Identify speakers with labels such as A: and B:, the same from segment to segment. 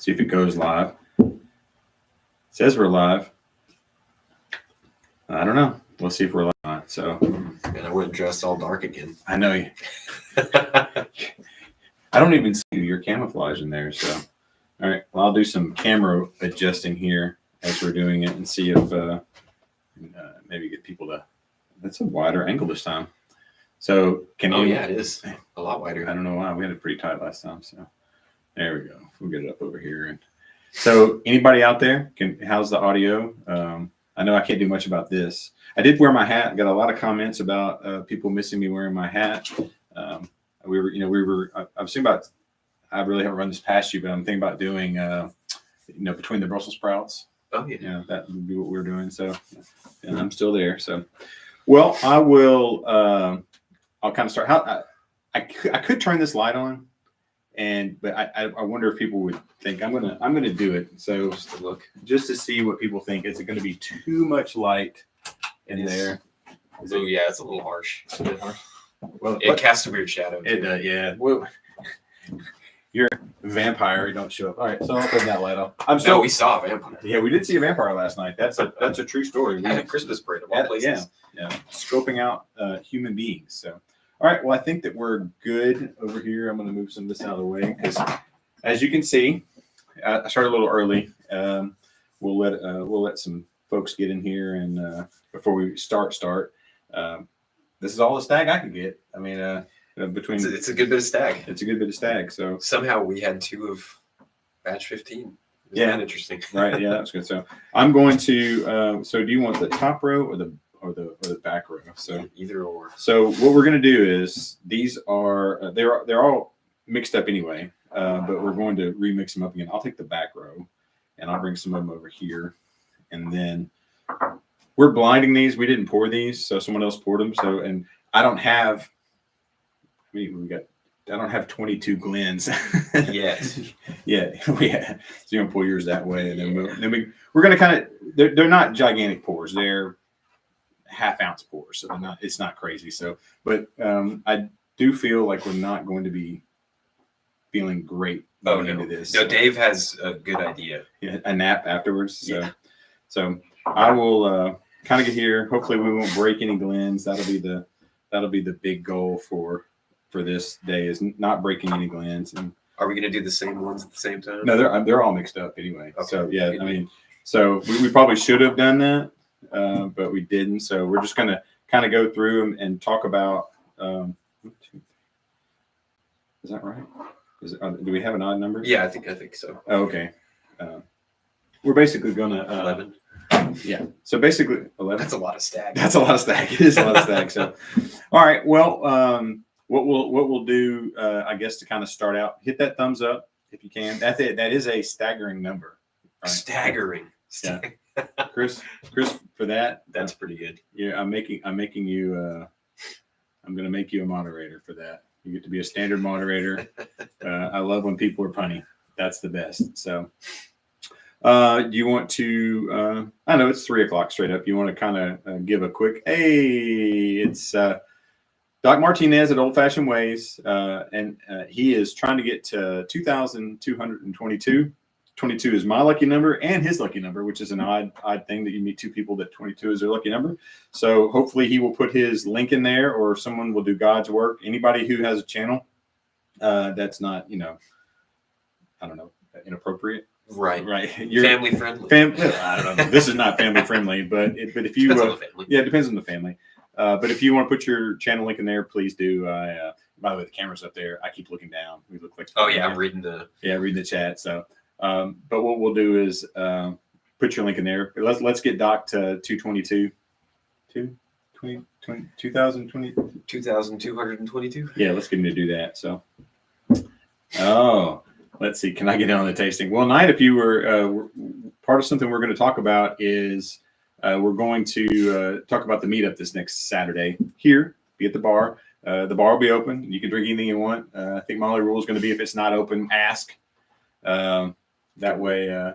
A: See if it goes live. It says we're live. I don't know. We'll see if we're live. So,
B: and I went dressed all dark again.
A: I know you. I don't even see your camouflage in there. So, all right. Well, I'll do some camera adjusting here as we're doing it and see if maybe get people to. That's a wider angle this time. So can you?
B: Oh yeah, it is a lot wider.
A: I don't know why we had it pretty tight last time. So there we go. We'll get it up over here. And so anybody out there how's the audio? I know I can't do much about this. I did wear my hat. I got a lot of comments about people missing me wearing my hat. I was thinking about. I really haven't run this past you, but I'm thinking about doing between the Brussels sprouts.
B: Oh yeah,
A: that would be what we're doing. So, and I'm still there. So, well, I will. I'll kind of start. I could turn this light on, but I wonder if people would think I'm gonna do it. So just to see what people think. Is it going to be too much light in there?
B: Oh yeah, it's a little harsh. It's a bit harsh.
A: Well,
B: it casts a weird shadow.
A: It does, yeah. Well, you're a vampire. You don't show up. All right, so I'll turn that light off.
B: We saw a vampire.
A: Yeah, we did see a vampire last night. That's a true story.
B: We had a Christmas parade of all places.
A: Yeah, scoping out human beings. So, all right. Well, I think that we're good over here. I'm going to move some of this out of the way because, as you can see, I started a little early. We'll let some folks get in here, and before we start. This is all the Stagg I could get. I mean, between
B: it's a good bit of Stagg.
A: It's a good bit of Stagg. So
B: somehow we had 2 of batch 15. Isn't that interesting?
A: Right. Yeah, that's good. So I'm going to. So do you want the top row or the back row? So
B: either or.
A: So what we're going to do is these are they're all mixed up anyway, but we're going to remix them up again. I'll take the back row, and I'll bring some of them over here, and then we're blinding these. We didn't pour these, so someone else poured them. So and I don't have. I don't have 22 Glens.
B: Yes.
A: Yeah. So you're gonna pour yours that way, and then we're gonna kind of. They're not gigantic pours. They're half-ounce pours, so it's not crazy. So, but I do feel like we're not going to be feeling great going into this.
B: No, Dave has a good idea.
A: Yeah, a nap afterwards. So I will kind of get here. Hopefully, we won't break any Glens. That'll be the big goal for this day is not breaking any Glens. And
B: are we going to do the same ones at the same time?
A: No, they're all mixed up anyway. Okay. So yeah,
B: I
A: mean, so we probably should have done that, but we didn't. So we're just going to kind of go through them and talk about. Is that right? Do we have an odd number?
B: Yeah, I think so.
A: Oh, okay. We're basically going to
B: 11.
A: Yeah. So basically 11.
B: That's a lot of Stagg.
A: That's a lot of Stagg. It is a lot of Stagg. So, all right. Well, what we'll do, I guess, to kind of start out, hit that thumbs up if you can. That's it. That is a staggering number. Right?
B: Staggering.
A: Yeah. Chris, for that.
B: That's pretty good.
A: Yeah, I'm making you. I'm going to make you a moderator for that. You get to be a standard moderator. I love when people are punny. That's the best. So, do you want to? I know it's 3:00 straight up. You want to kind of give a quick? Hey, it's. Doc Martinez at Old Fashioned Ways, and he is trying to get to 2,222. 22 is my lucky number and his lucky number, which is an odd thing that you meet 2 people that 22 is their lucky number. So hopefully he will put his link in there, or someone will do God's work. Anybody who has a channel that's not, I don't know, inappropriate.
B: Right.
A: You're
B: family friendly.
A: I don't know. This is not family friendly, but if you,
B: depends on the family.
A: Yeah, it depends on the family. But if you want to put your channel link in there, please do. By the way, the camera's up there. I keep looking down. We look like.
B: Oh yeah, I'm reading the.
A: Yeah, reading the chat. So, but what we'll do is put your link in there. Let's get Doc to 222.
B: 2,222.
A: Yeah, let's get him to do that. So, let's see. Can I get in on the tasting? Well, Knight, if you were part of something we're going to talk about is. We're going to talk about the meetup this next Saturday here. Be at the bar. The bar will be open. You can drink anything you want. I think my only rule is going to be if it's not open, ask. That way,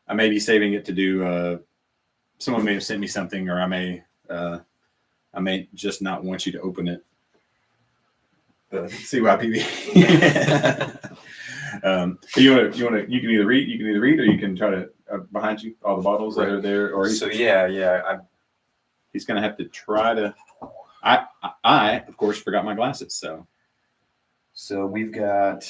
A: I may be saving it to do. Someone may have sent me something, or I may just not want you to open it. See why people. You can either read, or you can try to behind you all the bottles that are there. Or
B: so yeah.
A: He's gonna have to try to. I of course forgot my glasses,
B: So we've got.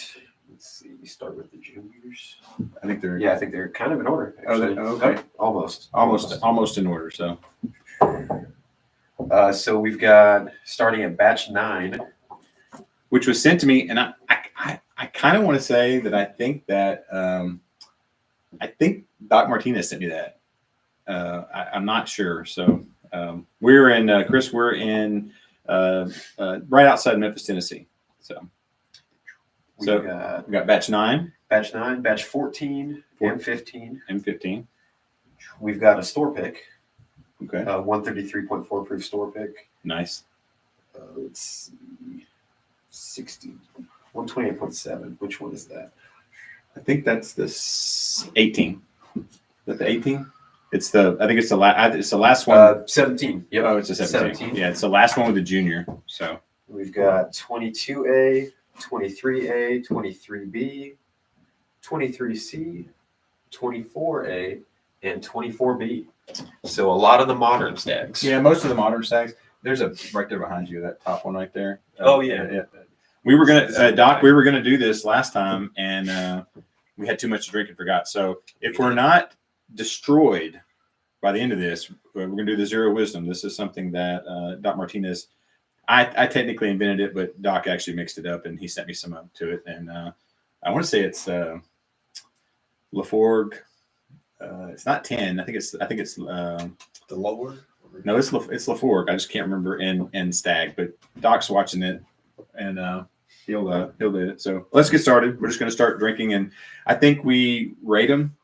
B: Let's see. Start with the juniors.
A: I think they're.
B: Yeah, I think they're kind of in order. Actually.
A: Okay. Almost in order. So.
B: So we've got starting at batch 9,
A: which was sent to me, and I kind of want to say that I think Doc Martinez sent me that. I'm not sure. So we're in Chris. We're in right outside Memphis, Tennessee. So we got batch 9,
B: batch 14, and 15. We've got a store pick.
A: Okay.
B: 133.4 proof store pick.
A: Nice.
B: Let's see. 60. 128.7. Which one is that?
A: I think that's the 18. Is that the 18? It's the. I think it's the last. It's the last one.
B: 17. Yep.
A: Oh, it's a 17. Yeah, it's the last one with the junior. So
B: we've got 22A, 23A, 23B, 23C, 24A, and 24B. So a lot of the modern Staggs.
A: Yeah, most of the modern Staggs. There's a right there behind you, that top one right there.
B: Yeah.
A: We were gonna, Doc. We were gonna do this last time, and we had too much to drink and forgot. So if we're not destroyed by the end of this, we're gonna do the Zero Wisdom. This is something that Doc Martinez. I technically invented it, but Doc actually mixed it up, and he sent me some up to it. And I want to say it's Laforgue. It's not 10. I think it's
B: the lower.
A: No, it's Laforgue. I just can't remember in Stagg. But Doc's watching it, and he'll do it. So let's get started. We're just going to start drinking, and I think we rate them.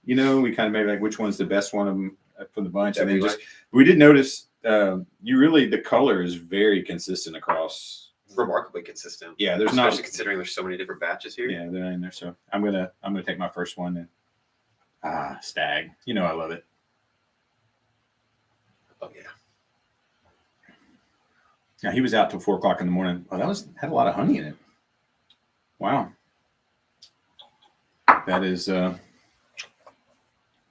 A: You know, we kind of maybe like which one's the best one of them from the bunch. And then we did notice the color is very consistent across.
B: Remarkably consistent.
A: Yeah, there's
B: especially considering there's so many different batches here.
A: Yeah, they're in there. So I'm gonna take my first one and. Stagg. You know I love it.
B: Oh yeah.
A: Yeah, he was out till 4 o'clock in the morning. Oh, had a lot of honey in it. Wow. That is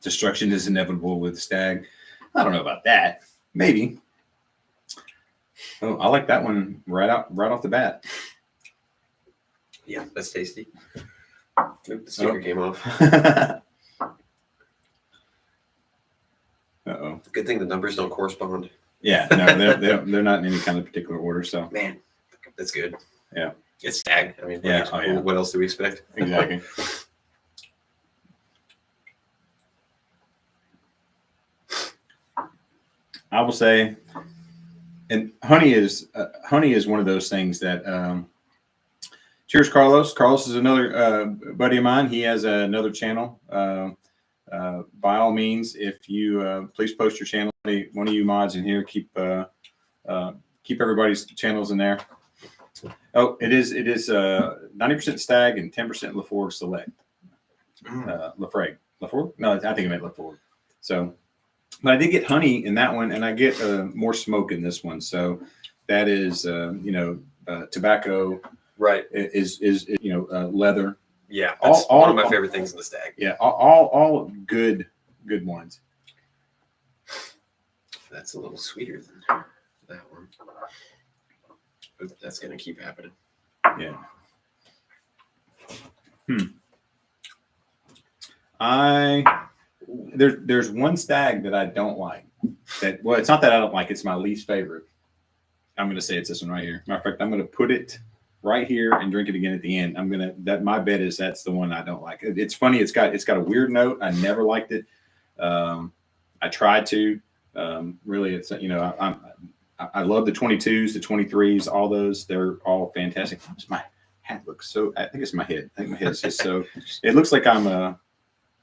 A: destruction is inevitable with Stagg. I don't know about that. Maybe. Oh, I like that one right off the bat.
B: Yeah, that's tasty. Oop, the sticker came off.
A: Uh-oh.
B: Good thing the numbers don't correspond.
A: Yeah, no, they're not in any kind of particular order. So
B: man, that's good.
A: Yeah,
B: it's Stagg. I mean,
A: yeah.
B: What else do we expect?
A: Exactly. I will say, and honey is one of those things that. Cheers, Carlos. Carlos is another buddy of mine. He has another channel. By all means, if you please post your channel, one of you mods in here, keep everybody's channels in there. Oh, it is 90% Stagg and 10% Laforgue Select. Laforgue. No, I think I meant Laforgue. So, but I did get honey in that one, and I get more smoke in this one. So that is tobacco.
B: Right.
A: Is leather.
B: Yeah, that's one of my favorite things in the Stagg.
A: Yeah, all good ones.
B: That's a little sweeter than that one. But that's gonna keep happening.
A: Yeah. There's one Stagg that I don't like. It's not that I don't like. It's my least favorite. I'm gonna say it's this one right here. Matter of fact, I'm gonna put it right here and drink it again at the end. My bet is that's the one I don't like. It's funny. It's got a weird note. I never liked it. I tried to. Really, it's I love the 22s, the 23s, all those. They're all fantastic. My hat looks so. I think it's my head. I think my head's just so. It looks like I'm at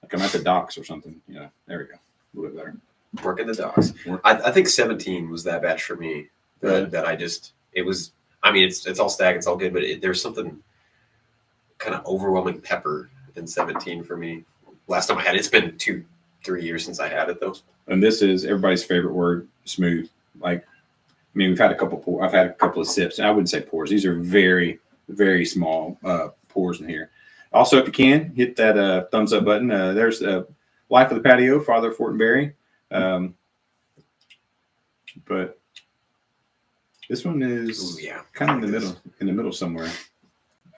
A: the docks or something. There we go. A little bit better.
B: Working the docks. I think 17 was that batch for me. That I just it was. I mean, it's all Stagg, it's all good, but there's something kind of overwhelming pepper in 17 for me. Last time I had it, it's been 2-3 years since I had it, though. And
A: this is everybody's favorite word, smooth. Like, I mean, I've had a couple of sips. I wouldn't say pours. These are very, very small pours in here. Also, if you can, hit that thumbs up button. There's Life of the Patio, Father Fortenberry. But this one is kind of in the middle somewhere.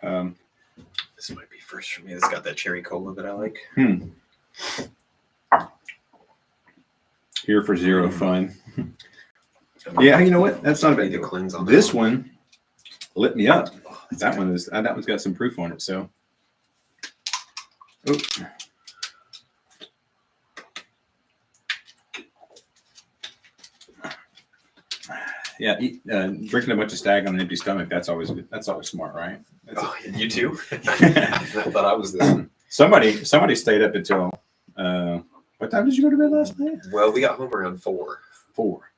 B: This might be first for me. It's got that cherry cola that I like.
A: Here for zero fun. Yeah, you know what? That's not a bad deal. This one lit me up. That one's got some proof on it. So, yeah, drinking a bunch of Stagg on an empty stomach. That's always smart, right?
B: You too? I thought I was this one.
A: Somebody stayed up until what time did you go to bed last night?
B: Well, we got home around 4.
A: 4.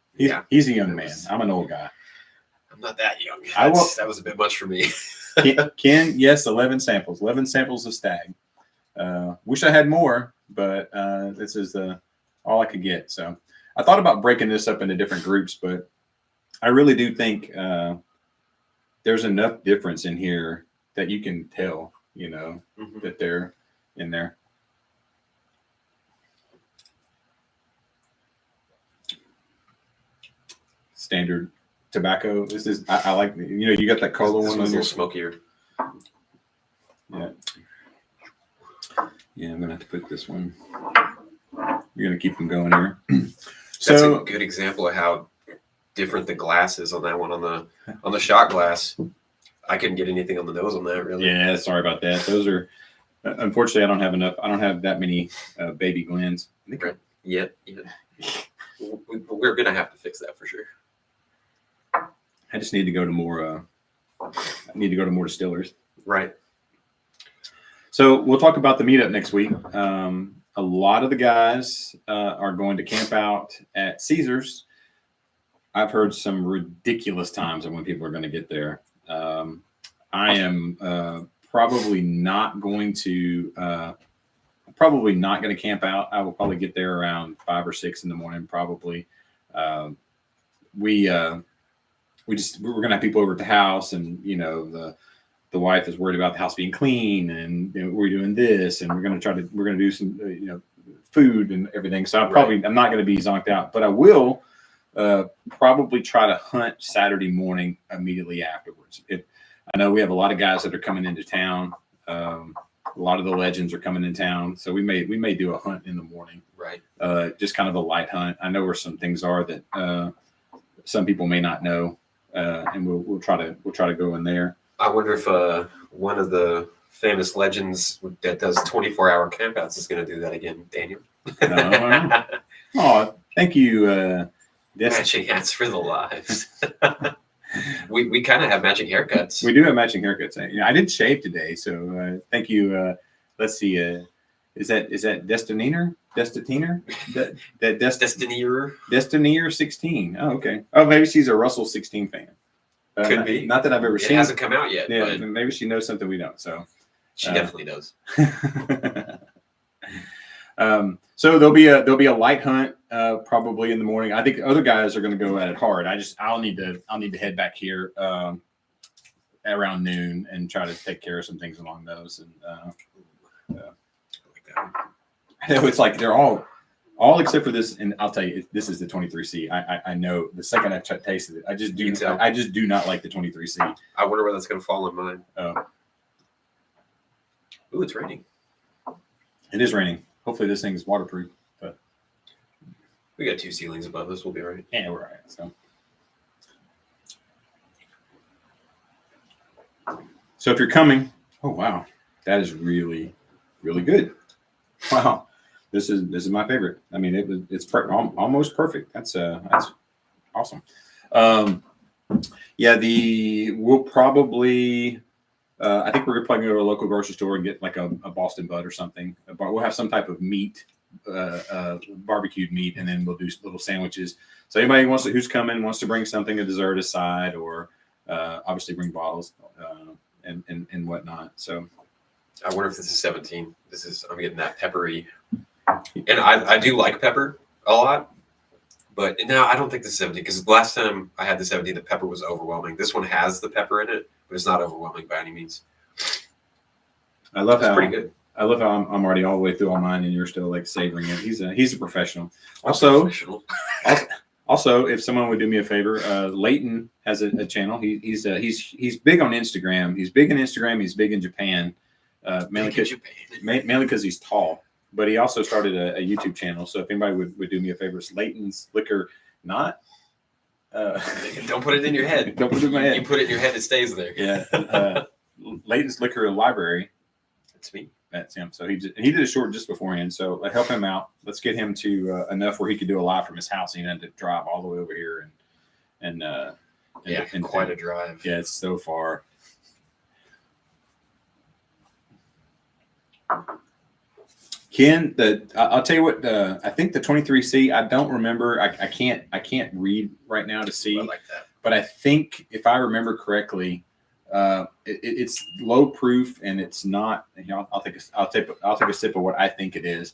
A: He's a young man. I'm an old guy.
B: I'm not that young. That was a bit much for me.
A: Ken, yes, 11 samples. 11 samples of Stagg. Wish I had more, but this is all I could get. So I thought about breaking this up into different groups, but I really do think there's enough difference in here that you can tell, that they're in there. Standard tobacco. This is I like. You got that cola one.
B: This one's a little smokier.
A: Yeah. Yeah, I'm gonna have to put this one. You're gonna keep them going here.
B: That's a good example of how different the glass is on that one. On the shot glass, I couldn't get anything on the nose on that really.
A: Yeah, sorry about that. Those are unfortunately I don't have enough. I don't have that many baby Glens.
B: Right. Yeah. We're gonna have to fix that for sure.
A: I just need to go to more. I need to go to more distillers.
B: Right.
A: So we'll talk about the meetup next week. A lot of the guys are going to camp out at Caesars. I've heard some ridiculous times of when people are going to get there. I am probably not going to camp out. I will probably get there around 5 or 6 in the morning. Probably. We're going to have people over at the house, and the wife is worried about the house being clean, and we're doing this, and we're going to do some food and everything. So I'm not going to be zonked out, but I will probably try to hunt Saturday morning immediately afterwards. I know we have a lot of guys that are coming into town. A lot of the legends are coming in town, so we may do a hunt in the morning.
B: Right.
A: Just kind of a light hunt. I know where some things are that some people may not know, and we'll try to go in there.
B: I wonder if one of the famous legends that does 24-hour campouts is going to do that again, Daniel.
A: Oh, thank you.
B: Matching hats for the lives. we kind of have matching haircuts.
A: We do have matching haircuts. I did shave today, so thank you. Let's see. Is that Destiner? Destiner 16. Oh, okay. Oh, maybe she's a Russell 16 fan.
B: Could be.
A: Not that I've ever seen.
B: It hasn't come out yet.
A: Yeah,
B: but
A: maybe she knows something we don't. So
B: she definitely does.
A: So there'll be a light hunt probably in the morning. I think the other guys are going to go at it hard. I'll need to head back here around noon and try to take care of some things along those. And it's like they're all except for this, and I'll tell you, this is the 23C. I know the second I tasted it, I just do not like the 23C.
B: I wonder where that's going to fall in mine. Ooh, it's raining.
A: It is raining. Hopefully this thing is waterproof. But
B: we got 2 ceilings above us. We'll be all right.
A: Yeah, we're all right. So if you're coming, oh wow, that is really, really good. Wow. This is my favorite. I mean, it's almost perfect. That's awesome. We'll probably. I think we're probably going to go to a local grocery store and get like a Boston Bud or something. We'll have some type of meat, barbecued meat, and then we'll do little sandwiches. So anybody who's coming wants to bring something, a dessert aside, or obviously bring bottles and whatnot. So
B: I wonder if this is 17. I'm getting that peppery. And I do like pepper a lot, but no, I don't think this is 17 because the last time I had the 17, the pepper was overwhelming. This one has the pepper in it, but it's not overwhelming by any means.
A: I love
B: That's
A: how
B: pretty good.
A: I love how I'm already all the way through all mine, and you're still like savoring it. He's a professional. Also, also, if someone would do me a favor, Leighton has a channel. He's big on Instagram. He's big in Instagram. He's big in Japan, mainly because he's tall. But he also started a YouTube channel. So if anybody would do me a favor, it's Leighton's Liquor. Not.
B: Don't put it in your head.
A: Don't put it in my head.
B: You put it in your head, it stays there.
A: Yeah. Leighton's Liquor Library.
B: That's me.
A: That's him. So he did a short just beforehand. So help him out. Let's get him to enough where he could do a live from his house. He didn't have to drive all the way over here and
B: quite a drive.
A: Yeah, it's so far. Ken, I'll tell you what. I think the 23C. I don't remember. I can't read right now to see.
B: I like that.
A: But I think if I remember correctly, it's low proof and it's not. You know, I'll take a sip of what I think it is.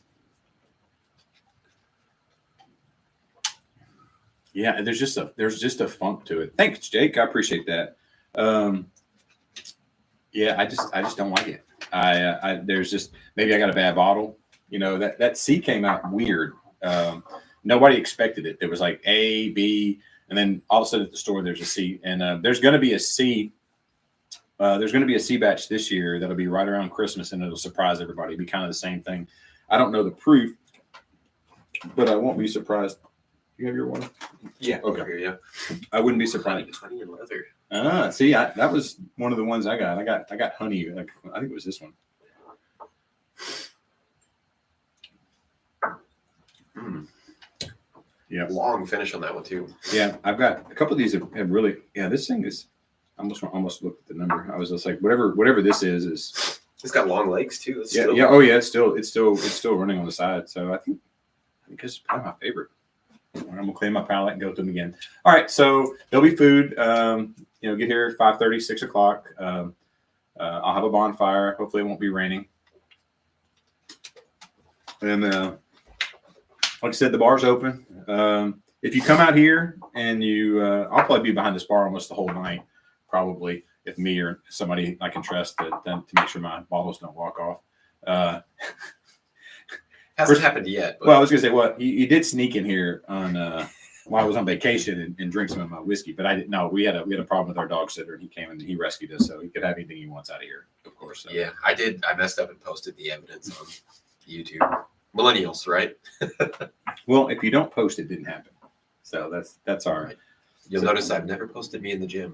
A: Yeah, there's just a funk to it. Thanks, Jake. I appreciate that. Yeah, I just don't like it. There's just maybe I got a bad bottle. You know, that C came out weird. Nobody expected it. There was like A, B, and then all of a sudden at the store there's a C, and there's going to be a C. There's going to be a C batch this year that'll be right around Christmas, and it'll surprise everybody. It'll be kind of the same thing. I don't know the proof, but I won't be surprised. You have your one?
B: Yeah.
A: Okay.
B: Yeah.
A: I wouldn't be surprised.
B: Honey and leather.
A: See, that was one of the ones I got. I got honey. Like I think it was this one. Yeah.
B: Long finish on that one too.
A: Yeah, I've got a couple of these have really. Yeah, this thing is. I almost looked at the number. I was just like, whatever this is.
B: It's got long legs too.
A: It's yeah. Oh yeah. It's still running on the side. So I think it's probably my favorite. I'm gonna clean my palate and go through them again. All right, so there'll be food. Get here at 5:30, 6 o'clock. I'll have a bonfire. Hopefully, it won't be raining. And like I said, the bar's open. If you come out here and I'll probably be behind this bar almost the whole night, probably, if me or somebody I can trust to make sure my bottles don't walk off.
B: Hasn't happened yet. But.
A: Well, I was going to say, he did sneak in here on while I was on vacation and drink some of my whiskey. But I didn't know we had a problem with our dog sitter, and he came and he rescued us, so he could have anything he wants out of here, of course. So.
B: Yeah, I did. I messed up and posted the evidence on YouTube. Millennials, right?
A: Well, if you don't post, it didn't happen. So that's all right.
B: You'll notice I've never posted me in the gym.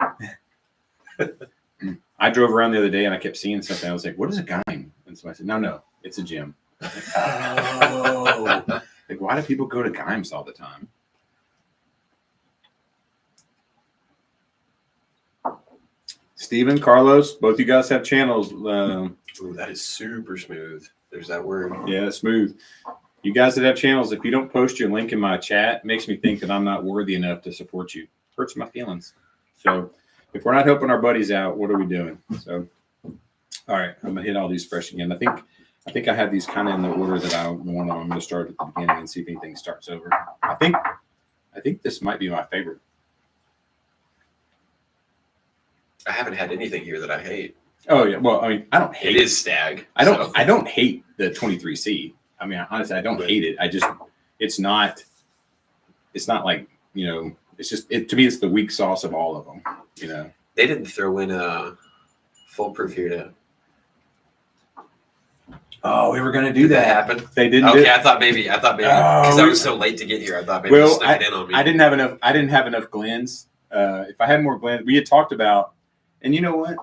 A: I drove around the other day and I kept seeing something. I was like, "What is a Gime?" And so I said, "No, it's a gym." Oh, like why do people go to Gimes all the time? Steven, Carlos, both you guys have channels.
B: Ooh, that is super smooth. There's that word.
A: Yeah, smooth. You guys that have channels, if you don't post your link in my chat, it makes me think that I'm not worthy enough to support you. Hurts my feelings. So if we're not helping our buddies out, what are we doing? So, all right, I'm gonna hit all these fresh again. I think I have these kind of in the order that I'm going to start at the beginning and see if anything starts over. I think this might be my favorite.
B: I haven't had anything here that I hate.
A: Oh yeah, well I mean I don't hate
B: it. Is Stagg.
A: I don't hate the 23C. I mean honestly I don't hate it. It's not like it's just to me it's the weak sauce of all of them.
B: They didn't throw in a foolproof here to.
A: Oh, we were going to do
B: Did
A: that.
B: Happen?
A: They didn't.
B: Okay, I thought maybe because I was so late to get here. I thought maybe you snuck it in on me.
A: I didn't have enough Glens. If I had more Glens, we had talked about. And you know what?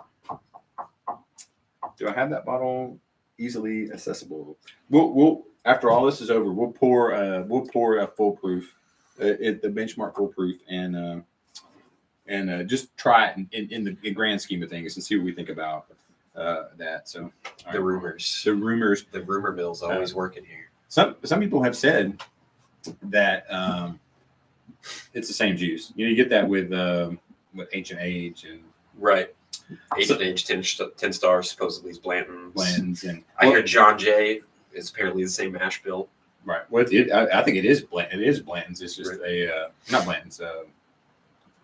A: Do I have that bottle easily accessible? We'll after all this is over, we'll pour a foolproof, the benchmark foolproof, and just try it in the grand scheme of things and see what we think about. That so
B: the rumors,
A: the
B: rumor mill's always working here.
A: Some people have said that it's the same juice. You get that with Ancient Age and
B: right. Ancient Age 10 stars supposedly is Blanton's.
A: And
B: I hear John Jay is apparently the same mash bill.
A: Right. Well, I think it is Blanton's. It is Blanton's. It's just not Blanton's.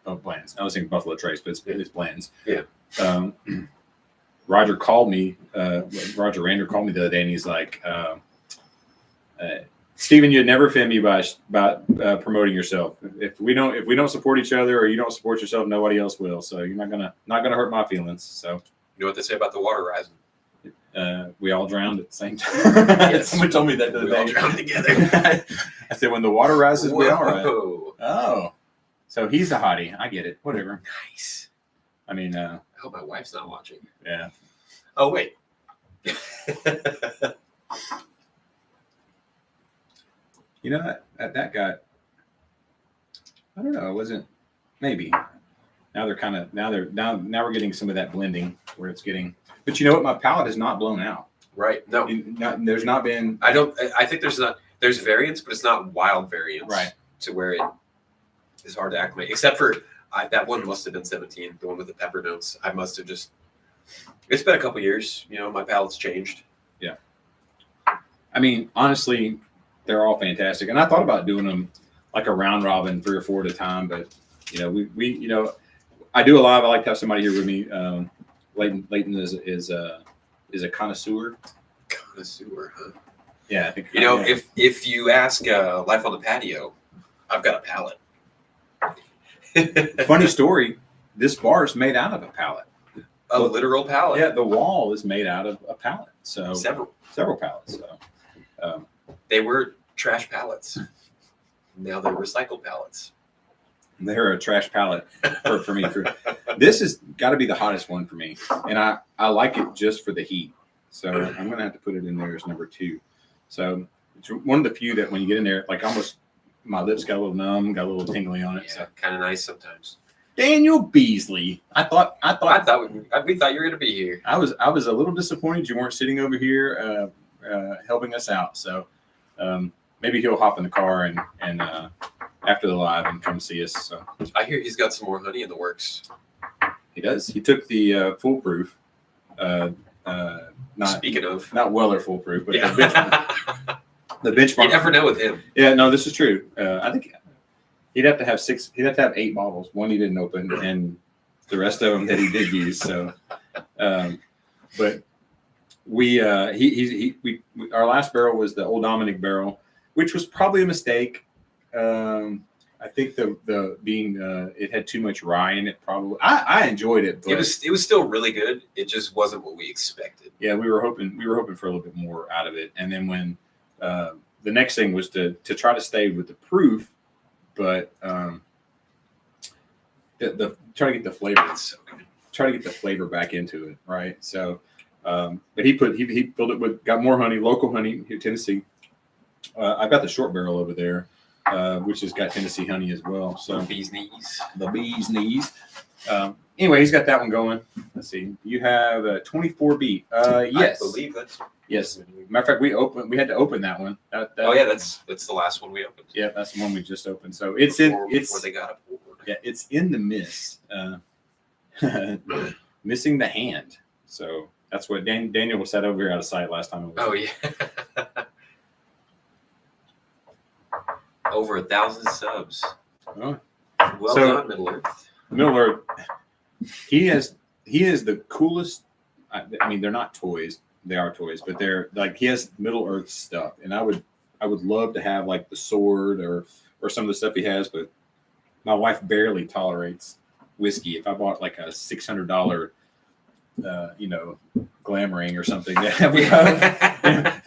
A: Blanton's. I was thinking Buffalo Trace, but it's Blanton's.
B: Yeah.
A: Roger called me. Roger Rander called me the other day, and he's like, "Steven, you'd never offend me by promoting yourself. If we don't support each other, or you don't support yourself, nobody else will. So you're not gonna hurt my feelings." So
B: you know what they say about the water rising?
A: We all drowned at the same time.
B: Yes.
A: Someone told me that the other day.
B: We all drowned together.
A: I said, when the water rises, we all rise.
B: Whoa.
A: Oh, so he's a hottie. I get it. Whatever.
B: Nice.
A: I mean,
B: I hope my wife's not watching.
A: Yeah.
B: Oh wait.
A: You know that got. I don't know. It wasn't. Maybe. Now they're kind of now we're getting some of that blending where it's getting. But you know what? My palate is not blown out.
B: Right. No.
A: There's not been.
B: I think there's variance, but it's not wild variance.
A: Right.
B: To where it is hard to acclimate. Except for that one must have been 17, the one with the pepper notes. I must have just. It's been a couple years. You know, my palate's changed.
A: Yeah. I mean, honestly, they're all fantastic, and I thought about doing them like a round robin, 3 or 4 at a time. But you know, we I do a live. I like to have somebody here with me. Leighton is a connoisseur.
B: Connoisseur, huh?
A: Yeah, I think.
B: You know, if you ask Life on the Patio, I've got a palate.
A: Funny story. This bar is made out of a pallet.
B: A literal pallet.
A: Yeah, the wall is made out of a pallet. So several pallets. So
B: they were trash pallets. Now they're recycled pallets.
A: They're a trash pallet for me. This has got to be the hottest one for me, and I like it just for the heat. So I'm gonna have to put it in there as number 2. So it's one of the few that when you get in there, like almost my lips got a little numb, got a little tingly on it.
B: Yeah,
A: so
B: kind of nice sometimes.
A: Daniel Beasley. we thought
B: you were gonna be here.
A: I was a little disappointed you weren't sitting over here helping us out. So maybe he'll hop in the car and after the live and come see us. So
B: I hear he's got some more honey in the works.
A: He does. He took the foolproof.
B: Speaking of,
A: not Weller foolproof, but
B: yeah.
A: the benchmark.
B: You never know with him.
A: Yeah, no, this is true. I think he'd have to have 6. He'd have to have 8 bottles. One he didn't open, and the rest of them that he did use. So, but we our last barrel was the Old Dominic barrel, which was probably a mistake. I think the being it had too much rye in it. Probably I enjoyed it. But
B: it was still really good. It just wasn't what we expected.
A: Yeah, we were hoping for a little bit more out of it. And then when the next thing was to try to stay with the proof, but the try to get the flavor.
B: So good.
A: Try to get the flavor back into it, right? So, but he filled it with got more honey, local honey here, Tennessee. I've got the short barrel over there. Which has got Tennessee honey as well. So
B: the bee's knees.
A: Anyway, he's got that one going. Let's see. You have a 24B. Yes,
B: I believe that's.
A: Yes. Matter of fact, we had to open that one.
B: Oh yeah, that's the last one we opened.
A: Yeah, that's the one we just opened. So
B: before they got it.
A: Yeah, it's in the mist. Missing the hand. So that's what Daniel was sat over here out of sight last time.
B: Oh yeah. Over 1,000 subs.
A: Oh.
B: Well done, Middle Earth.
A: Middle Earth. He is the coolest. I mean, they're not toys. They are toys, but they're like he has Middle Earth stuff, and I would love to have like the sword or some of the stuff he has, but my wife barely tolerates whiskey. If I bought like a $600 glam ring or something, if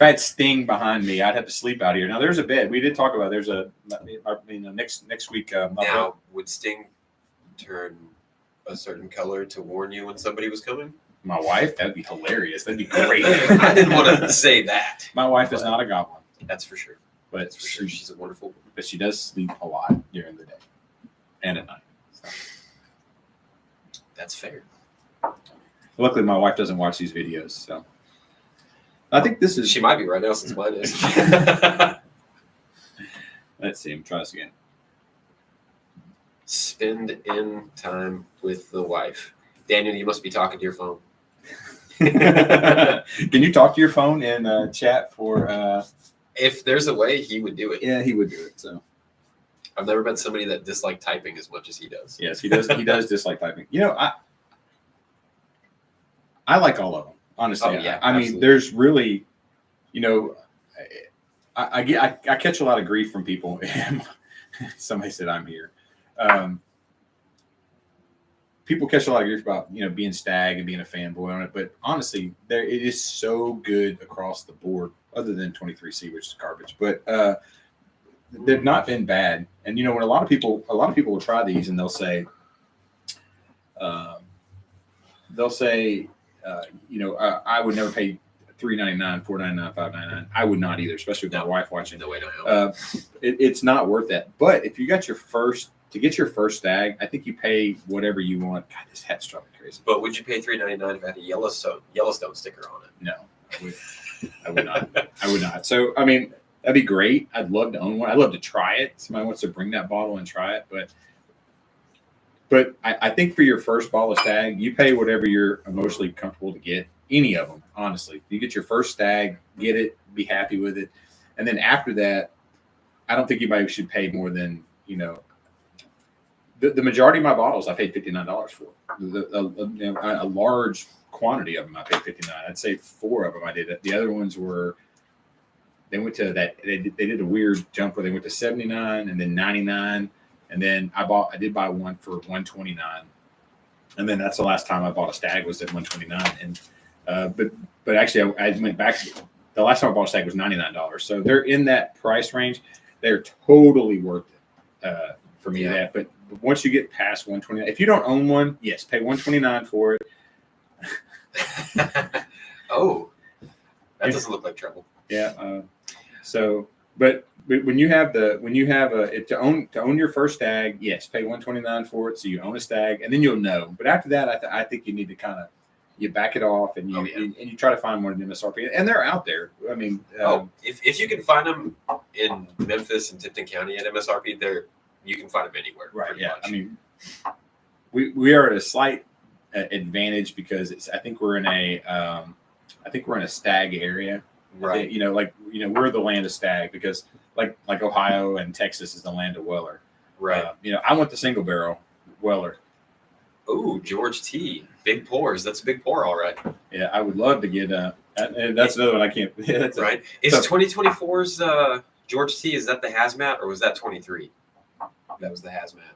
A: I had Sting behind me, I'd have to sleep out here. Now there's a bed. We did talk about next week.
B: Now would Sting turn a certain color to warn you when somebody was coming?
A: My wife? That'd be hilarious. That'd be great.
B: I didn't want to say that.
A: My wife is not a goblin.
B: That's for sure.
A: But
B: she's a wonderful woman.
A: But she does sleep a lot during the day and at night. So.
B: That's fair.
A: Luckily, my wife doesn't watch these videos, so I think this is.
B: She might be right now since mine is.
A: Let's see. Try this again.
B: Spend in time with the wife. Daniel, you must be talking to your phone.
A: Can you talk to your phone and chat for?
B: If there's a way, he would do it.
A: Yeah, he would do it. So
B: I've never met somebody that disliked typing as much as he does.
A: Yes, he does. He does dislike typing. You know, I like all of them, honestly.
B: Oh, yeah,
A: I mean,
B: absolutely.
A: there's really, you know, I catch a lot of grief from people. Somebody said I'm here. People catch a lot of grief about being Stagg and being a fanboy on it, but honestly, it is so good across the board. Other than 23C, which is garbage, but they've not been bad. And when a lot of people will try these and they'll say, I would never pay $3.99, $4.99, $5.99. I would not either, especially with my wife watching.
B: No way, no.
A: It's not worth that. But if you got your first Stagg, I think you pay whatever you want. God, this hat's driving me crazy.
B: But would you pay $3.99 if it had a Yellowstone sticker on it?
A: No, I would not. I would not. So I mean, that'd be great. I'd love to own one. I'd love to try it. Somebody wants to bring that bottle and try it, But I think for your first bottle of Stagg, you pay whatever you're emotionally comfortable to get. Any of them, honestly. You get your first Stagg, get it, be happy with it, and then after that, I don't think anybody should pay more than The majority of my bottles I paid $59 for. A large quantity of them I paid $59. I'd say 4 of them I did. The other ones they went to that. They did a weird jump where they went to $79 and then $99. And then I did buy one for $129, and then that's the last time I bought a Stagg was at $129. And but actually I went back. The last time I bought a Stagg was $99. So they're in that price range. They're totally worth it for me.
B: Yeah.
A: But once you get past $129, if you don't own one, yes, pay $129 for it.
B: Oh, that doesn't look like trouble.
A: Yeah. But when you have to own your first Stagg, yes, pay $129 for it, so you own a Stagg, and then you'll know. But after that, I think you need to kind of you back it off and you try to find one in MSRP, and they're out there. I mean,
B: if you can find them in Memphis and Tipton County at MSRP, you can find them anywhere.
A: Right? Yeah.
B: Much.
A: I mean, we are at a slight advantage because I think we're in a Stagg area.
B: Right.
A: We're the land of Stagg because like Ohio and Texas is the land of Weller.
B: Right.
A: I want the single barrel Weller.
B: Oh, George T. Big pours. That's a big pour, all right.
A: Yeah, I would love to get that's another one I can't.
B: Right. Is 2024's George T. Is that the hazmat or was that 23? That was the hazmat.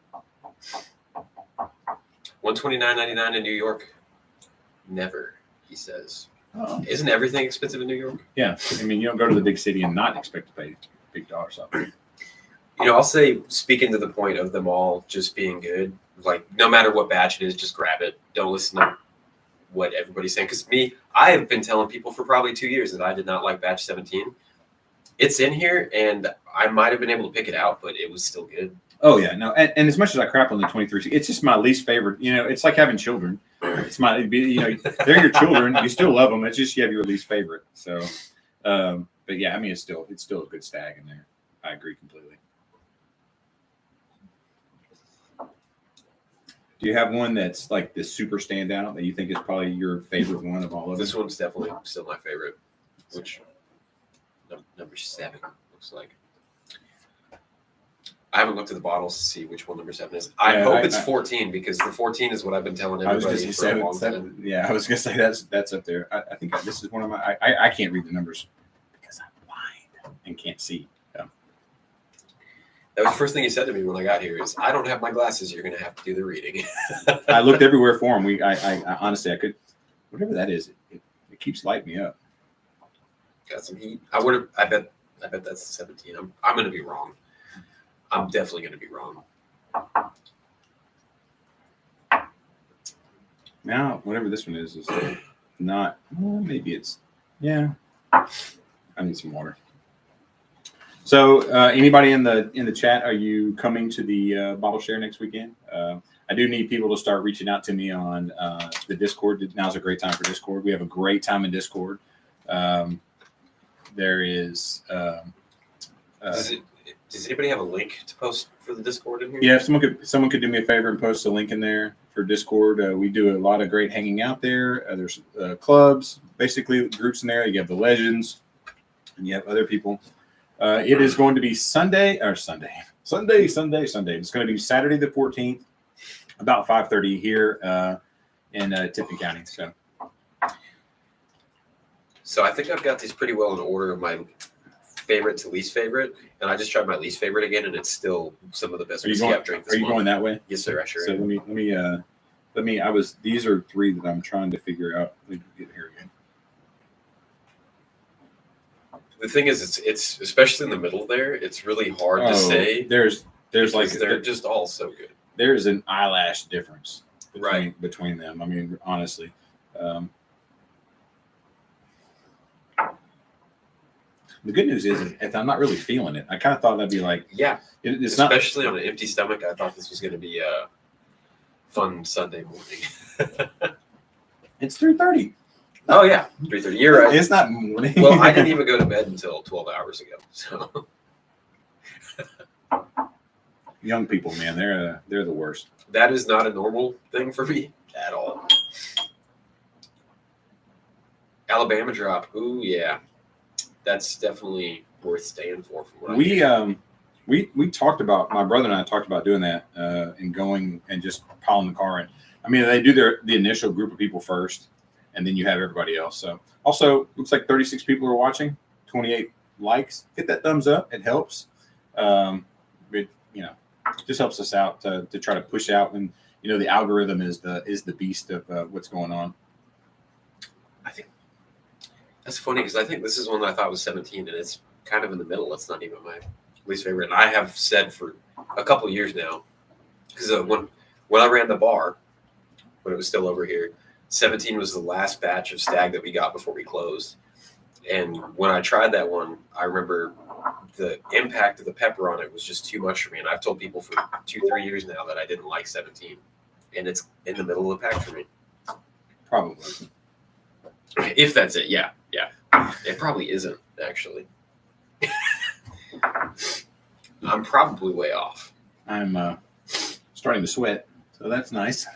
B: $129.99 in New York. Never, he says.
A: Oh.
B: Isn't everything expensive in New York?
A: Yeah. I mean, you don't go to the big city and not expect to pay big dollars off.
B: I'll say, speaking to the point of them all just being good, like no matter what batch it is, just grab it. Don't listen to what everybody's saying. Because I have been telling people for probably 2 years that I did not like batch 17. It's in here, and I might have been able to pick it out, but it was still good.
A: Oh, yeah. No, and as much as I crap on the 23, it's just my least favorite. It's like having children. It's they're your children. You still love them. It's just you have your least favorite. So, but yeah, I mean, it's still a good Stagg in there. I agree completely. Do you have one that's like the super standout that you think is probably your favorite one of all of them?
B: This one's definitely still my favorite, which number 7 looks like. I haven't looked at the bottles to see which one number 7 is. I hope it's 14 because the 14 is what I've been telling everybody for a long time.
A: Yeah, I was gonna say that's up there. I think this is one of my. I can't read the numbers because I'm blind and can't see. Yeah.
B: That was the first thing he said to me when I got here is, I don't have my glasses. You're going to have to do the reading.
A: I looked everywhere for him. I honestly, I could, whatever that is, it keeps lighting me up.
B: Got some heat. I bet that's 17. I'm going to be wrong. I'm definitely going to be wrong.
A: Now, whatever this one is not, well, maybe it's, yeah. I need some water. So, anybody in the chat, are you coming to the bottle share next weekend? I do need people to start reaching out to me on the Discord. Now's a great time for Discord. We have a great time in Discord. There is.
B: Does anybody have a link to post for the Discord in here?
A: Yeah, if someone could do me a favor and post a link in there for Discord. We do a lot of great hanging out there. There's clubs, basically groups in there. You have the legends, and you have other people. It is going to be Sunday. It's going to be Saturday the 14th, about 5:30 here in Tipton County. So
B: So I think I've got these pretty well in order of my favorite to least favorite, and I just tried my least favorite again, and it's still some of the best whiskey I've drank this month.
A: Are you going that way?
B: Yes, sir. I sure.
A: So let me. These are three that I'm trying to figure out. Let me get here again.
B: The thing is, it's especially in the middle there. It's really hard to say.
A: There's like
B: they're just all so good.
A: There's an eyelash difference between them. I mean, honestly. The good news is if I'm not really feeling it, I kind of thought that'd be like,
B: it's especially on an empty stomach. I thought this was going to be a fun Sunday morning.
A: It's 3:30.
B: Oh yeah, 3:30. You're right.
A: It's not morning.
B: Well, I didn't even go to bed until 12 hours ago. So
A: young people, man, they're the worst.
B: That is not a normal thing for me at all. Alabama drop. Ooh yeah. That's definitely worth staying for. From what
A: we talked about, my brother and I talked about doing that and going and just piling the car in. I mean, they do the initial group of people first, and then you have everybody else. So also looks like 36 people are watching, 28 likes. Hit that thumbs up; it helps. It just helps us out to try to push out, and the algorithm is the beast of what's going on.
B: I think. That's funny because I think this is one that I thought was 17, and it's kind of in the middle. It's not even my least favorite. And I have said for a couple of years now, because when I ran the bar, when it was still over here, 17 was the last batch of Stagg that we got before we closed. And when I tried that one, I remember the impact of the pepper on it was just too much for me. And I've told people for 2-3 years now that I didn't like 17, and it's in the middle of the pack for me.
A: Probably.
B: If that's it, yeah. It probably isn't, actually. I'm probably way off.
A: I'm starting to sweat, so that's nice.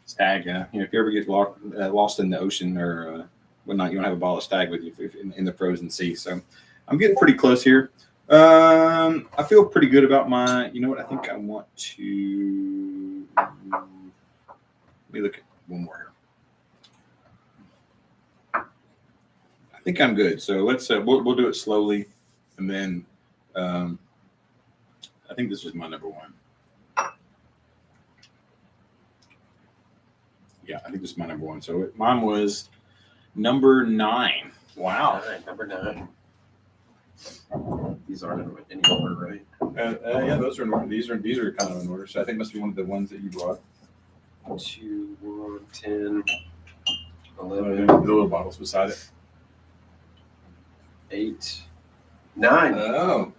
A: Stagg, if you ever get lost in the ocean or whatnot, you don't have a bottle of Stagg with you in the frozen sea. So I'm getting pretty close here. I feel pretty good about my, I think I want to, let me look at one more here. I think I'm good. So let's we'll do it slowly, and then I think this was my number one. Yeah, I think this is my number one. So mine was number 9. Wow,
B: number 9. These aren't in any order, right?
A: Yeah, those are in order. These are kind of in order. So I think it must be one of the ones that you brought.
B: 2, 1, 10, 11.
A: The little bottles beside it.
B: 8, 9.
A: Oh,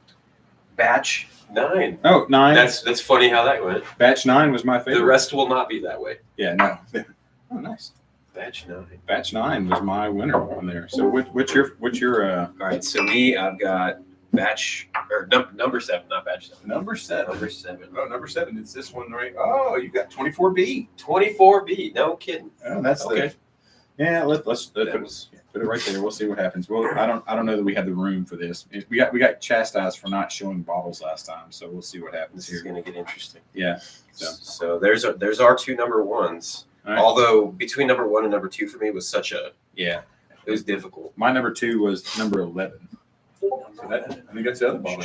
B: batch 9.
A: Oh, 9.
B: That's funny how that went.
A: Batch 9 was my favorite.
B: The rest will not be that way.
A: Yeah, no. Oh, nice.
B: Batch 9.
A: Batch 9 was my winner on there. So what's your
B: All right, so me, I've got batch or number 7, not batch 7.
A: Number 7.
B: Number 7.
A: Oh, number 7. It's this one, right? Oh, you got 24B.
B: 24B. No kidding.
A: Oh, that's
B: okay.
A: Yeah, let's put it right there. We'll see what happens. Well, I don't know that we have the room for this. We got chastised for not showing bottles last time, so we'll see what happens
B: This
A: here.
B: is going to get interesting.
A: Yeah.
B: So there's our 2 number 1s. Right. Although between number 1 and number 2 for me was it was difficult.
A: My number 2 was number 11. So I think that's the other bottle.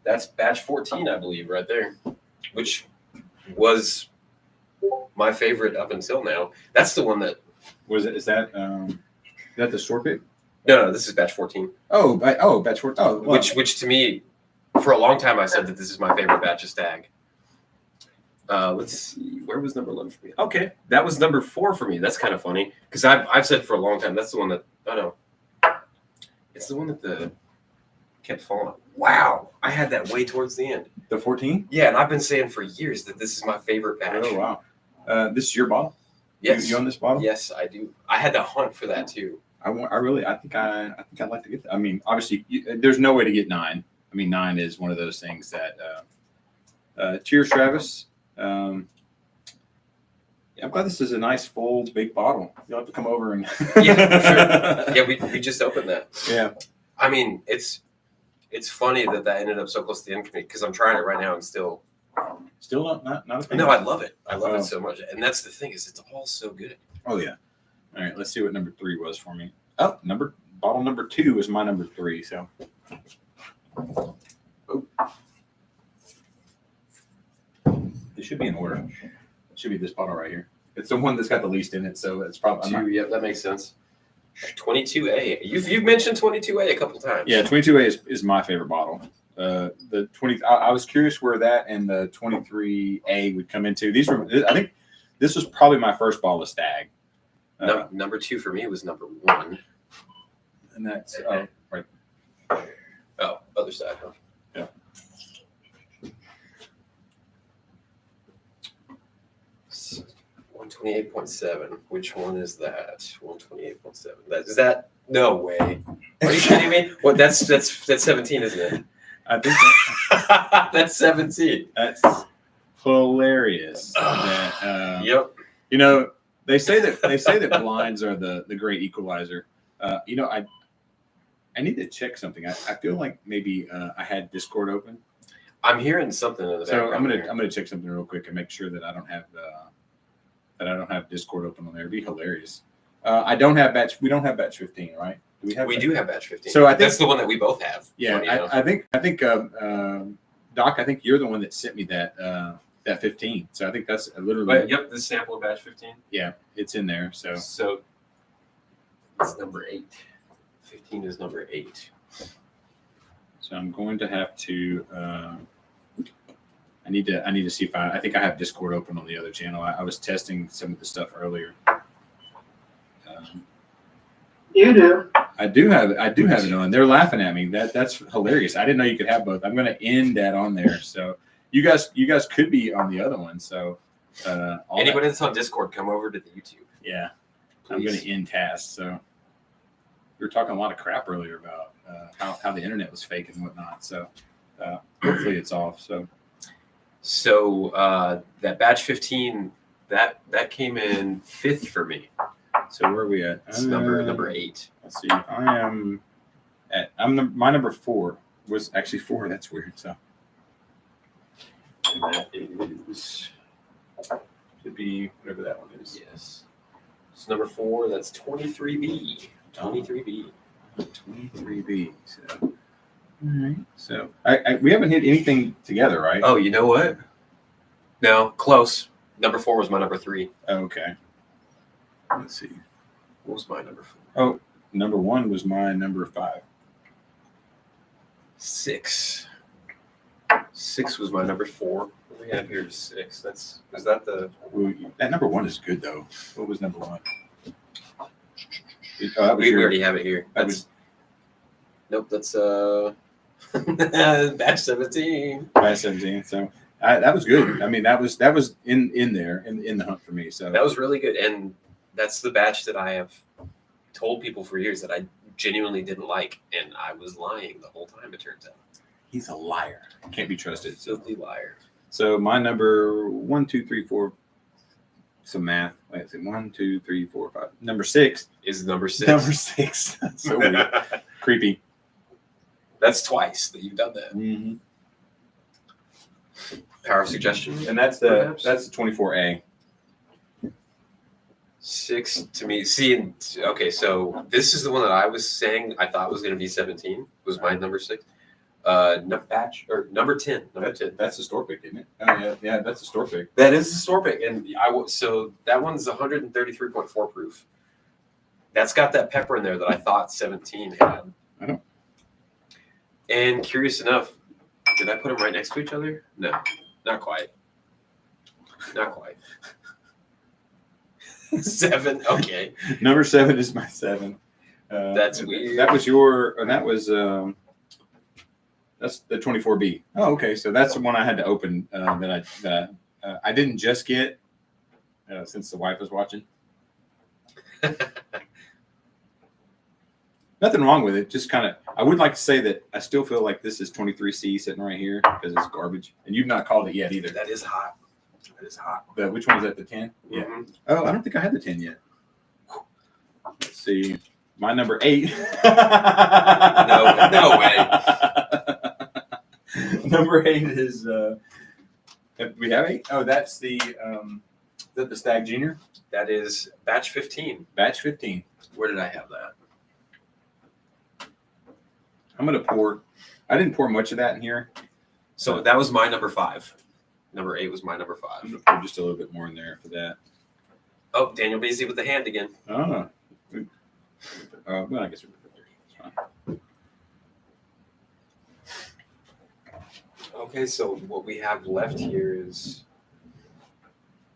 B: That's batch 14, I believe, right there, which was my favorite up until now. That's the one that
A: was it. Is that the store pick?
B: No, this is batch 14.
A: Batch 14. Oh, well.
B: Which to me, for a long time, I said that this is my favorite batch of Stagg. Let's see, where was number 11 for me? Okay, that was number 4 for me. That's kind of funny because I've said for a long time that's the one that it's the one that kept falling. Wow, I had that way towards the end.
A: The 14?
B: Yeah, and I've been saying for years that this is my favorite batch.
A: Oh wow, this is your bottle?
B: Yes.
A: You own this bottle?
B: Yes, I do. I had to hunt for that too.
A: I think I'd like to get that. I mean, obviously, there's no way to get 9. I mean, 9 is one of those things that. Cheers, Travis. I'm glad this is a nice, full, big bottle. You'll have to come over and.
B: Yeah, for sure. Yeah, we just opened that.
A: Yeah.
B: I mean, it's funny that ended up so close to the end because I'm trying it right now and still
A: not a fan.
B: No, I love it. I love it so much, and that's the thing is it's all so good.
A: Oh yeah. All right, let's see what number 3 was for me. Oh, bottle number 2 was my number 3. So, it should be in order. It should be this bottle right here. It's the one that's got the least in it, so it's probably.
B: Yep, that makes sense. 22A. You've mentioned 22A a couple times.
A: Yeah, 22A is my favorite bottle. The 20. I was curious where that and the 23A would come into. These were. I think this was probably my first bottle of Stagg.
B: Number 2 for me was number 1.
A: And that's right.
B: Oh, other side, huh?
A: Yeah.
B: So, 128.7. Which one is that? 128.7. Is that? No way. Are you kidding me? What? That's 17, isn't it?
A: I think
B: that's 17.
A: That's hilarious.
B: Yep.
A: You know, they say that blinds are the great equalizer. You know, I need to check something. I feel like maybe I had Discord open.
B: I'm hearing something in the background.
A: So I'm gonna check something real quick and make sure that I don't have Discord open on there. It'd be hilarious. We don't have batch 15, right? Do we have?
B: We do have batch 15.
A: So I think
B: that's the one that we both have.
A: Yeah, I think Doc, I think you're the one that sent me that 15. So I think that's literally.
B: Yep, the sample of batch 15.
A: Yeah, it's in there. So
B: it's number 8. 15 is number 8.
A: So I'm going to have to. I need to see if I think I have Discord open on the other channel. I was testing some of the stuff earlier.
C: You do.
A: I do have it on. They're laughing at me. That's hilarious. I didn't know you could have both. I'm going to end that on there. So you guys could be on the other one. So
B: anybody that's on Discord, come over to the YouTube.
A: Yeah,
B: please.
A: I'm going to end tasks. So we were talking a lot of crap earlier about how the internet was fake and whatnot. So hopefully it's off.
B: So that batch 15 that came in 5th for me.
A: So where are we at?
B: It's number 8.
A: Let's see. My number 4 was actually 4. That's weird. So
B: and that is
A: should be whatever that one is.
B: Yes. It's number 4. That's 23B. 23B.
A: 23B. So all right. So we haven't hit anything together, right?
B: Oh, you know what? No, close. Number 4 was my number 3.
A: Oh, okay. Let's see.
B: What was my number 4?
A: Oh, number 1 was my number 5.
B: 6. 6 was my number 4. What do we have here? 6. Is that the?
A: Ooh, that number 1 is good though. What was number 1?
B: We already have it here. Nope. That's batch 17.
A: Batch 17. So that was good. I mean, that was in there in the hunt for me. So
B: that was really good, and that's the batch that I have told people for years that I genuinely didn't like, and I was lying the whole time. It turns out
A: he's a liar. Can't be trusted.
B: Filthy liar.
A: So my number 1, 2, 3, 4. Some math. Wait, is it 1, 2, 3, 4, 5? Number 6
B: is number 6.
A: Number 6. So weird. Creepy.
B: That's twice that you've done that.
A: Mm-hmm.
B: Power of suggestion,
A: and that's the 24A.
B: 6 to me. See, okay, so this is the one that I was saying I thought was going to be 17. Was my number 6. Batch or number 10.
A: That's a store pick, isn't it? Oh yeah, that's a store pick.
B: That is a store pick, and so that one's 133.4 proof. That's got that pepper in there that I thought 17 had.
A: I don't.
B: And curious enough, did I put them right next to each other? No, not quite. Not quite. 7. Okay.
A: Number 7 is my 7.
B: That's weird.
A: That was that's the 24B. Oh, okay. So that's the one I had to open that I didn't just get since the wife was watching. Nothing wrong with it. Just kind of, I would like to say that I still feel like this is 23C sitting right here because it's garbage. And you've not called it yet either.
B: That is hot. That is hot.
A: But which one's at the 10? Yeah.
B: Mm-hmm.
A: Oh, I don't think I had the 10 yet. Let's see. My number 8.
B: No way.
A: Number 8 is, we have 8? Oh, that's the that the Stagg Junior?
B: That is batch 15.
A: Batch 15.
B: Where did I have that?
A: I'm going to pour. I didn't pour much of that in here.
B: So that was my number 5. Number 8 was my number 5.
A: I'm going to pour just a little bit more in there for that.
B: Oh, Daniel Beasley with the hand again.
A: Oh. Well, I guess we put it there. It's fine.
B: Okay, so what we have left here is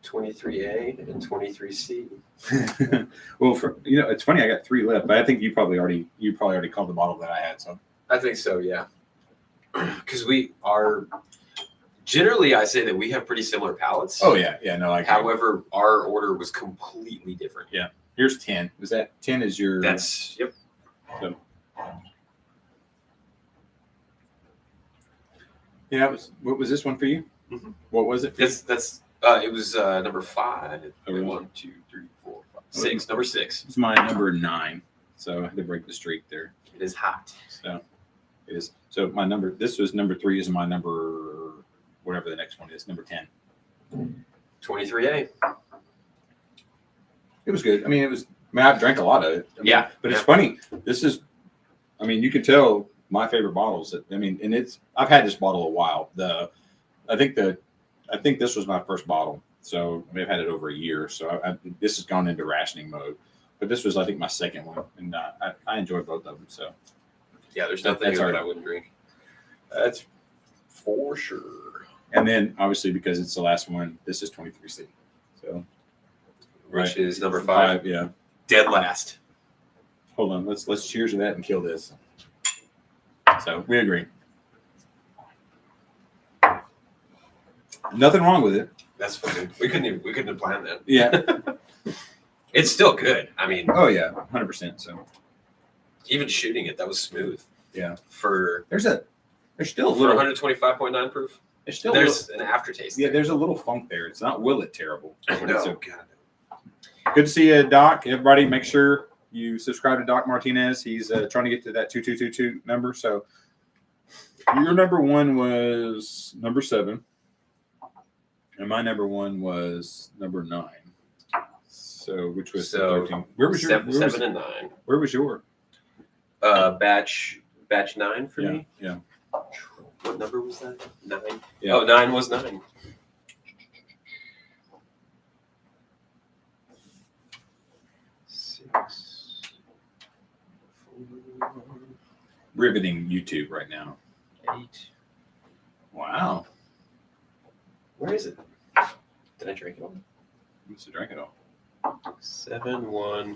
B: 23A and 23C.
A: Well, it's funny. I got 3 left, but I think you probably already called the bottle that I had. So
B: I think so, yeah. Because we are generally, I say that we have pretty similar palates.
A: oh yeah, no. Like,
B: However, our order was completely different.
A: Yeah. Here's 10. Is that 10? Is your?
B: That's yep.
A: So, yeah. What was this one for you?
B: Mm-hmm.
A: What was it?
B: That's it was number 5.
A: Oh, really?
B: 1, 2, 3, 4, 5, 6. Number 6.
A: It's my number 9. So I had to break the streak there.
B: It is hot.
A: So it is. So my number. This was number 3. Is my number. Whatever the next one is. Number 10.
B: 23A.
A: It was good. I mean, I drank a lot of it.
B: Yeah.
A: But it's funny. This is. I mean, you can tell my favorite bottles. And I've had this bottle a while. I think this was my first bottle, so I've had it over a year. So this has gone into rationing mode, but this was, I think, my second one, and I enjoy both of them. So
B: Yeah, there's nothing
A: That's
B: here
A: all
B: that
A: right.
B: I wouldn't drink. That's for sure.
A: and then obviously because it's the last one, this is 23C. So
B: Which is number 5.
A: yeah.
B: Dead last.
A: Hold on, let's cheers to that and kill this. So we agree. Nothing wrong with it.
B: That's funny. We couldn't have planned that.
A: Yeah.
B: It's still good. I mean,
A: Oh yeah, 100%. So
B: even shooting it, that was smooth.
A: Yeah.
B: For
A: there's still a
B: for
A: little.
B: 125.9 proof.
A: There's still
B: There's an aftertaste.
A: yeah, there's a little funk there. It's not will it terrible. But
B: No,
A: it's
B: God.
A: good to see you, Doc. Everybody, make sure you subscribe to Doc Martinez. He's trying to get to that 2222 number. So your number 1 was number 7, and my number 1 was number 9. So which was
B: So
A: 13? Where was your
B: 7 and 9.
A: Where was your?
B: Batch 9 for me.
A: Yeah.
B: What number was that? 9.
A: Yeah.
B: Oh, 9 was 9. Six. 4,
A: Riveting YouTube right now.
B: 8.
A: Wow.
B: Where is it? Did I drink it all?
A: You must have drank it all.
B: 7, 1,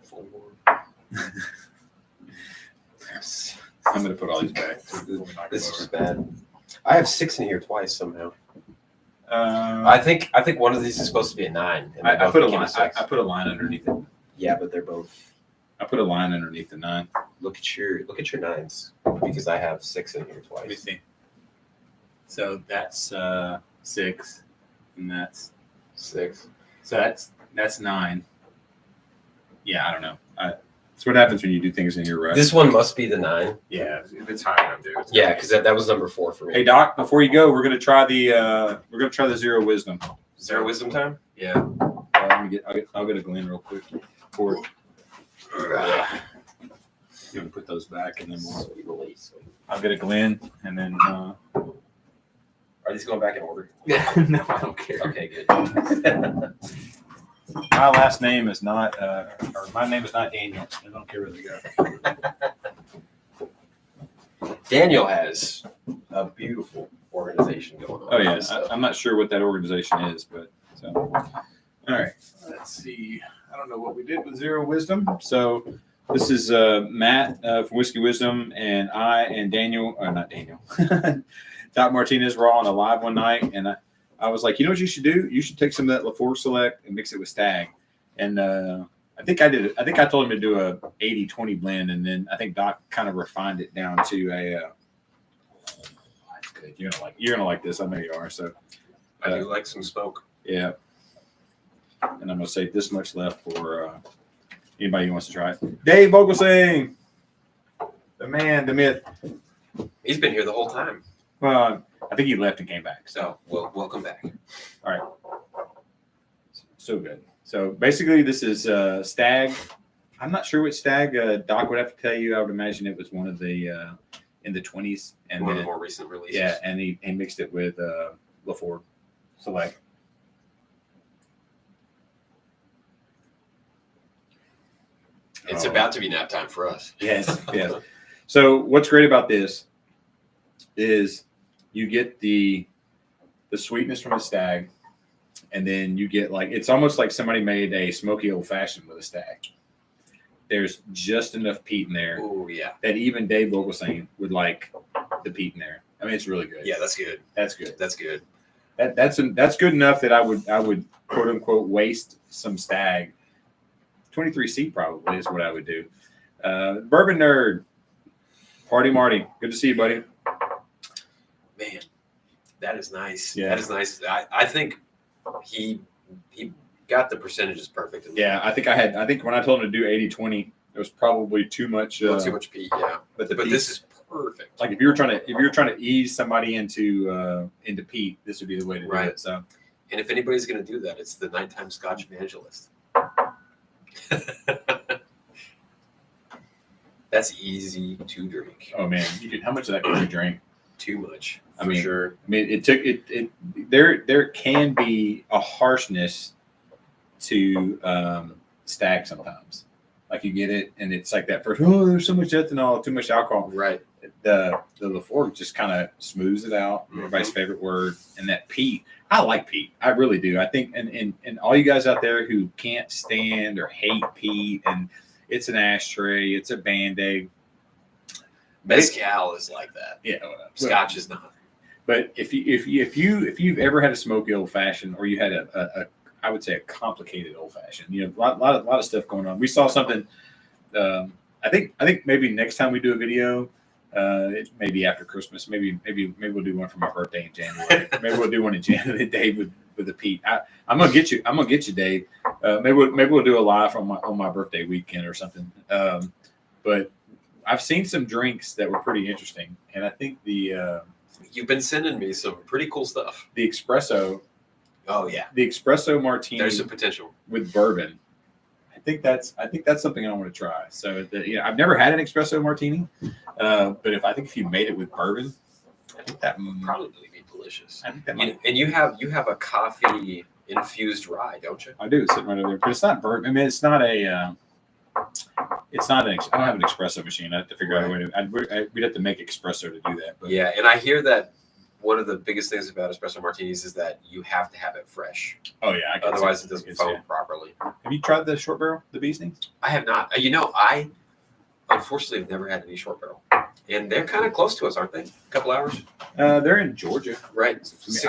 B: 4.
A: I'm going to put all these back.
B: This is just bad. I have 6 in here twice somehow.
A: I
B: I think one of these is supposed to be a 9. And they
A: I
B: both
A: put a
B: became
A: line.
B: 6.
A: I put a line underneath it.
B: Yeah, but they're both.
A: I put a line underneath the 9.
B: Look at your 9s because I have 6 in here
A: Let me
B: twice.
A: see. So that's 6, and that's
B: 6.
A: so that's 9. Yeah, I don't know. That's what happens when you do things in your rush.
B: This one must be the 9.
A: Yeah, if it's high enough, dude.
B: Yeah, because that was number 4 for me.
A: Hey Doc, before you go, we're gonna try the Zero Wisdom.
B: Zero wisdom time.
A: Yeah. I'll get a Glen real quick. Pour it. You can put those back, and then I'll get a Glen, and then.
B: Are these going back in order?
A: No, I don't care.
B: Okay, good.
A: My last name is not, or my name is not Daniel. I don't care where they go.
B: Daniel has a beautiful organization going on.
A: Oh yeah,
B: So,
A: I'm not sure what that organization is, but so. All right, let's see. I don't know what we did with Zero Wisdom. So this is Matt from Whiskey Wisdom, and I and Daniel, not Daniel, Doc Martinez were all on a live one night, and I was like, you know what you should do? You should take some of that LaForge Select and mix it with Stagg. And I think I did it. I think I told him to do a 80-20 blend, and then I think Doc kind of refined it down to a. That's good. You're gonna like this. I know you are. So
B: I do like some smoke.
A: yeah. And I'm gonna save this much left for anybody who wants to try it. Dave Vogelsang, the man, the myth.
B: He's been here the whole time.
A: Well, I think he left and came back. So,
B: So, well, welcome back.
A: all right. So good. So basically, this is Stagg. I'm not sure what Stagg. Doc would have to tell you. I would imagine it was one of the in the 20s, and
B: One of
A: then,
B: the more recent releases.
A: yeah, and he mixed it with LaFord Select.
B: It's about to be nap time for us.
A: Yes, yes. So what's great about this is you get the sweetness from a Stagg, and then you get like it's almost like somebody made a smoky old fashioned with a Stagg. There's just enough peat in there
B: Oh yeah.
A: that even Dave Vogelsang would like the peat in there. I mean, it's really good.
B: Yeah, that's good.
A: That's good.
B: That's good.
A: That's good enough that I would quote unquote waste some Stagg. 23C probably is what I would do. Bourbon nerd, Party Marty, good to see you, buddy.
B: Man, that is nice.
A: Yeah.
B: That is nice. I think he got the percentages perfect.
A: Yeah, I think when I told him to do 80-20, it was probably too much.
B: Too much peat. Yeah,
A: but
B: but this is perfect.
A: like if you were trying to ease somebody into peat, this would be the way to do it. So,
B: And if anybody's going to do that, it's the nighttime Scotch evangelist. That's easy to drink.
A: oh man, how much of that can you drink?
B: Too much,
A: I
B: for
A: mean,
B: sure.
A: I mean, there can be a harshness to Stagg sometimes. Like you get it, and it's like that first. Oh, there's so much ethanol, too much alcohol.
B: Right.
A: The LaFord just kind of smooths it out. Everybody's favorite word, and that peat. I like peat. I really do. I think, and all you guys out there who can't stand or hate peat, and it's an ashtray, it's a Band-Aid.
B: Mezcal is like that.
A: Yeah,
B: Scotch is not.
A: But if you've ever had a smoky old fashioned, or you had a I would say a complicated old fashioned, a lot of stuff going on. We saw something. I think maybe next time we do a video, it may be after Christmas. Maybe we'll do one for my birthday in January. Maybe we'll do one in January, Dave with the peat. I'm gonna get you, Dave. Maybe we'll do a live on my birthday weekend or something. But I've seen some drinks that were pretty interesting, and I think
B: You've been sending me some pretty cool stuff.
A: the espresso.
B: Oh yeah,
A: The espresso martini
B: there's some potential.
A: with bourbon. I think that's something I want to try. So I've never had an espresso martini, but if you made it with bourbon, I think that
B: Probably be delicious.
A: I think that might,
B: And you have a coffee infused rye, don't you?
A: I do sitting right over there, but it's not bourbon. I mean, it's not a. It's not an. I don't have an espresso machine. I have to figure out a way to. We'd have to make espresso to do that. But
B: Yeah, and I hear that one of the biggest things about espresso martinis is that you have to have it fresh.
A: oh yeah, I can
B: Otherwise,
A: see
B: it doesn't
A: I can
B: foam
A: see
B: properly.
A: Have you tried the short barrel, the bee stings?
B: I have not. I unfortunately have never had any short barrel, and they're kind of close to us, aren't they? A couple hours,
A: They're in Georgia.
B: right?
A: I'm-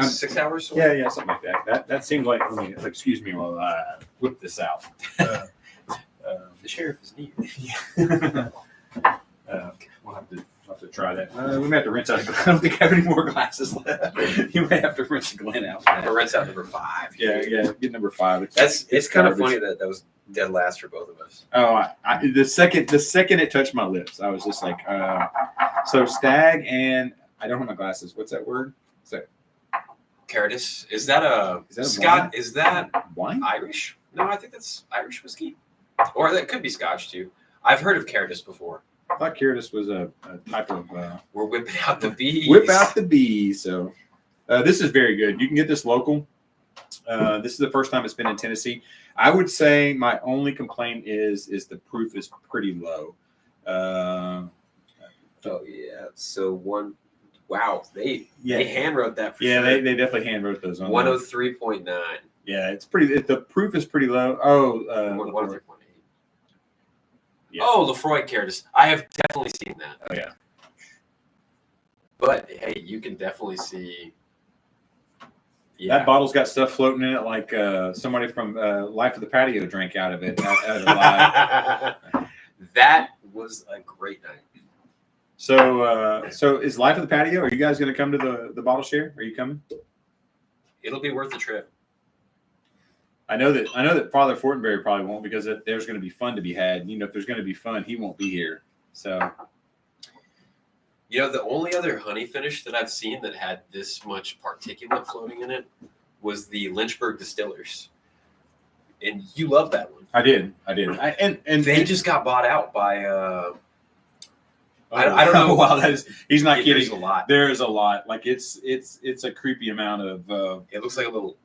B: 6 hours.
A: Yeah, something like that. That seems like. Excuse me while I whip this out.
B: The sheriff is neat.
A: We'll have to try that. We may have to rinse out. I don't think I have any more glasses left. You may have to rinse Glenn out.
B: Or rinse out number 5.
A: Yeah. Get number 5.
B: It's kind of
A: garbage.
B: funny that was dead last for both of us.
A: Oh, the second it touched my lips, I was just like, so Stagg and I don't have my glasses. What's that word? Is that
B: Caritas, is that a
A: Is that a
B: Scott?
A: wine?
B: Is that
A: wine?
B: Irish? No, I think that's Irish whiskey, or that could be Scotch too. I've heard of Caritas before.
A: I thought Caritas was a type of
B: We're whipping out the bees.
A: whip out the bee. So this is very good. You can get this local. This is the first time it's been in Tennessee. I would say my only complaint is the proof is pretty low.
B: Oh yeah. So one. Wow. They hand wrote that for
A: Yeah,
B: sure.
A: they definitely hand wrote those on.
B: 103.9.
A: Yeah, it's pretty. The proof is pretty low. Oh,
B: 103.8.
A: Yeah.
B: Oh, Lefroy Caritas. I have definitely seen that.
A: Oh yeah.
B: But hey, you can definitely see.
A: That bottle's got stuff floating in it, like somebody from Life of the Patio drank out of it. Out of the live.
B: That was a great night.
A: So is Life of the Patio? Are you guys going to come to the bottle share? Are you coming?
B: It'll be worth the trip.
A: I know that Father Fortenberry probably won't, because there's going to be fun to be had. If there's going to be fun, he won't be here. So
B: You know, the only other honey finish that I've seen that had this much particulate floating in it was the Lynchburg Distillers. And you love that one.
A: I did. And
B: They just got bought out by I don't know.
A: Wow, he's not
B: There's
A: kidding.
B: a lot.
A: There is a lot. Like it's a creepy amount of.
B: It looks like a little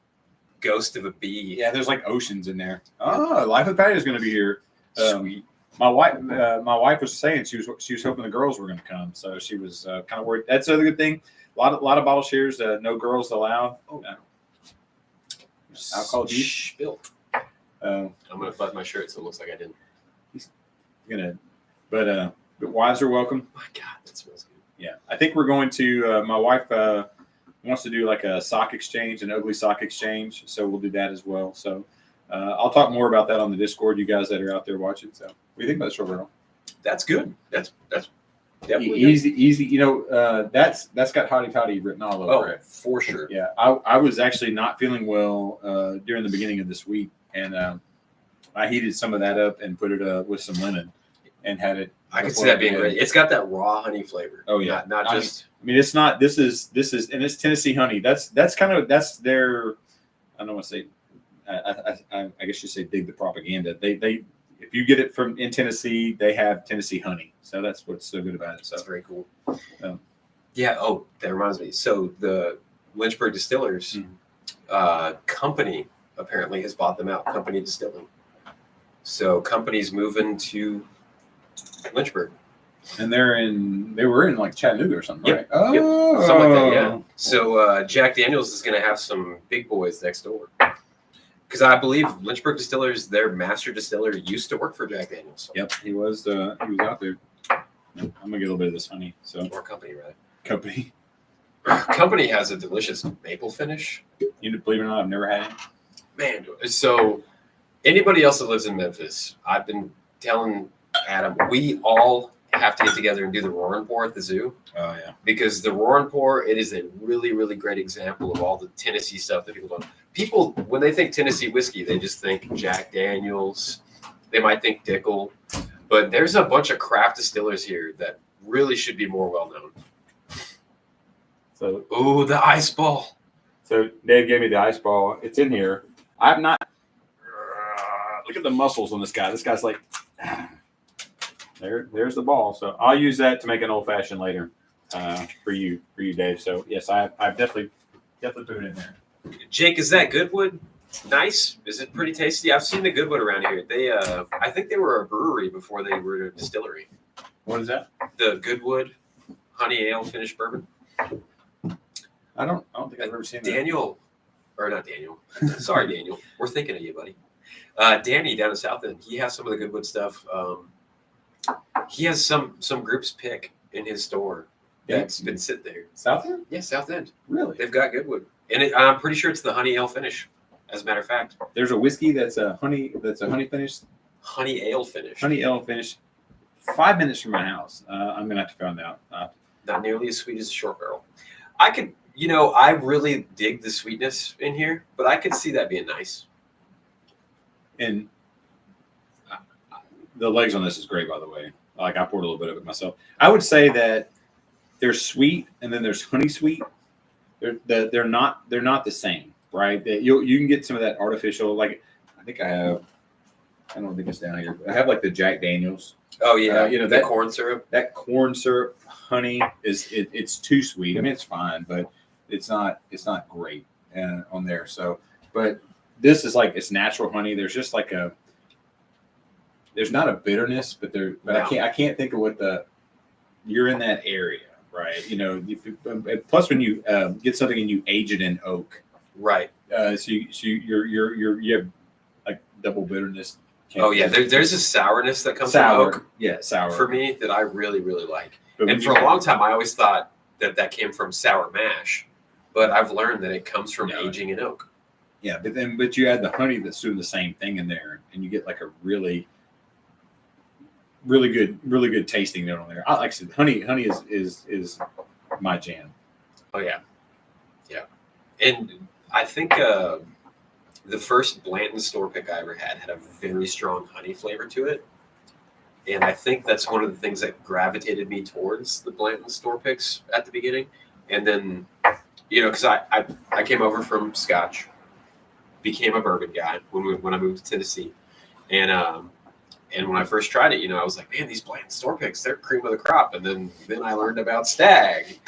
B: ghost of a bee.
A: Yeah, there's like oceans in there. Oh, Life of Patty is going to be here.
B: Sweet.
A: My wife was saying she was hoping the girls were going to come, so she was kind of worried. That's another good thing. A lot of bottle shares. No girls allowed. Alcohol juice
B: Spilt. I'm gonna button my shirt so it looks like I didn't.
A: But wives are welcome.
B: My God, that smells good.
A: Yeah, I think we're going to. My wife wants to do like a sock exchange, an ugly sock exchange, so we'll do that as well. So I'll talk more about that on the Discord. You guys that are out there watching. So what do you think about the short barrel?
B: That's good. That's definitely
A: easy. You know, that's got Hottie Toddy written all over it
B: for sure.
A: Yeah, I was actually not feeling well during the beginning of this week, and I heated some of that up and put it with some lemon, and had it.
B: I can see that being great. It's got that raw honey flavor.
A: Oh yeah,
B: not just.
A: I mean, it's not. This is, and it's Tennessee honey. That's their. I don't want to say. I guess you say dig the propaganda. They if you get it from in Tennessee, they have Tennessee honey. So that's what's so good about it. So
B: that's very cool. Yeah. Oh, that reminds me. So the Lynchburg Distillers company apparently has bought them out. Company Distilling. So company's moving to Lynchburg.
A: And they were in like Chattanooga or something,
B: yep.
A: right? Oh,
B: yep. Something like that, yeah. So Jack Daniels is going to have some big boys next door. Because I believe Lynchburg Distillers, their master distiller, used to work for Jack Daniels.
A: Yep, he was out there. I'm gonna get a little bit of this honey. So
B: or company, right?
A: Company.
B: Company has a delicious maple finish.
A: You believe it or not, I've never had it.
B: Man, so anybody else that lives in Memphis, I've been telling Adam, we all have to get together and do the roar and pour at the zoo.
A: Oh yeah.
B: Because the roar and pour, it is a really, really great example of all the Tennessee stuff that people don't. People, when they think Tennessee whiskey, they just think Jack Daniels. They might think Dickel. But there's a bunch of craft distillers here that really should be more well known.
A: So,
B: ooh, the ice ball.
A: So Dave gave me the ice ball. It's in here. I'm not. Look at the muscles on this guy. This guy's like. There's the ball. So I'll use that to make an old fashioned later for you, Dave. So yes, I've definitely put it in there.
B: Jake, is that Goodwood? Nice. Is it pretty tasty? I've seen the Goodwood around here. They, I think they were a brewery before they were a distillery.
A: What is that?
B: The Goodwood honey ale finished bourbon.
A: I don't think I've ever seen that.
B: Daniel, or not Daniel. Sorry, Daniel. We're thinking of you, buddy. Danny down in South End. He has some of the Goodwood stuff. He has some groups pick in his store.
A: Yeah,
B: it's been sitting there.
A: South End?
B: Yeah, South End.
A: Really?
B: They've got Goodwood, and I'm pretty sure it's the honey ale finish. As a matter of fact,
A: there's a whiskey that's a honey finish.
B: Honey ale finish.
A: Honey ale finish. 5 minutes from my house. I'm gonna have to find out.
B: Not nearly as sweet as a short barrel. I could, I really dig the sweetness in here, but I could see that being nice.
A: And the legs on this is great, by the way. Like I poured a little bit of it myself. I would say that there's sweet and then there's honey sweet. They're not the same, right? You can get some of that artificial. Like I think I don't think it's down here. I have like the Jack Daniels.
B: Oh yeah,
A: that
B: corn syrup.
A: That corn syrup honey it's too sweet. I mean it's fine, but it's not great on there. So, but this is like it's natural honey. There's just like there's not a bitterness, but I can't think of what you're in that area, right? Plus when you get something and you age it in oak,
B: right?
A: So you have like double bitterness.
B: Oh yeah, there's a sourness that comes from oak.
A: Yeah, sour
B: for me that I really really like.
A: But
B: and for a long time, I always thought that came from sour mash, but I've learned that it comes from aging in oak.
A: Yeah, but you add the honey that's doing the same thing in there, and you get like a really good tasting note on there. Like I said, honey is my jam.
B: Oh yeah, and I think the first Blanton store pick I ever had a very strong honey flavor to it, And I think that's one of the things that gravitated me towards the Blanton store picks at the beginning. And then, because I came over from Scotch, became a bourbon guy when I moved to Tennessee. And when I first tried it, I was like, man, these Blanton store picks, they're cream of the crop. And then I learned about Stagg.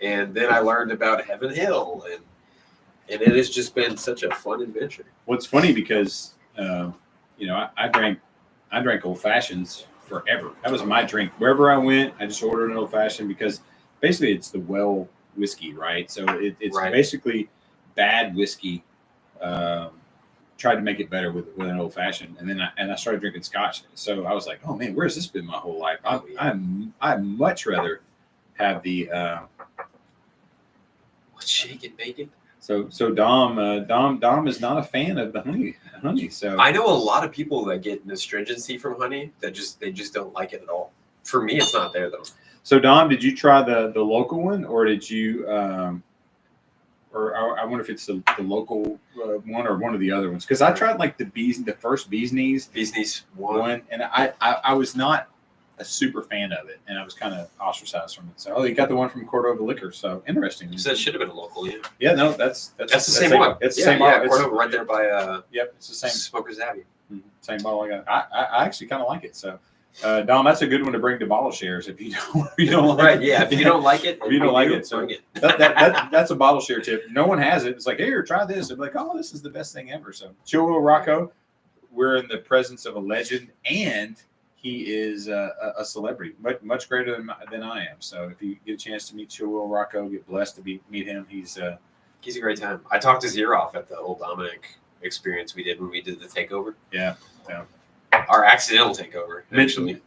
B: And then I learned about Heaven Hill. And it has just been such a fun adventure.
A: Well, it's funny because, I drank old fashions forever. That was my drink. Wherever I went, I just ordered an old fashioned because basically it's the well whiskey, right? So it's
B: Right.
A: basically bad whiskey. Tried to make it better with an old fashioned, and then I started drinking Scotch. So I was like, oh man, where's this been my whole life? I'd much rather have the
B: Shake it, bake it.
A: So Dom is not a fan of the honey. So
B: I know a lot of people that get an astringency from honey that they just don't like it at all. For me, it's not there though.
A: So Dom, did you try the local one, or did you? Or I wonder if it's the local one or one of the other ones, because I tried like the first Bee's Knees one, and I was not a super fan of it, and I was kind of ostracized from it. So you got the one from Cordova Liquor, so interesting.
B: So it should have been a local, yeah.
A: Yeah, no, that's
B: the same one.
A: It's the same bottle.
B: Cordova right there by
A: yep, it's the same
B: Smoker's Abbey.
A: Same bottle I got. I actually kind of like it. So Dom, that's a good one to bring to bottle shares if you don't like
B: right,
A: it.
B: yeah. If you don't like it,
A: if you don't like it, so
B: bring it.
A: that's a bottle share tip. No one has it. It's like, here, try this. I'm like, oh, this is the best thing ever. So Chill Will Rocco, we're in the presence of a legend, and he is a celebrity, much greater than I am. So if you get a chance to meet Chill Will Rocco, get blessed to meet him. He's a
B: great time. I talked his ear off at the old Dominic experience we did when we did the takeover.
A: Yeah.
B: Our accidental takeover, actually.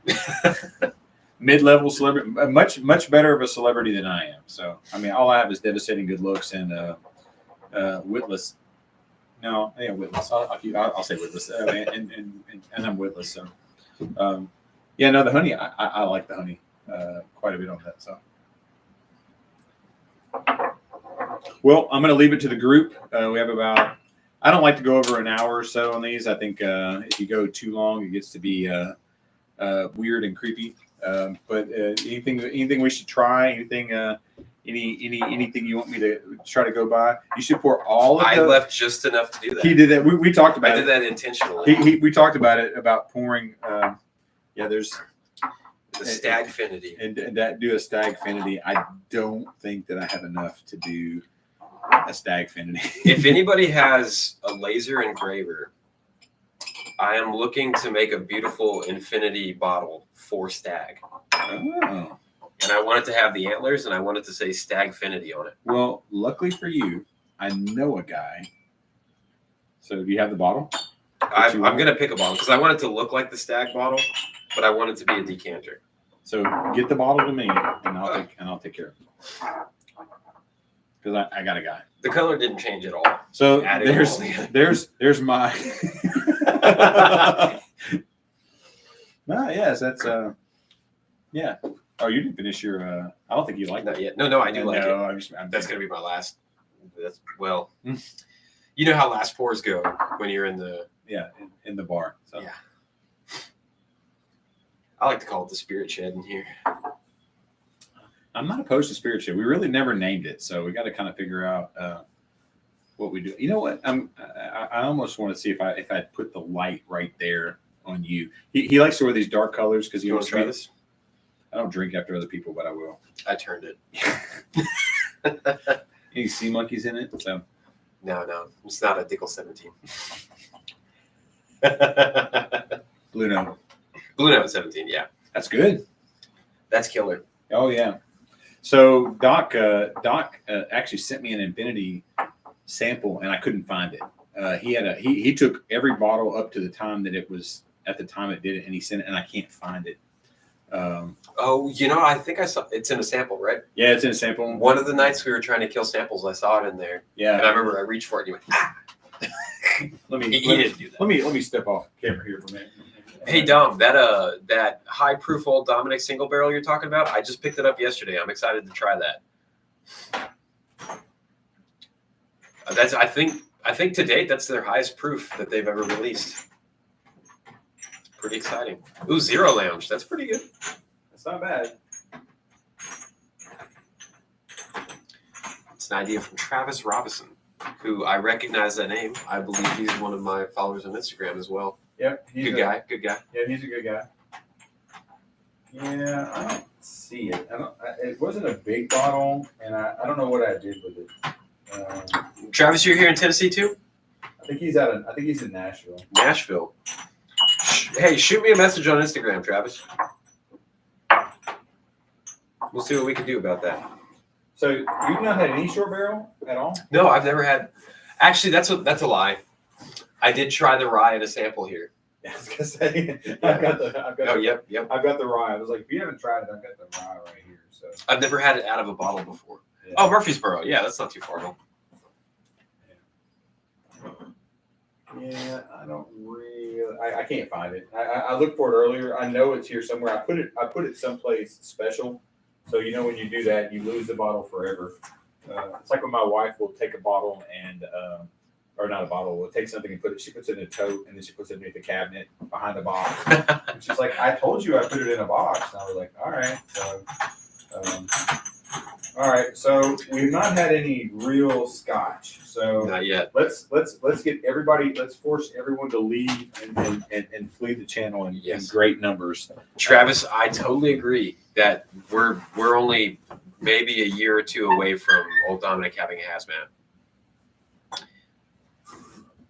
A: Mid-level celebrity, much better of a celebrity than I am. So I mean, all I have is devastating good looks and witless. No, yeah, witless. I'll say witless, and I'm witless. So no, the honey. I like the honey quite a bit on that. So. Well, I'm going to leave it to the group. We have about. I don't like to go over an hour or so on these. I think if you go too long, it gets to be weird and creepy. But anything we should try? Anything you want me to try to go by? You should pour all of.
B: I left just enough to do that.
A: He did that. We talked about.
B: I did that intentionally.
A: We talked about it about pouring. There's
B: the Stagfinity
A: and that do a Stagfinity. I don't think that I have enough to do a Stagfinity.
B: If anybody has a laser engraver, I am looking to make a beautiful infinity bottle for Stagg.
A: Oh.
B: And I want it to have the antlers, and I want it to say Stagfinity on it.
A: Well, luckily for you, I know a guy. So do you have the bottle?
B: I'm going to pick a bottle because I want it to look like the Stagg bottle, but I want it to be a decanter.
A: So get the bottle to me, and I'll take care of it. Because I got a guy.
B: The color didn't change at all.
A: So there's my. Yes, that's yeah. Oh, you didn't finish your. I don't think you like that
B: yet. No, I do like it. That's gonna be my last. You know how last pours go when you're in the
A: in the bar. So.
B: Yeah. I like to call it the spirit shed in here.
A: I'm not opposed to spirit shed. We really never named it, so we got to kind of figure out what we do. You know what? I almost want to see if I put the light right there on you. He likes to wear these dark colors because
B: you want to try this.
A: I don't drink after other people, but I will.
B: I turned it.
A: Any sea monkeys in it? So.
B: No, it's not a Dickel 17.
A: Blue
B: Note 17, yeah.
A: That's good.
B: That's killer.
A: Oh yeah. So Doc actually sent me an infinity sample, and I couldn't find it. He took every bottle up to the time that it was at the time it did it, and he sent it, and I can't find it.
B: I think I saw it's in a sample, right?
A: Yeah, it's in a sample.
B: One of the nights we were trying to kill samples, I saw it in there.
A: Yeah,
B: and I remember I reached for it, and you went, ah.
A: Let me
B: didn't do that.
A: Let me step off camera here for a minute.
B: Hey Dom, that high proof old Dominic single barrel you're talking about, I just picked it up yesterday. I'm excited to try that. I think to date that's their highest proof that they've ever released. Pretty exciting. Ooh, Zero Lounge. That's pretty good.
A: That's not bad.
B: It's an idea from Travis Robinson, who I recognize that name. I believe he's one of my followers on Instagram as well.
A: Yep.
B: Good guy. Good guy.
A: Yeah, he's a good guy. Yeah, I don't see it. It wasn't a big bottle, and I don't know what I did with it.
B: Travis, you're here in Tennessee too?
A: I think he's in Nashville.
B: Nashville. Hey, shoot me a message on Instagram, Travis. We'll see what we can do about that.
A: So you've not had any short barrel at all?
B: No, I've never had. Actually, that's a lie. I did try the rye in a sample here.
A: Yeah, I was gonna say I've got
B: Yep.
A: I've got the rye. I was like, if you haven't tried it, I've got the rye right here. So
B: I've never had it out of a bottle before.
A: yeah.
B: Oh, Murfreesboro. Yeah, that's not too far. No.
A: Yeah, I don't really. I can't find it. I looked for it earlier. I know it's here somewhere. I put it someplace special. So when you do that, you lose the bottle forever. It's like when my wife will take a bottle and, or not a bottle, will take something and she puts it in a tote and then she puts it underneath the cabinet behind the box. And she's like, I told you I put it in a box. And I was like, all right. So we've not had any real scotch. So
B: Not yet.
A: let's get everybody. Let's force everyone to leave and flee the channel in great numbers.
B: Travis, I totally agree that we're only maybe a year or two away from old Dominic having a hazmat.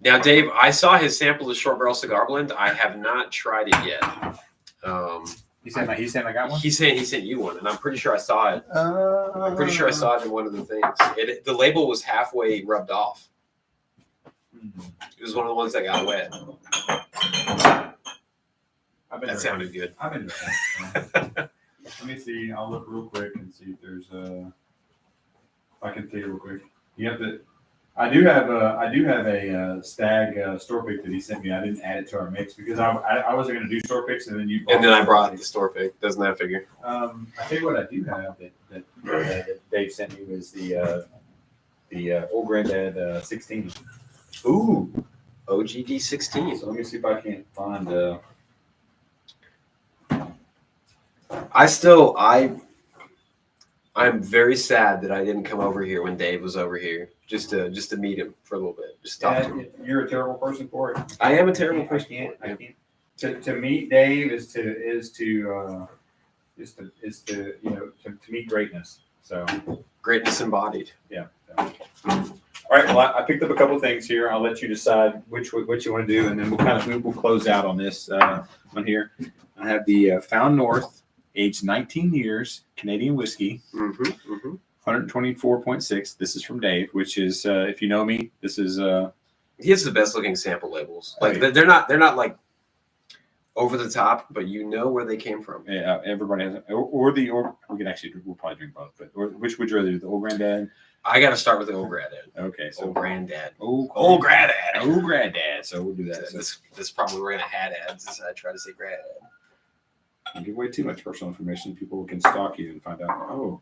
B: Now, Dave, I saw his sample of short barrel cigar blend. I have not tried it yet.
A: He's saying I got one.
B: He's saying he sent you one, and I'm pretty sure I saw it. I'm pretty sure I saw it in one of the things. The label was halfway rubbed off. It was one of the ones that got wet. That sounded good.
A: I've been Let me see. I'll look real quick and see if there's if I can see it real quick. You have to. I do have a Stagg store pick that he sent me. I didn't add it to our mix because I wasn't going to do store picks, and then
B: I brought the store pick. Doesn't that figure?
A: I tell you what I do have that Dave sent me was the Old Granddad 16.
B: Ooh, OGD 16.
A: So let me see if I can't find.
B: I'm very sad that I didn't come over here when Dave was over here just to meet him for a little bit. Just talk to him.
A: You're a terrible person for it.
B: I am a terrible person.
A: I can't. To meet Dave is to meet greatness. So
B: greatness embodied.
A: Yeah. So. All right. Well, I picked up a couple of things here. I'll let you decide what you want to do, and then we'll close out on this one here. I have the Found North, aged 19 years, Canadian whiskey, 124.6. This is from Dave, which is, if you know me, this is.
B: He has the best looking sample labels. Like they're not like over the top, but you know where they came from.
A: Yeah, everybody has, or we'll probably drink both. But which would you rather do, the Old Granddad?
B: I got to start with the Old Granddad.
A: Okay, so
B: Old Granddad.
A: Old Granddad. So we'll do that.
B: This probably we're gonna had ads as I try to say Granddad.
A: You give away too much personal information, people can stalk you and find out. Oh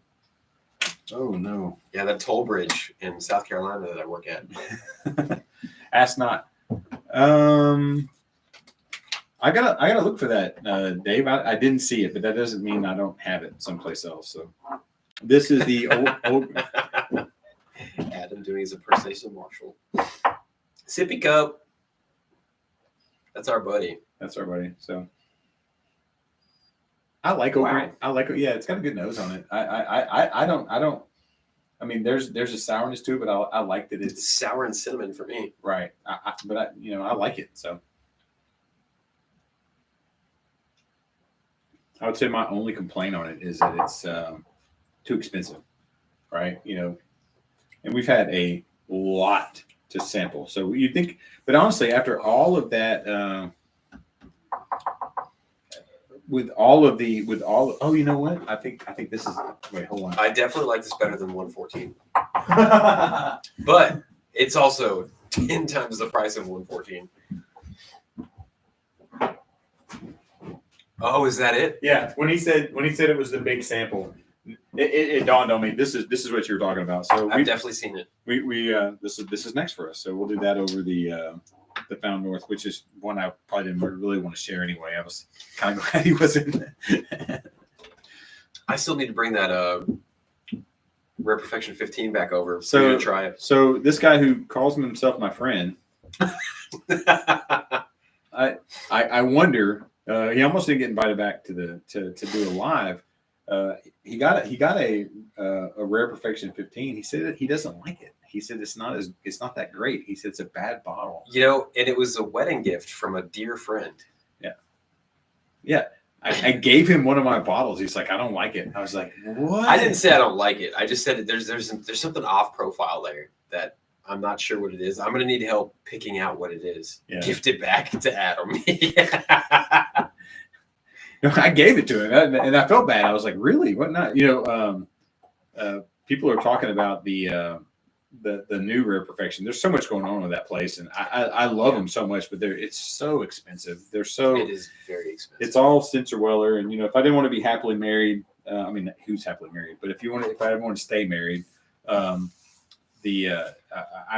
A: no.
B: Yeah, that toll bridge in South Carolina that I work at.
A: Ask not. I gotta look for that, Dave. I didn't see it, but that doesn't mean I don't have it someplace else. So this is the old
B: Adam doing his impersonation of Marshall. Sippy cup. That's our buddy.
A: So I like it.
B: Wow.
A: I like it. Yeah, it's got a good nose on it. I don't. I mean, there's a sourness to it, but I like that it's
B: sour and cinnamon for me.
A: Right. But I like it. So I would say my only complaint on it is that it's too expensive, right? And we've had a lot to sample. So you think, but honestly, after all of that, oh, you know what? I think this is, wait, hold on.
B: I definitely like this better than 114. But it's also 10 times the price of 114. Oh, is that it?
A: Yeah. When he said it was the big sample, it dawned on me. This is what you're talking about. So
B: I've definitely seen it.
A: This is next for us. So we'll do that over the the Found North, which is one I probably didn't really want to share anyway. I was kind of glad he wasn't.
B: I still need to bring that Rare Perfection 15 back over
A: So-
B: for you to try it.
A: So this guy who calls himself my friend, I wonder. He almost didn't get invited back to do a live. He got a Rare Perfection 15. He said that he doesn't like it. He said it's not that great. He said it's a bad bottle.
B: You know, and it was a wedding gift from a dear friend.
A: Yeah. I gave him one of my bottles. He's like, I don't like it. I was like, what?
B: I didn't say I don't like it. I just said there's something off profile there that I'm not sure what it is. I'm gonna need help picking out what it is.
A: Yeah.
B: Gift it back to Adam.
A: I gave it to him, and I felt bad. I was like, really? What not? People are talking about the new Rare Perfection. There's so much going on with that place, and I love them so much, but it's so expensive.
B: It is very expensive.
A: It's all Spencer Weller, and if I didn't want to be happily married, I mean, who's happily married? But if I didn't want to stay married, I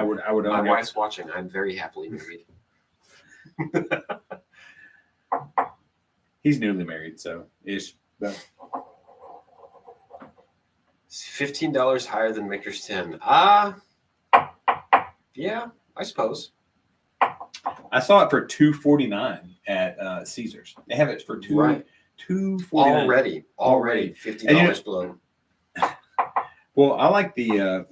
A: would.
B: My wife's watching. I'm very happily married.
A: He's newly married, so ish. But
B: $15 higher than Maker's 10. Yeah, I suppose.
A: I saw it for $2.49 at Caesars. They have it for $2.49
B: already $50 below.
A: Well, I like the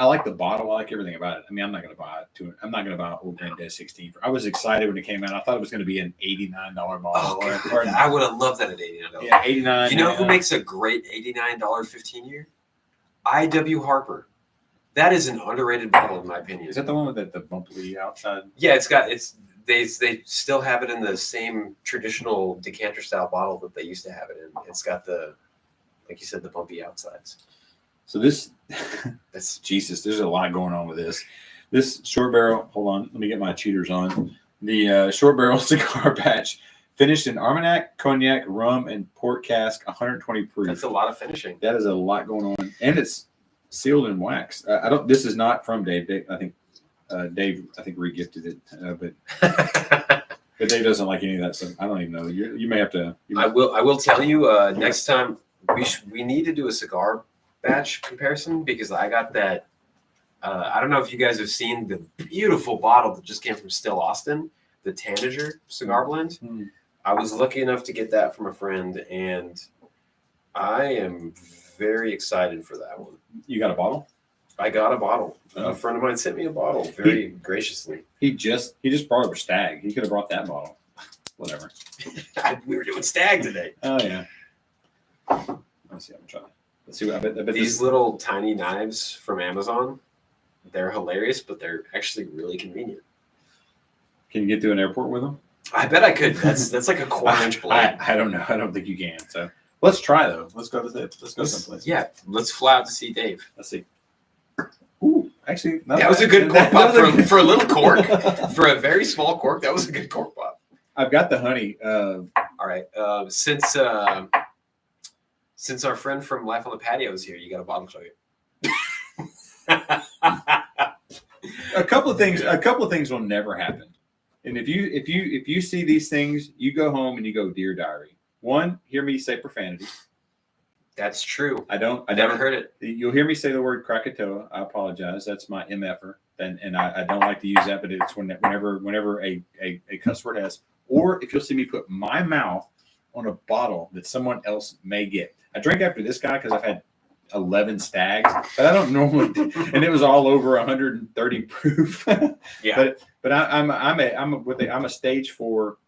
A: I like the bottle. I like everything about it. I mean, I'm not going to buy it. I'm not going to buy Old Granddad 16. I was excited when it came out. I thought it was going to be an $89 bottle.
B: Oh, I would have loved that at $89.
A: Yeah, $89.
B: You know who makes a great $89 15-year? IW Harper. That is an underrated bottle, in my opinion.
A: Is that the one with the bumpy outside?
B: Yeah, they still have it in the same traditional decanter style bottle that they used to have it in. It's got like you said, the bumpy outsides.
A: So that's Jesus. There's a lot going on with this. This short barrel. Hold on, let me get my cheaters on. The short barrel cigar batch finished in Armagnac, cognac, rum, and port cask, 120 proof.
B: That's a lot of finishing.
A: That is a lot going on, and it's sealed in wax. I don't. This is not from Dave. Dave I think regifted it, but Dave doesn't like any of that stuff. I don't even know. You may have to.
B: I will tell you next time we need to do a cigar batch comparison because I got that. I don't know if you guys have seen the beautiful bottle that just came from Still Austin, the Tanager cigar blend.
A: Mm.
B: I was lucky enough to get that from a friend, and I am very excited for that one.
A: You got a bottle?
B: I got a bottle. A friend of mine sent me a bottle very graciously.
A: He just brought up a Stagg. He could have brought that bottle. Whatever.
B: We were doing Stagg today.
A: Oh yeah. Let's see. I'm trying. Let's see what I bet
B: These little tiny knives from Amazon, they're hilarious, but they're actually really convenient.
A: Can you get to an airport with them?
B: I bet I could. That's like a quarter-inch blade.
A: I don't know. I don't think you can. So let's try though. Let's go someplace.
B: Yeah, let's fly out to see Dave.
A: Let's see. Ooh, actually,
B: that was a good cork pop for a little cork. For a very small cork, that was a good cork pop.
A: I've got the honey.
B: All right. Since our friend from Life on the Patio is here, you got a bottle chug it.
A: A couple of things will never happen. And if you see these things, you go home and you go, Dear Diary. One, hear me say profanity.
B: That's true.
A: I
B: never heard it.
A: You'll hear me say the word Krakatoa. I apologize. That's my MFer. And I don't like to use that, but it's whenever a cuss word has, or if you'll see me put my mouth on a bottle that someone else may get. I drank after this guy because I've had 11 Staggs, but I don't normally do, and it was all over 130 proof.
B: Yeah.
A: But I'm a stage 4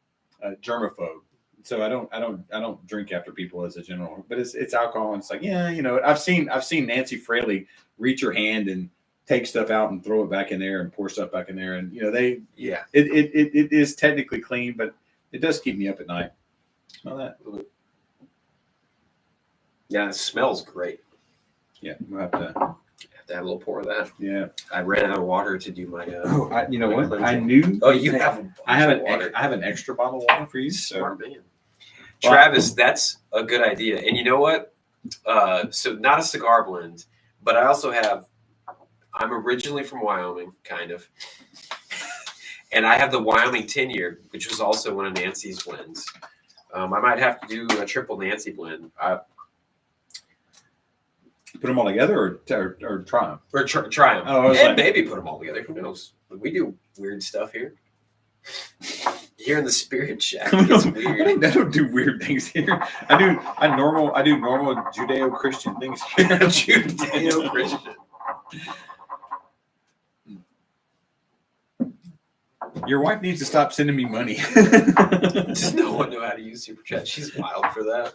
A: germaphobe. So I don't drink after people as a general, but it's alcohol. And it's like, yeah, I've seen Nancy Fraley reach her hand and take stuff out and throw it back in there and pour stuff back in there. And, it is technically clean, but it does keep me up at night. Smell that?
B: Yeah, it smells great.
A: Yeah, we'll have to
B: have a little pour of that.
A: Yeah,
B: I ran out of water to do my.
A: You know what? Cleansing. I knew.
B: Oh, you have.
A: I have an extra bottle of water for you.
B: Smart man. Travis, that's a good idea. And you know what? So not a cigar blend, but I also have. I'm originally from Wyoming, kind of, And I have the Wyoming 10-year, which was also one of Nancy's blends. I might have to do a triple Nancy blend.
A: Put them all together or try them?
B: Or try them.
A: Oh,
B: And maybe put them all together. Who knows? We do weird stuff here. Here in the Spirit Shack, it's weird.
A: I don't do weird things here. I do normal Judeo-Christian things here.
B: Judeo-Christian.
A: Your wife needs to stop sending me money.
B: Does no one know how to use Super Chat? She's wild for that.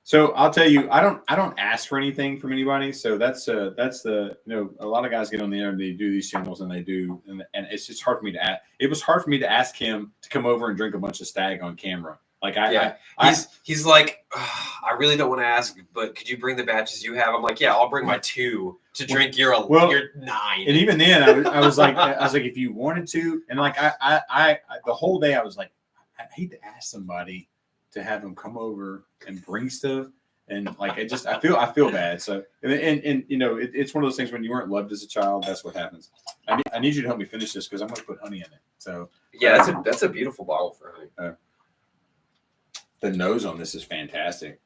A: So I'll tell you, I don't ask for anything from anybody. So that's the a lot of guys get on the air and they do these channels and they do, and it's just hard for me to ask. It was hard for me to ask him to come over and drink a bunch of Stagg on camera. Like
B: he's like, I really don't want to ask, but could you bring the batches you have? I'm like, yeah, I'll bring my 2 to drink your 9.
A: And even then, I was like, if you wanted to, and like I the whole day I was like, I hate to ask somebody to have them come over and bring stuff, and like I feel bad. So and it's one of those things when you weren't loved as a child, that's what happens. I need you to help me finish this because I'm going to put honey in it. So
B: yeah, that's a beautiful bottle for honey.
A: The nose on this is fantastic.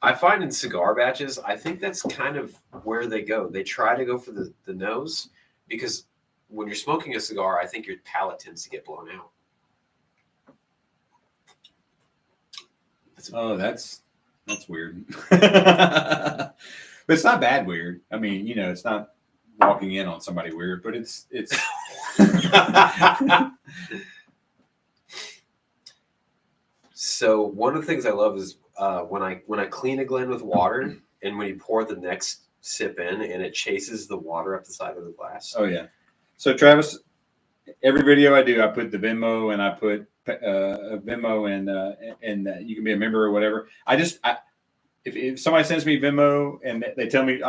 B: I find in cigar batches, I think that's kind of where they go. They try to go for the nose because when you're smoking a cigar, I think your palate tends to get blown out.
A: That's weird. But it's not bad weird. I mean, it's not walking in on somebody weird, but it's
B: So one of the things I love is when I clean a Glen with water and when you pour the next sip in and it chases the water up the side of the glass.
A: Oh yeah. So Travis, every video I do, I put the Venmo and I put a Venmo and you can be a member or whatever. If somebody sends me Venmo and they tell me,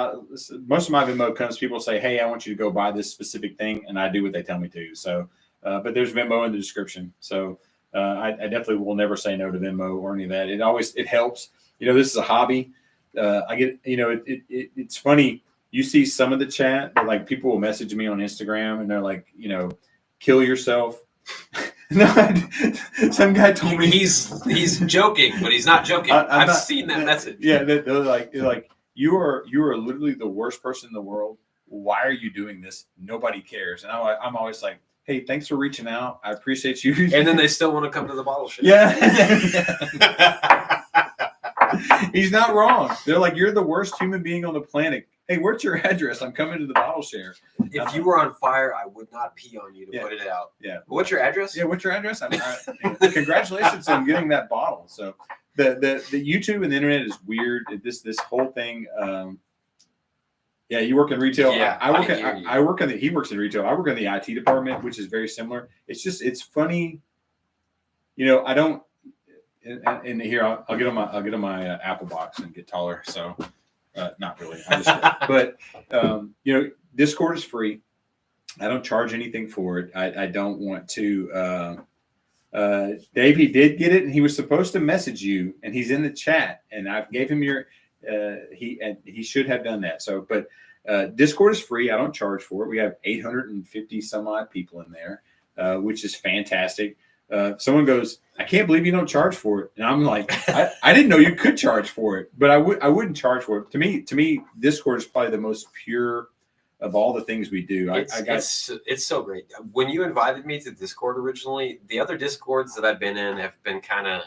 A: most of my Venmo comes, people say, hey, I want you to go buy this specific thing, and I do what they tell me to. So, but there's Venmo in the description. So I definitely will never say no to Venmo or any of that. It helps. This is a hobby. I get, it's funny. You see some of the chat, but like people will message me on Instagram and they're like, kill yourself. No, some guy told me
B: he's joking, but he's not joking. I've seen that message.
A: Yeah, they're like you are literally the worst person in the world. Why are you doing this? Nobody cares. And I'm always like, hey, thanks for reaching out. I appreciate you.
B: And then they still want to come to the bottle shop.
A: Yeah. He's not wrong. They're like, you're the worst human being on the planet. Hey, where's your address? I'm coming to the bottle share.
B: If you were on fire, I would not pee on you to put it out.
A: Yeah.
B: What's your address?
A: Yeah, what's your address? Congratulations on getting that bottle. So the YouTube and the internet is weird. This whole thing. Yeah, you work in retail.
B: Yeah,
A: He works in retail. I work in the IT department, which is very similar. It's funny. I don't. And here I'll get on my Apple box and get taller. So. Not really, but Discord is free. I don't charge anything for it. I don't want to. Dave, he did get it, and he was supposed to message you, and he's in the chat, and I gave him your. He should have done that. So, but Discord is free. I don't charge for it. We have 850 some odd people in there, which is fantastic. Someone goes, I can't believe you don't charge for it, and I'm like, I didn't know you could charge for it, but I wouldn't charge for it. To me, Discord is probably the most pure of all the things we do.
B: It's so great. When you invited me to Discord originally, the other Discords that I've been in have been kind of,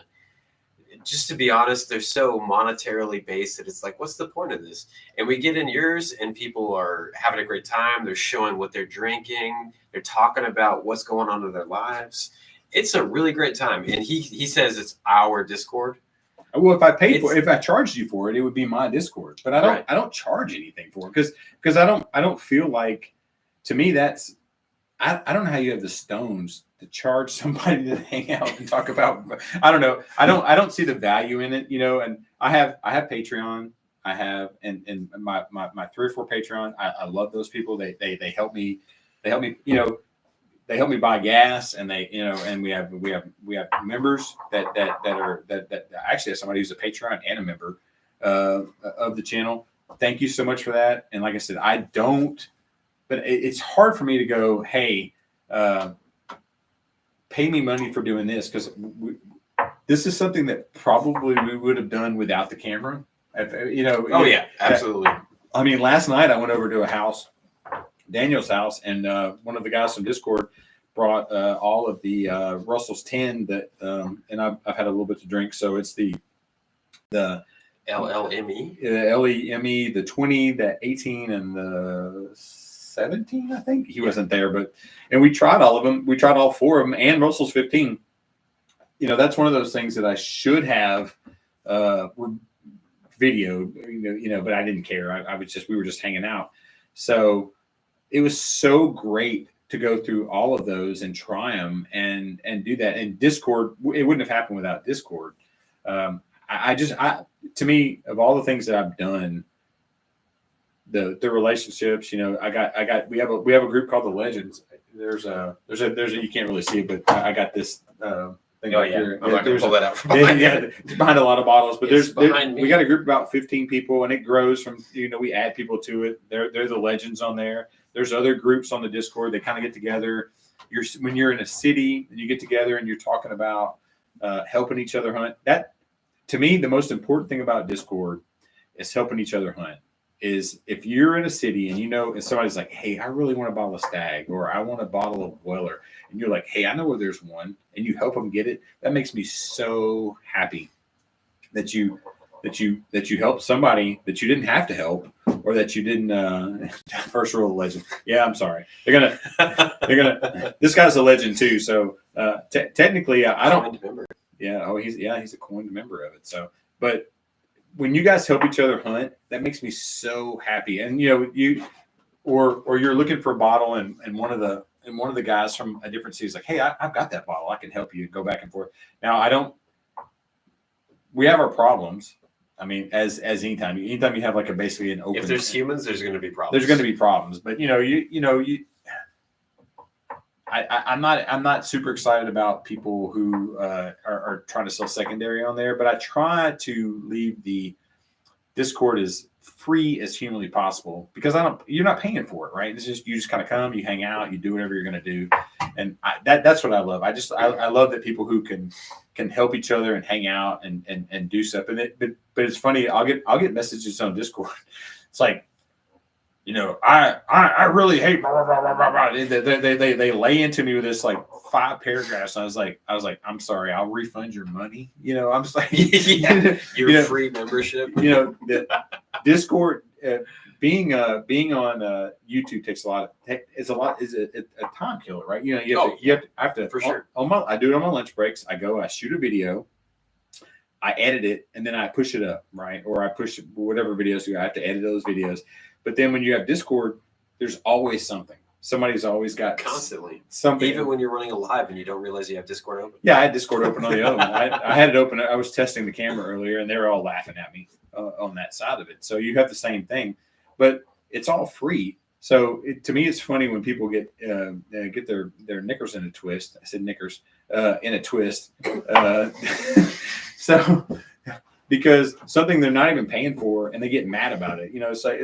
B: just to be honest, they're so monetarily based that it's like, what's the point of this? And we get in yours and people are having a great time. They're showing what they're drinking. They're talking about what's going on in their lives. It's a really great time. And he says it's our Discord.
A: Well, if I charged you for it, it would be my Discord. But I don't charge anything for it because I don't feel like, to me, that's I don't know how you have the stones to charge somebody to hang out and talk about. I don't know. I don't see the value in it, And I have Patreon. I have and my 3 or 4 Patreon. I love those people. They help me. They help me. They help me buy gas, and and we have members that actually have somebody who's a Patreon and a member of the channel. Thank you so much for that. And like I said, I don't but it's hard for me to go, hey, pay me money for doing this, because this is something that probably we would have done without the camera.
B: Oh yeah, absolutely.
A: I mean, last night I went over to a house, Daniel's house, and one of the guys from Discord brought all of the Russell's 10 that, and I've had a little bit to drink. So it's the
B: LLME,
A: the LEME, the 20, the 18, and the 17. I think he wasn't there, and we tried all of them. We tried all 4 of them, and Russell's 15. That's one of those things that I should have videoed, but I didn't care. We were just hanging out. So it was so great to go through all of those and try them and do that. And Discord, it wouldn't have happened without Discord. To me, of all the things that I've done, the relationships, we have a group called the Legends. There's a you can't really see it, but I got this thing right here.
B: I'm not gonna pull that out from behind.
A: It's behind a lot of bottles, but we got a group of about 15 people, and it grows from, we add people to it. They're the Legends on there. There's other groups on the Discord. They kind of get together. When you're in a city and you get together and you're talking about helping each other hunt. That, to me, the most important thing about Discord is helping each other hunt. Is if you're in a city and and somebody's like, hey, I really want a bottle of Stagg, or I want a bottle of Weller, and you're like, hey, I know where there's one, and you help them get it. That makes me so happy that you helped somebody that you didn't have to help, or that you didn't. First rule of legend. Yeah, I'm sorry. They're gonna. This guy's a legend too. So technically, I don't. Yeah. Oh, he's a coined member of it. So, but when you guys help each other hunt, that makes me so happy. And you're looking for a bottle, and one of the guys from a different city is like, hey, I've got that bottle. I can help you go back and forth. Now we have our problems. I mean, as anytime you have like basically an open.
B: If there's humans, there's going to be problems.
A: There's going to be problems, but I'm not super excited about people who are trying to sell secondary on there, but I try to leave the Discord as free as humanly possible, because you're not paying for it, right? It's just, you just kind of come, you hang out, you do whatever you're going to do. And that's what I love. I love that people who can help each other and hang out and do stuff. But it's funny. I'll get messages on Discord. It's like, I really hate blah, blah, blah, blah, blah. They lay into me with this like 5 paragraphs. And I was like, I'm sorry, I'll refund your money. I'm just like,
B: your free membership.
A: The Discord being on YouTube takes a lot. It's a time killer, right? I have to
B: for sure.
A: I do it on my lunch breaks. I shoot a video, I edit it, and then I push it up, right? Or I push whatever videos I have to edit those videos. But then when you have Discord, there's always something. Somebody's always got
B: constantly
A: something.
B: Even when you're running a live and you don't realize you have Discord open.
A: Yeah, I had Discord open on the other one. I had it open. I was testing the camera earlier, and they were all laughing at me on that side of it. So you have the same thing, but it's all free. So to me, it's funny when people get their knickers in a twist. I said knickers in a twist. So because something they're not even paying for, and they get mad about it. It's like,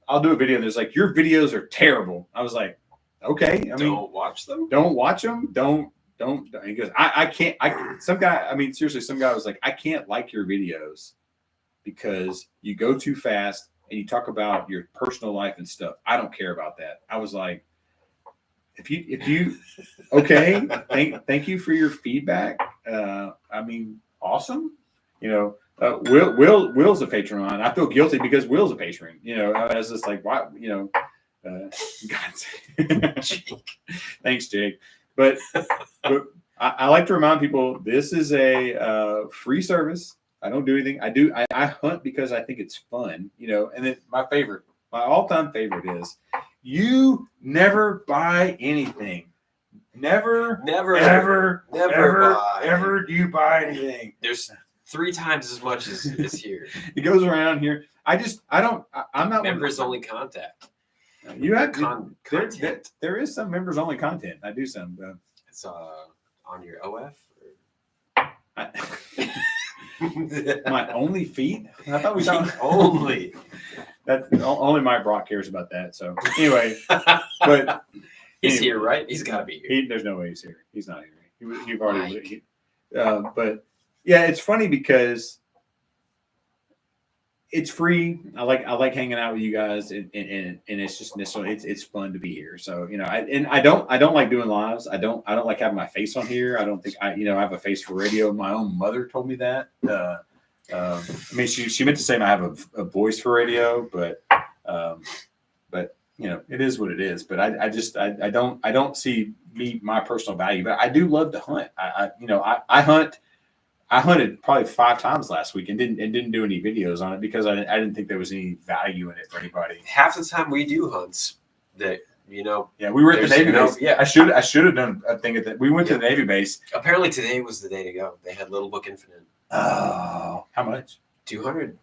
A: I'll do a video and there's like, your videos are terrible. I was like, okay.
B: Don't watch them.
A: Don't watch them. Don't. He goes, I can't. Some guy was like, I can't like your videos because you go too fast and you talk about your personal life and stuff. I don't care about that. I was like, if you, okay. Thank you for your feedback. Awesome. Will's a patron on. I feel guilty because Will's a patron. I was just like, why? Thanks, Jake. But I like to remind people this is a free service. I don't do anything. I hunt because I think it's fun. And then my all-time favorite is you never buy anything. Never ever do you buy anything.
B: There's 3 times as much as here.
A: It goes around here. I'm not
B: members only contact.
A: You have
B: content.
A: There is some members only content. I do some.
B: It's on your OF.
A: My only feet. I thought we thought
B: only.
A: That's only Mike Brock cares about that. So anyway, but
B: He's here, right? He's got to be here.
A: There's no way he's here. He's not here. You've already. But yeah, it's funny because it's free. I like hanging out with you guys, and it's just it's fun to be here. So I don't like doing lives. I don't like having my face on here. I don't think I have a face for radio. My own mother told me that. I mean, she meant to say I have a voice for radio, but it is what it is. But I don't see my personal value. But I do love to hunt. I hunt. I hunted probably 5 times last week and didn't do any videos on it because I didn't think there was any value in it for anybody.
B: Half the time we do hunts that
A: Yeah, we were at the Navy base.
B: Yeah,
A: I should have done a thing at that. We went to the Navy base.
B: Apparently today was the day to go. They had Little Book Infinite.
A: Oh, how much?
B: 200.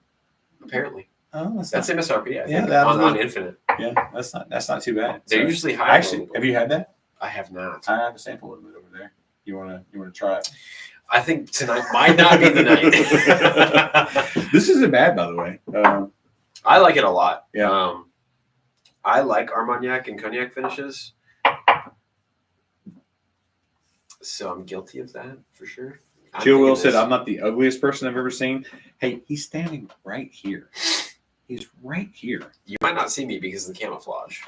B: Apparently.
A: Oh,
B: that's MSRP. I think
A: that
B: on Infinite.
A: Yeah, that's not too bad.
B: They're usually high.
A: Actually, have you had that?
B: I have not.
A: I have a sample of it over there. You wanna try it?
B: I think tonight might not be the night.
A: This isn't bad, by the way.
B: I like it a lot.
A: Yeah.
B: I like Armagnac and Cognac finishes. So I'm guilty of that for sure.
A: Jill Will said, I'm not the ugliest person I've ever seen. Hey, he's standing right here. He's right here.
B: You might not see me because of the camouflage.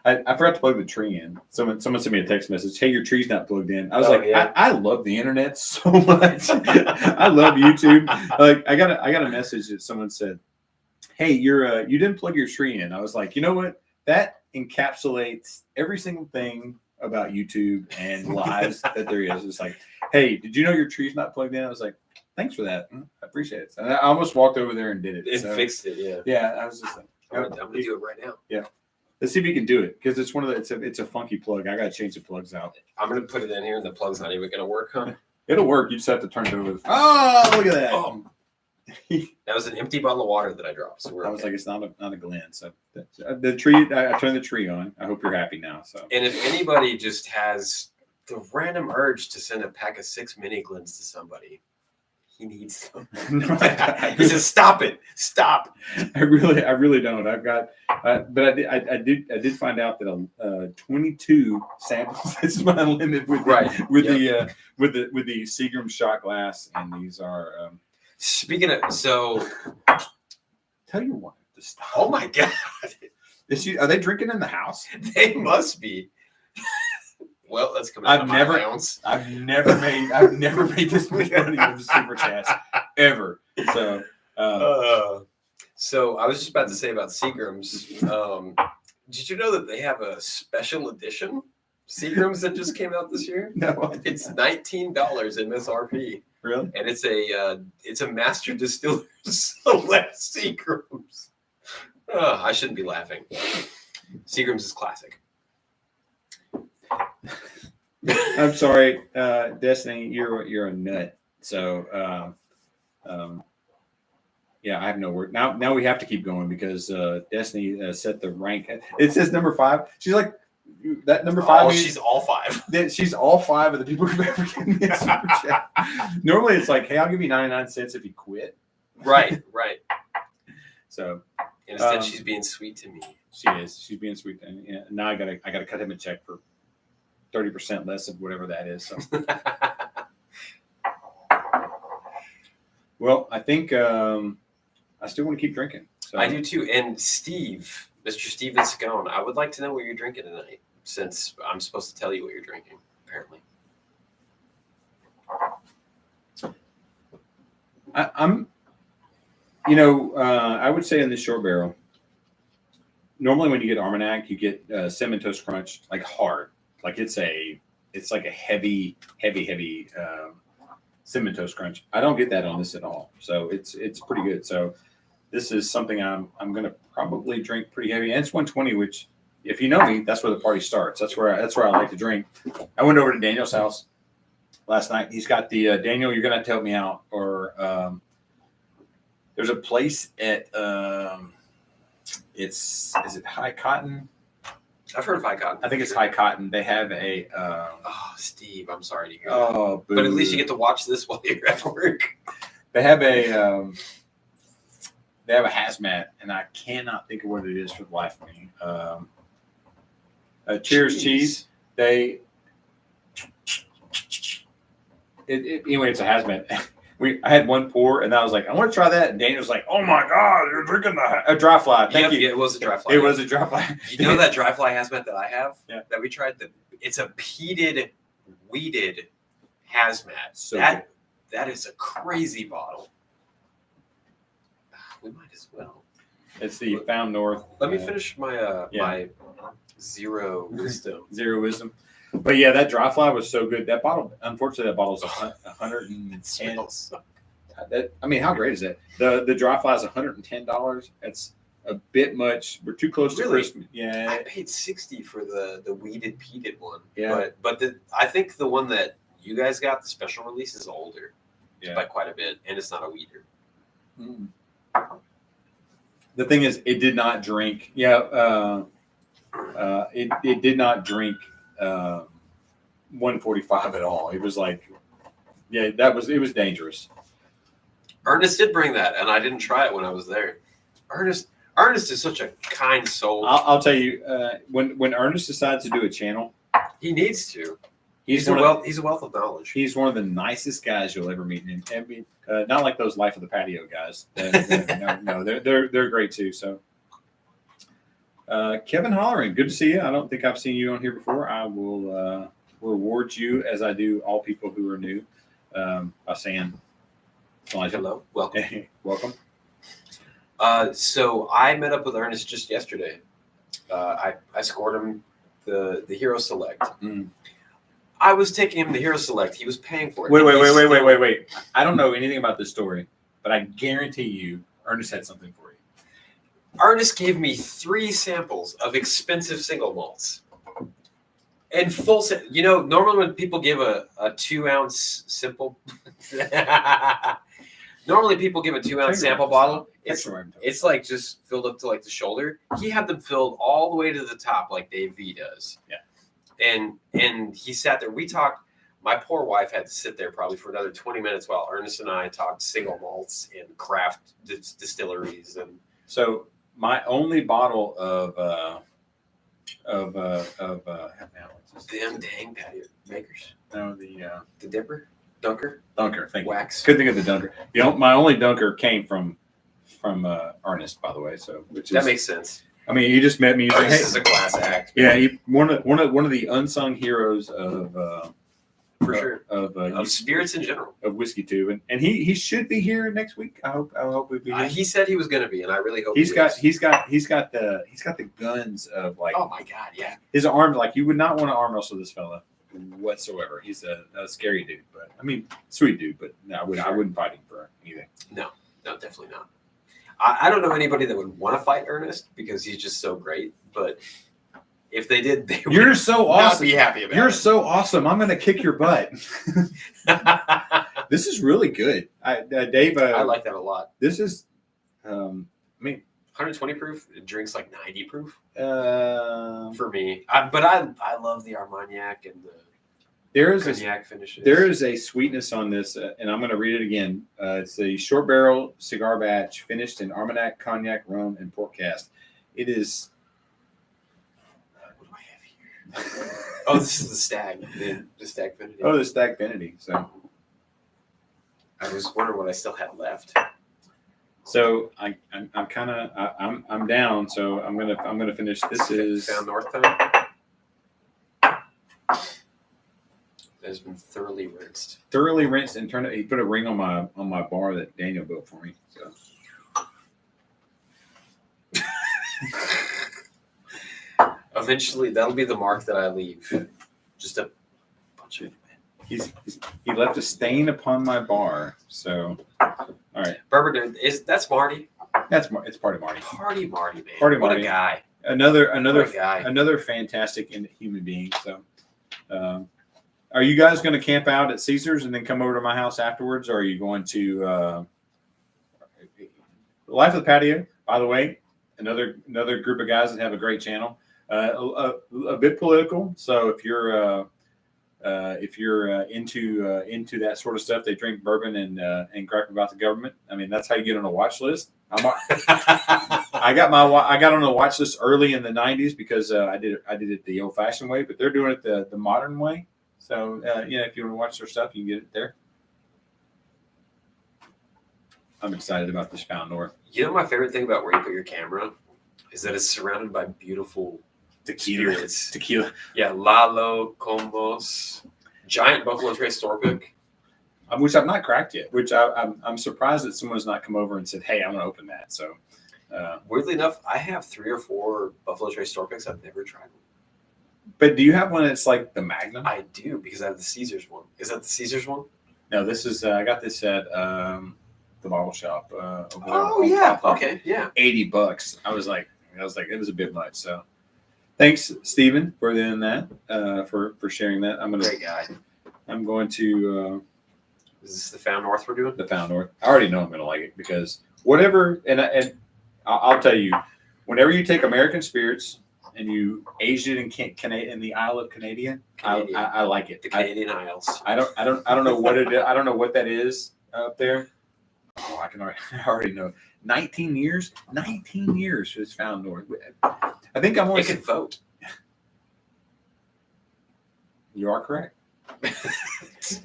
A: I forgot to plug the tree in. Someone sent me a text message. Hey, your tree's not plugged in. I was
B: yeah.
A: I love the internet so much. I love YouTube. Like I got a message that someone said, hey, you didn't plug your tree in. I was like, you know what? That encapsulates every single thing about YouTube and lives that there is. It's like, hey, did you know your tree's not plugged in? I was like, thanks for that. I appreciate it. And I almost walked over there and did it.
B: It fixed it, yeah.
A: Yeah, I was just like,
B: I'm gonna do it right now.
A: Yeah. Let's see if you can do it because it's one of it's a funky plug. I gotta change the plugs out.
B: I'm gonna put it in here and the plug's not even gonna work, huh?
A: It'll work. You just have to turn it over. Oh, look at that.
B: Oh. That was an empty bottle of water that I dropped. So
A: I was like, it's not a Glen. So the tree, I turned the tree on. I hope you're happy now. So,
B: and if anybody just has the random urge to send a pack of 6 mini Glens to somebody, he needs them. He says, "Stop it! Stop!"
A: I really don't. I've got, but I did find out that 22 samples. This is my limit with the Seagram shot glass, and these are.
B: Speaking of, so
A: tell your wife to stop.
B: Oh my God!
A: Are they drinking in the house?
B: They must be. Well, that's coming. I've never
A: made this much money with the super chats ever. So,
B: so I was just about to say about Seagrams. Did you know that they have a special edition Seagrams that just came out this year?
A: No,
B: it's $19 MSRP.
A: Really?
B: And it's a master distiller select Seagrams. I shouldn't be laughing. Seagrams is classic.
A: I'm sorry, Destiny. You're a nut. So, yeah, I have no word. Now we have to keep going because Destiny set the rank. It says number 5. She's like that number 5.
B: Oh, she's all 5.
A: She's all 5 of the people who've ever given me a super chat. Normally, it's like, hey, I'll give you 99 cents if you quit.
B: Right.
A: So
B: instead, she's being sweet to me.
A: She is. She's being sweet. And now I gotta cut him a check for 30% less of whatever that is. So. Well, I think I still want to keep drinking. So.
B: I do too. And Steve, Mr. Steven Scone, I would like to know what you're drinking tonight, since I'm supposed to tell you what you're drinking, apparently.
A: I'm, I would say in the short barrel, normally when you get Armagnac, you get Cinnamon Toast Crunch, like hard. Like it's like a heavy Cinnamon Toast Crunch. I don't get that on this at all. So it's pretty good. So this is something I'm going to probably drink pretty heavy. And it's 120, which if you know me, that's where the party starts. That's where I like to drink. I went over to Daniel's house last night. He's got the Daniel, you're going to have to help me out. Or there's a place at is it High Cotton?
B: I've heard of High Cotton.
A: I think it's High Cotton. They have a.
B: Steve, I'm sorry to hear
A: that.
B: But at least you get to watch this while you're at work.
A: They have a. they have a hazmat, and I cannot think of what it is for the life of me. Cheers cheese. Anyway, it's a hazmat. I had one pour, and I was like, I want to try that. And Daniel was like, oh my God, you're drinking a dry fly. Thank you.
B: Yeah, it was a dry fly.
A: It was a dry fly.
B: You know that dry fly hazmat that I have?
A: Yeah.
B: That we tried? It's a peated, weeded hazmat.
A: So
B: that is a crazy bottle. We might as well.
A: It's the Found North.
B: Let me finish my my
A: Zero
B: wisdom.
A: Zero wisdom. But yeah, that dry fly was so good. That bottle, unfortunately, that bottle's 110. I mean, how great is that? The dry fly is $110. It's a bit much. We're too close to Christmas. Yeah,
B: I paid $60 for the weeded peated one.
A: Yeah,
B: but I think the one that you guys got, the special release, is older.
A: Yeah,
B: by quite a bit, and it's not a weeder.
A: Mm. The thing is, it did not drink. Yeah, it did not drink 145 at all. It was like, yeah, it was dangerous.
B: Ernest did bring that, and I didn't try it when I was there. Ernest is such a kind soul.
A: I'll tell you, when Ernest decides to do a channel,
B: he needs to. He's a wealth of knowledge.
A: He's one of the nicest guys you'll ever meet. And not like those Life of the Patio guys. No, they're great too. So, Kevin Holleran, good to see you. I don't think I've seen you on here before. I will reward you as I do all people who are new by saying,
B: hello, welcome.
A: Welcome.
B: So I met up with Ernest just yesterday. I scored him the Hero Select.
A: Mm.
B: I was taking him to Hero Select. He was paying for it.
A: Wait. I don't know anything about this story, but I guarantee you Ernest had something for you.
B: Ernest gave me 3 samples of expensive single malts. And normally when people give a 2-ounce simple, normally people give a 2-ounce sample bottle. It's like just filled up to like the shoulder. He had them filled all the way to the top like Dave V does.
A: Yeah.
B: And he sat there. We talked. My poor wife had to sit there probably for another 20 minutes while Ernest and I talked single malts and craft distilleries. And
A: so my only bottle of
B: them dang patio makers.
A: No,
B: the Dipper, Dunker.
A: Thank you.
B: Wax.
A: Couldn't think of the Dunker. My only Dunker came from Ernest, by the way. So
B: that makes sense.
A: I mean, you just met me.
B: Ernest is a class act.
A: Yeah, one of the unsung heroes of
B: for sure of spirits in general,
A: of whiskey too, and he should be here next week. I hope we'll be here.
B: He said he was going to be, and I really hope
A: he's got the guns of like.
B: Oh my God, yeah.
A: His arm, like you would not want to arm wrestle this fella whatsoever. He's a scary dude, but I mean sweet dude, but no, I wouldn't fight him for anything.
B: No, definitely not. I don't know anybody that would want to fight Ernest because he's just so great. But if they did,
A: you're so awesome.
B: Be happy about
A: You're so awesome. I'm going to kick your butt. This is really good. Dave,
B: I like that a lot.
A: This is,
B: 120 proof. It drinks like 90 proof.
A: For
B: me, but I love the Armagnac and the. Finishes.
A: There is a sweetness on this, and I'm going to read it again. It's a short barrel cigar batch finished in Armagnac, cognac, rum, and port cast. It is.
B: What do I have here? Oh, this is the Stagg, the Stagfinity.
A: Oh, the Stagfinity. So
B: I was wondering what I still had left.
A: So I'm down. So I'm gonna finish. This is
B: Found North time. Has been thoroughly rinsed.
A: And turned it. He put a ring on my bar that Daniel built for me. So
B: eventually, that'll be the mark that I leave. Just a bunch of.
A: He left a stain upon my bar. So all right,
B: Berber, that's Marty.
A: It's Party Marty.
B: Party Marty, man.
A: Party
B: what
A: Marty.
B: A guy.
A: Another fantastic human being. So. Are you guys going to camp out at Caesar's and then come over to my house afterwards, or are you going to Life of the Patio? By the way, another group of guys that have a great channel, a bit political. So if you're if you're into that sort of stuff, they drink bourbon and gripe about the government. I mean, that's how you get on a watch list. I got on a watch list early in the '90s because I did it the old-fashioned way, but they're doing it the modern way. So if you want to watch their stuff, you can get it there. I'm excited about this Pound North.
B: You know, my favorite thing about where you put your camera is that it's surrounded by beautiful spirits.
A: Tequila.
B: Yeah, Lalo, Combos, giant Buffalo Trace store pick.
A: Which I've not cracked yet. Which I'm surprised that someone's not come over and said, "Hey, I want to open that." So,
B: weirdly enough, I have 3 or 4 Buffalo Trace store picks. I've never tried one.
A: But do you have one that's like the Magnum?
B: I do, because I have the Caesars one. Is that the Caesars one?
A: No, this is. I got this at the bottle shop.
B: Oh yeah. Okay. Yeah.
A: $80. I was like, it was a bit much. So, thanks, Steven, for doing that. For sharing that.
B: Great guy.
A: I'm going to.
B: Is this the Found North we're doing?
A: The Found North. I already know I'm going to like it because whatever, and I'll tell you, whenever you take American spirits and you age it in the Isle of Canadian. I like it.
B: The Canadian Isles.
A: I don't know what it is. I don't know what that is up there. Oh, I already know. 19 years. 19 years it's Found North. I think I'm only.
B: You can vote.
A: You are correct.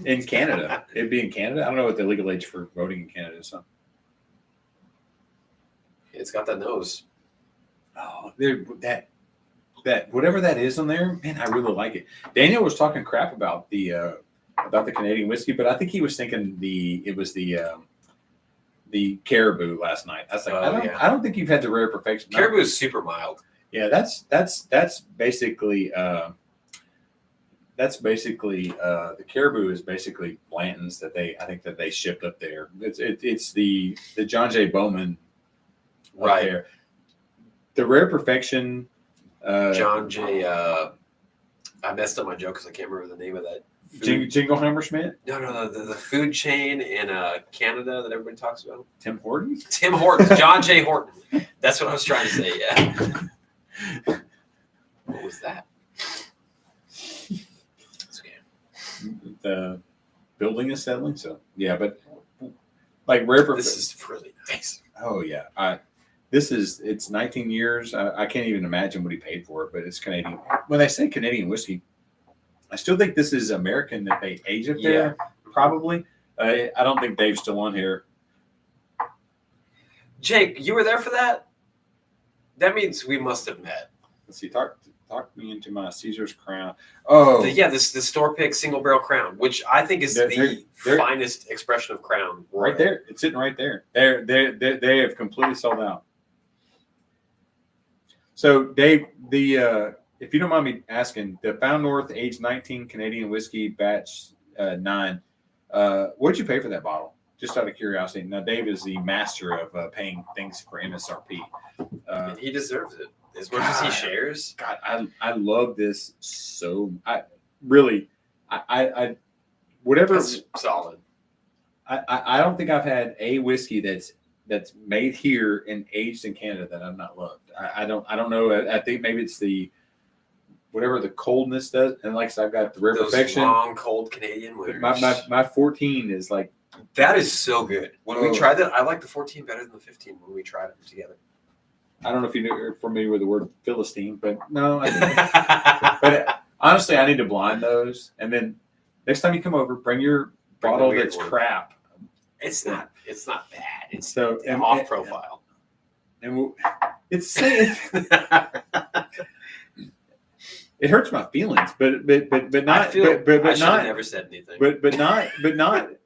A: In Canada, it'd be in Canada. I don't know what the legal age for voting in Canada is. So.
B: It's got that nose.
A: Oh, that whatever that is on there, man, I really like it. Daniel was talking crap about the Canadian whiskey, but I think he was thinking it was the Caribou last night. I was like, I don't think you've had the Rare Perfection.
B: Caribou is super mild.
A: Yeah, that's basically. The Caribou is basically Blanton's I think they shipped up there. It's the John J. Bowman
B: right
A: there. The Rare Perfection.
B: John J. I messed up my joke because I can't remember the name of that.
A: Jingleheimer Schmidt?
B: No. The food chain in Canada that everybody talks about.
A: Tim Hortons?
B: Tim Hortons. John J. Horton. That's what I was trying to say. Yeah. What was that?
A: The building is settling, so yeah, but like Rare Perfection.
B: This is really nice.
A: Oh yeah, it's 19 years. I can't even imagine what he paid for it, but it's Canadian. When they say Canadian whiskey, I still think this is American that they age up there. Yeah. Probably. I don't think Dave's still on here.
B: Jake, you were there for that? That means we must have met.
A: Let's see. Talk me into my Caesar's Crown. Oh,
B: the store pick single barrel Crown, which I think is the finest expression of Crown.
A: Right there, it's sitting right there. They have completely sold out. So, Dave, if you don't mind me asking, the Found North Age 19 Canadian whiskey batch 9, what'd you pay for that bottle? Just out of curiosity. Now, Dave is the master of paying things for MSRP.
B: And he deserves it. As much as he shares.
A: God, I love this so. I whatever.
B: That's solid.
A: I don't think I've had a whiskey that's made here and aged in Canada that I've not loved. I don't know. I think maybe it's whatever the coldness does. And like I said, I've got the Rare Perfection.
B: Long cold Canadian winters.
A: My 14 is like.
B: That is so good. When we tried that, I like the 14 better than the 15 when we tried them together.
A: I don't know if you're familiar with the word Philistine, but no. But honestly, I need to blind those. And then next time you come over, bring your bottle that's crap.
B: It's not bad. It's
A: so
B: off profile.
A: It's saying it hurts my feelings, but not. I should
B: have never said anything.
A: But not.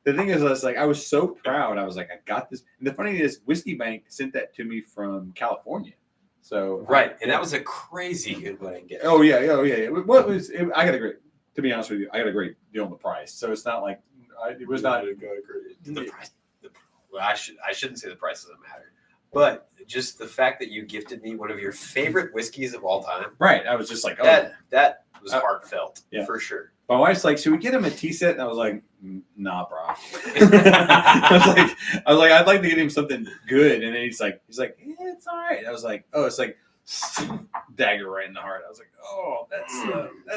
A: The thing is, I was so proud. I was like, I got this. And the funny thing is, Whiskey Bank sent that to me from California. So
B: right, and that was a crazy good wedding gift.
A: Oh yeah. What was? I got a great. To be honest with you, I got a great deal on the price. So it's not like it was not.
B: The price. Well, I shouldn't say the price doesn't matter, but just the fact that you gifted me one of your favorite whiskeys of all time.
A: Right. I was just like, oh,
B: that was heartfelt, for sure.
A: My wife's like, should we get him a tea set? And I was like, nah, bro. I was like, I'd like to get him something good. And then he's like, yeah, it's all right. I was like, oh, it's like, dagger right in the heart. I was like, oh, that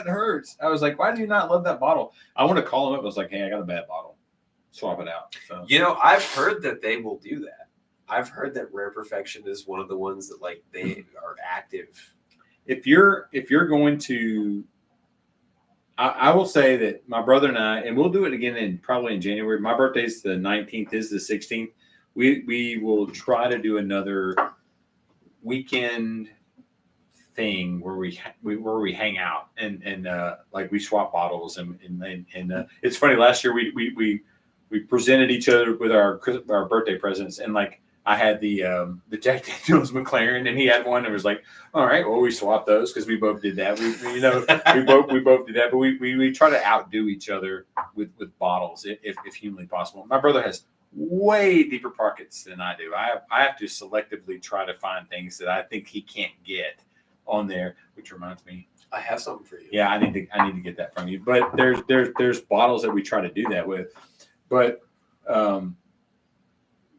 A: hurts. I was like, why do you not love that bottle? I want to call him up. I was like, hey, I got a bad bottle. Swap it out. So.
B: I've heard that they will do that. I've heard that Rare Perfection is one of the ones that like they are active.
A: If you're going to, I will say that my brother and I, and we'll do it again probably in January. My birthday's the 19th, is the 16th. We will try to do another weekend thing where we hang out and like we swap bottles and it's funny. Last year we presented each other with our birthday presents, and like I had the Jack Daniel's McLaren and he had one, and was like, all right, well, we swapped those because we both did that. We both did that, but we try to outdo each other with bottles if humanly possible. My brother has way deeper pockets than I do. I have to selectively try to find things that I think he can't get on there, which reminds me,
B: I have something for you.
A: Yeah, I need to get that from you. But there's bottles that we try to do that with. But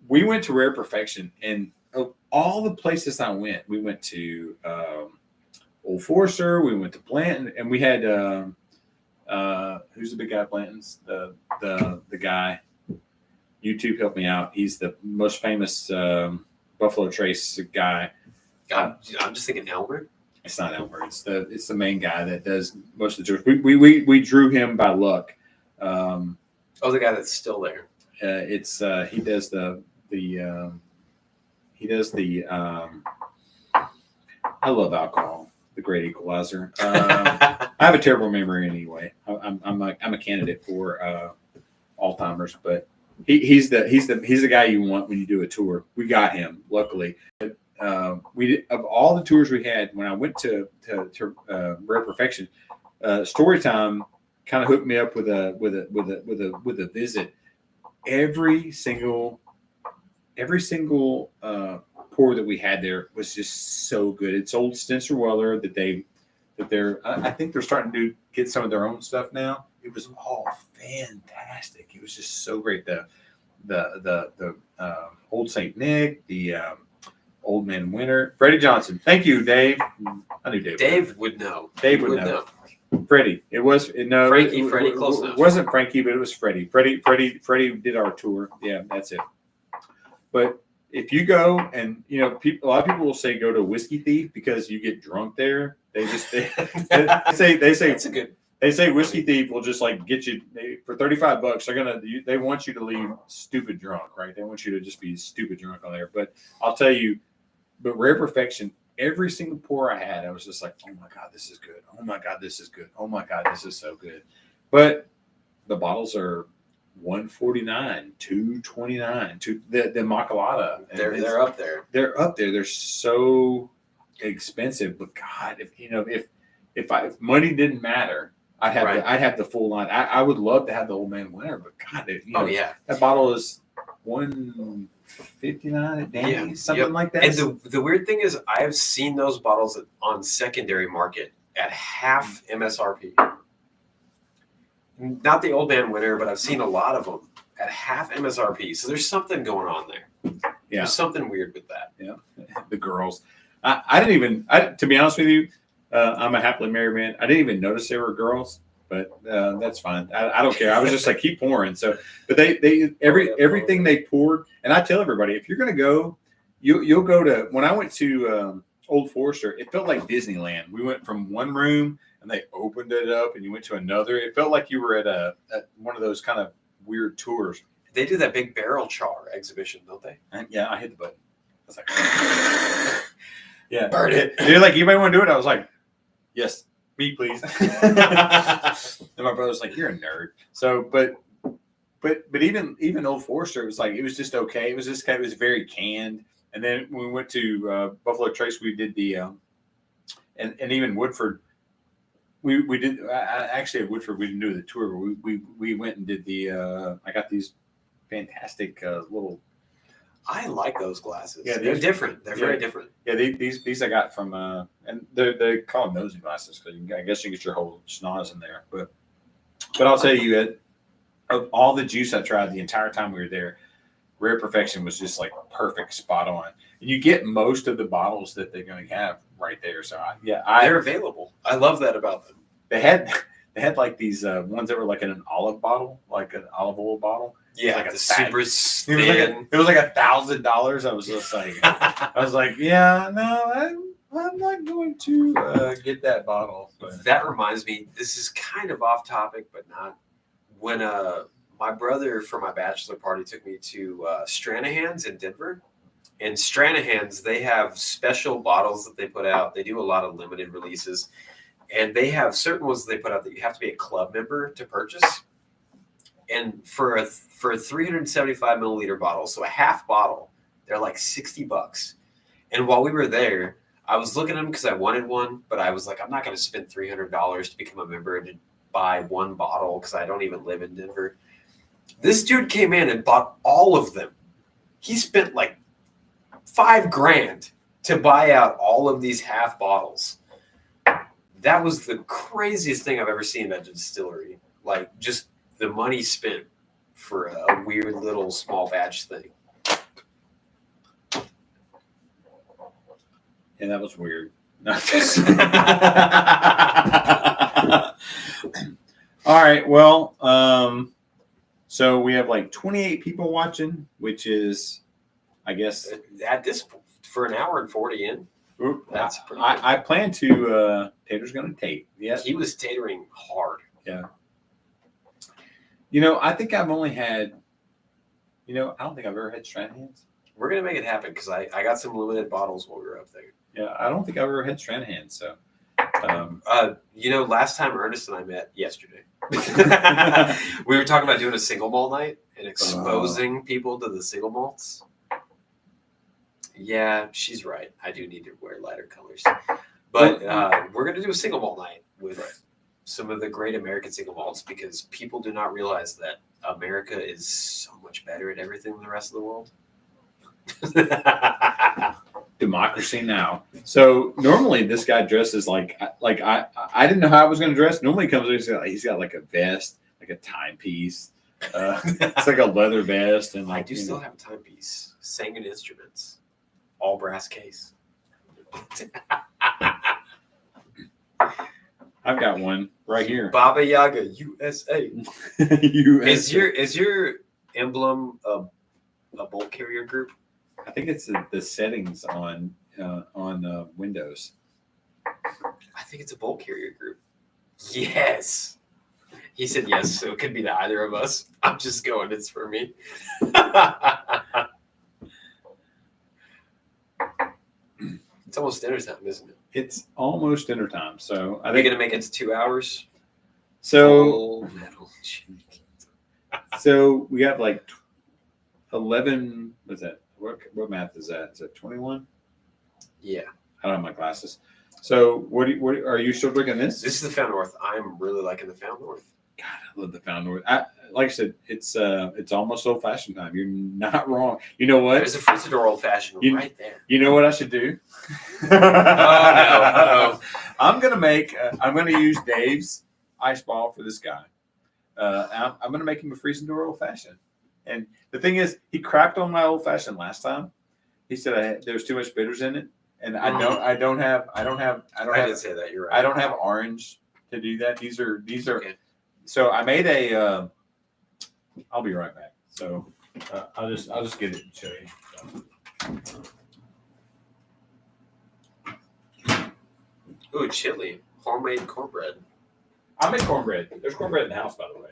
A: we went to Rare Perfection, and of all the places I went, we went to Old Forester, we went to Blanton, and we had who's the big guy at Blanton's? The guy. YouTube helped me out. He's the most famous Buffalo Trace guy.
B: I'm just thinking Elmer.
A: It's not Elmer. It's the main guy that does most of the tours. We drew him by luck.
B: The guy that's still there.
A: He does the I love alcohol. The great equalizer. I have a terrible memory anyway. I'm a candidate for Alzheimer's, but he's the guy you want when you do a tour. We got him, luckily. Of all the tours we had, when I went to Rare Perfection, Storytime kind of hooked me up with a visit. Every single pour that we had there was just so good. It's old Stenser Weller I think they're starting to get some of their own stuff now. It was all fantastic. It was just so great. The Old St. Nick, the Old Man Winter. Freddie Johnson. Thank you, Dave. I knew Dave.
B: Dave would know.
A: Dave would know. Freddie. Freddie, close enough. It wasn't Frankie, but it was Freddie. Freddie did our tour. Yeah, that's it. But if you go and, a lot of people will say go to Whiskey Thief because you get drunk there. They say
B: that's a good.
A: They say Whiskey Thief will just like get you for $35. They want you to leave stupid drunk, right? They want you to just be stupid drunk on there. But I'll tell you, Rare Perfection, every single pour I had, I was just like, oh my God, this is good. Oh my God, this is good. Oh my God, this is so good. But the bottles are $149, $229, the Immaculata.
B: They're up there.
A: They're up there. They're so expensive. But God, if money didn't matter, I'd have the full line. I would love to have the Old Man Winter, but God, that bottle is $159 at Danny's, something like that.
B: And the weird thing is, I've seen those bottles on secondary market at half MSRP. Not the Old Man Winter, but I've seen a lot of them at half MSRP. So there's something going on there. Yeah, there's something weird with that.
A: Yeah, the girls. I didn't even. To be honest with you. I'm a happily married man. I didn't even notice they were girls, but that's fine. I don't care. I was just like, keep pouring. So, but everything they poured, and I tell everybody, if you're going to go, you'll go to. When I went to Old Forester, it felt like Disneyland. We went from one room and they opened it up, and you went to another. It felt like you were at one of those kind of weird tours.
B: They do that big barrel char exhibition, don't they?
A: Yeah, I hit the button. I was like, yeah, burn it. They're like, you might want to do it. I was like. Yes, me, please. And my brother's like, you're a nerd. So, but even Old Forester, it was just okay. It was just it was very canned. And then when we went to Buffalo Trace, we did the and even Woodford. We did actually at Woodford we didn't do the tour, but we went and did the. I got these fantastic little.
B: I like those glasses. Yeah, they're different. They're very different.
A: Yeah, these I got from and they call them nosy glasses because I guess you get your whole schnoz in there. But I'll tell you, of all the juice I tried the entire time we were there, Rare Perfection was just like perfect, spot on. And you get most of the bottles that they're going to have right there. So
B: they're available. I love that about them.
A: They had like these ones that were like in an olive bottle, like an olive oil bottle.
B: Yeah,
A: like
B: the super thin.
A: It was like $1,000. I was just like, yeah, no, I'm not going to get that bottle. But.
B: That reminds me, this is kind of off topic, but not. When my brother for my bachelor party took me to Stranahan's in Denver, and Stranahan's, they have special bottles that they put out. They do a lot of limited releases, and they have certain ones that they put out that you have to be a club member to purchase. And for a 375 milliliter bottle, so a half bottle, they're like $60. And while we were there, I was looking at them because I wanted one, but I was like, I'm not going to spend $300 to become a member and buy one bottle because I don't even live in Denver. This dude came in and bought all of them. He spent like $5,000 to buy out all of these half bottles. That was the craziest thing I've ever seen at a distillery. Like, just the money spent for a weird little small batch thing.
A: Yeah, that was weird. All right. Well, so we have like 28 people watching, which is, I guess,
B: at this for an hour and 40 in. That's pretty.
A: I plan to. Tater's going to tape. Yeah,
B: he was tatering hard.
A: Yeah. I think I've only had. I don't think I've ever had Stranahan's.
B: We're gonna make it happen because I got some limited bottles while we were up there.
A: Yeah, I don't think I've ever had Stranahan's. So.
B: Last time Ernest and I met yesterday, we were talking about doing a single malt night and exposing people to the single malts. Yeah, she's right. I do need to wear lighter colors, but we're going to do a single malt night with some of the great American single malts because people do not realize that America is so much better at everything than the rest of the world.
A: Democracy now. So normally this guy dresses like I didn't know how I was going to dress. Normally he comes in, he's got like a vest, like a timepiece. It's like a leather vest, and
B: I do still have a timepiece. Singing instruments, all brass case.
A: I've got one right here.
B: Baba Yaga, USA.
A: USA.
B: Is your emblem a bolt carrier group?
A: I think it's the settings on Windows.
B: I think it's a bolt carrier group. Yes. He said yes, so it could be to either of us. I'm just going, it's for me. It's almost dinner time, isn't it?
A: It's almost dinner time. So
B: Are we going to make it to 2 hours?
A: So we have like 11. What's that? What math is that? Is that 21?
B: Yeah.
A: I don't have my glasses. So what are you still drinking this?
B: This is the Found North. I'm really liking the Found North.
A: God, I love the Found North. Like I said, it's almost old fashioned time. You're not wrong. You know what?
B: There's a Frigidaire old fashioned right there.
A: You know what I should do?
B: No.
A: I'm gonna use Dave's ice ball for this guy. I'm gonna make him a Frigidaire old fashioned. And the thing is, he cracked on my old fashioned last time. He said there's too much bitters in it, and I don't have. I
B: did say that. You're right.
A: I don't have orange to do that. These are.
B: Okay.
A: So I made a. I'll be right back. So I'll just get it and show you.
B: Ooh, chili, homemade cornbread.
A: I make cornbread. There's cornbread in the house, by the way.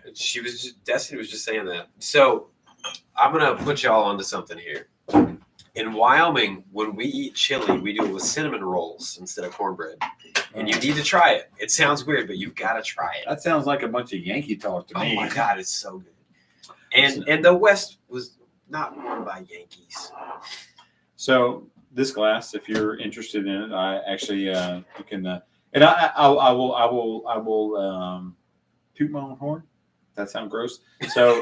B: Destiny was just saying that. So I'm gonna put y'all onto something here. In Wyoming, when we eat chili, we do it with cinnamon rolls instead of cornbread. And you need to try it. It sounds weird, but you've got to try it.
A: That sounds like a bunch of Yankee talk to me.
B: Oh my God, it's so good. And the West was not won by Yankees.
A: So this glass, if you're interested in it, I actually you can and I will toot my own horn. That sounds gross. So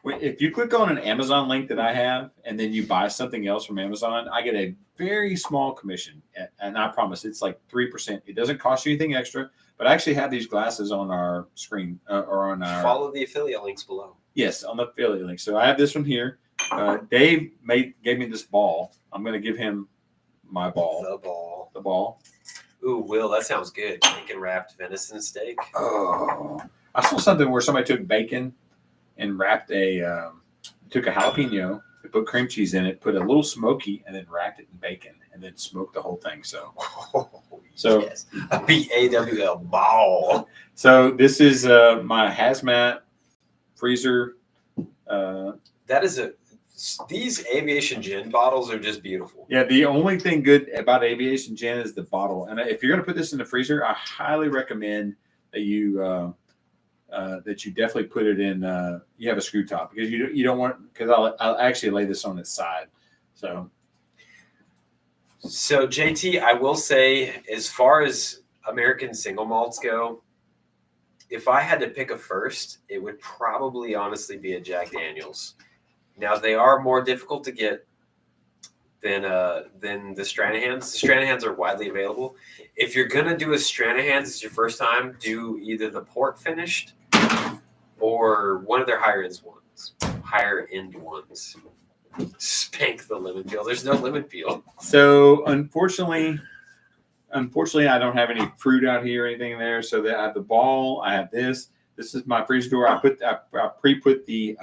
A: if you click on an Amazon link that I have and then you buy something else from Amazon, I get a very small commission. And I promise it's like 3%. It doesn't cost you anything extra, but I actually have these glasses on our screen or on our.
B: Follow the affiliate links below.
A: Yes, on the affiliate link. So I have this one here. Dave gave me this ball. I'm going to give him my ball.
B: The ball.
A: The ball.
B: Ooh, Will, that sounds good. Bacon wrapped venison steak.
A: Oh, I saw something where somebody took bacon and wrapped took a jalapeno, they put cream cheese in it, put a little smoky, and then wrapped it in bacon, and then smoked the whole thing. So
B: Yes. A BAWL ball.
A: So this is my hazmat freezer.
B: These aviation gin bottles are just beautiful.
A: Yeah, the only thing good about aviation gin is the bottle. And if you're going to put this in the freezer, I highly recommend that you definitely put it in. You have a screw top because you don't want, because I'll actually lay this on its side. So
B: JT, I will say, as far as American single malts go, if I had to pick a first, it would probably honestly be a Jack Daniel's. Now they are more difficult to get than the Stranahans. The Stranahans are widely available. If you're gonna do a Stranahans as your first time, do either the port finished or one of their higher end ones. Spank the lemon peel. There's no lemon peel.
A: So unfortunately, I don't have any fruit out here or anything in there. So I have the ball. I have this. This is my freezer door. I pre-put the.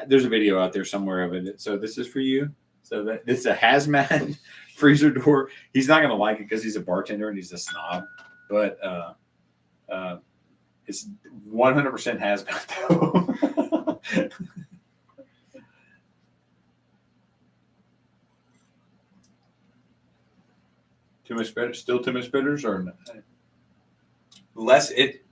A: There's a video out there somewhere of it. So this is for you. So this is a hazmat freezer door. He's not gonna like it because he's a bartender and he's a snob. But it's 100% hazmat though. Too much bitters? Still too much bitters or not?
B: Less it.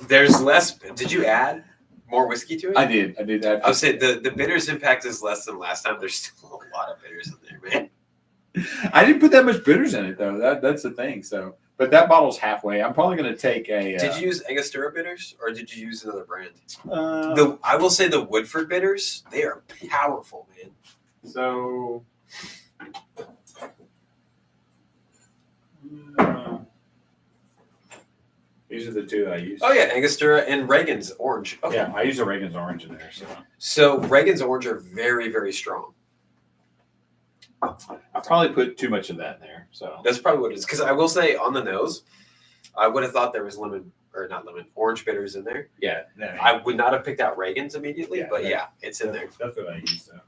B: There's less. Did you add more whiskey to it?
A: I did.
B: I would say the bitters impact is less than last time. There's still a lot of bitters in there, man.
A: I didn't put that much bitters in it though. That's the thing. So, but that bottle's halfway. I'm probably going to take a.
B: Did you use Angostura bitters or did you use another brand?
A: I
B: I will say the Woodford bitters. They are powerful, man.
A: So. These are the two I use.
B: Oh yeah, Angostura and Reagan's orange. Okay.
A: Yeah, I use a Reagan's orange in there.
B: So Reagan's orange are very, very strong.
A: I probably put too much of that in there. So
B: that's probably what it is. Because I will say on the nose, I would have thought there was orange bitters in there.
A: Yeah.
B: I would not have picked out Reagan's immediately, but it's in there.
A: That's what I use. So.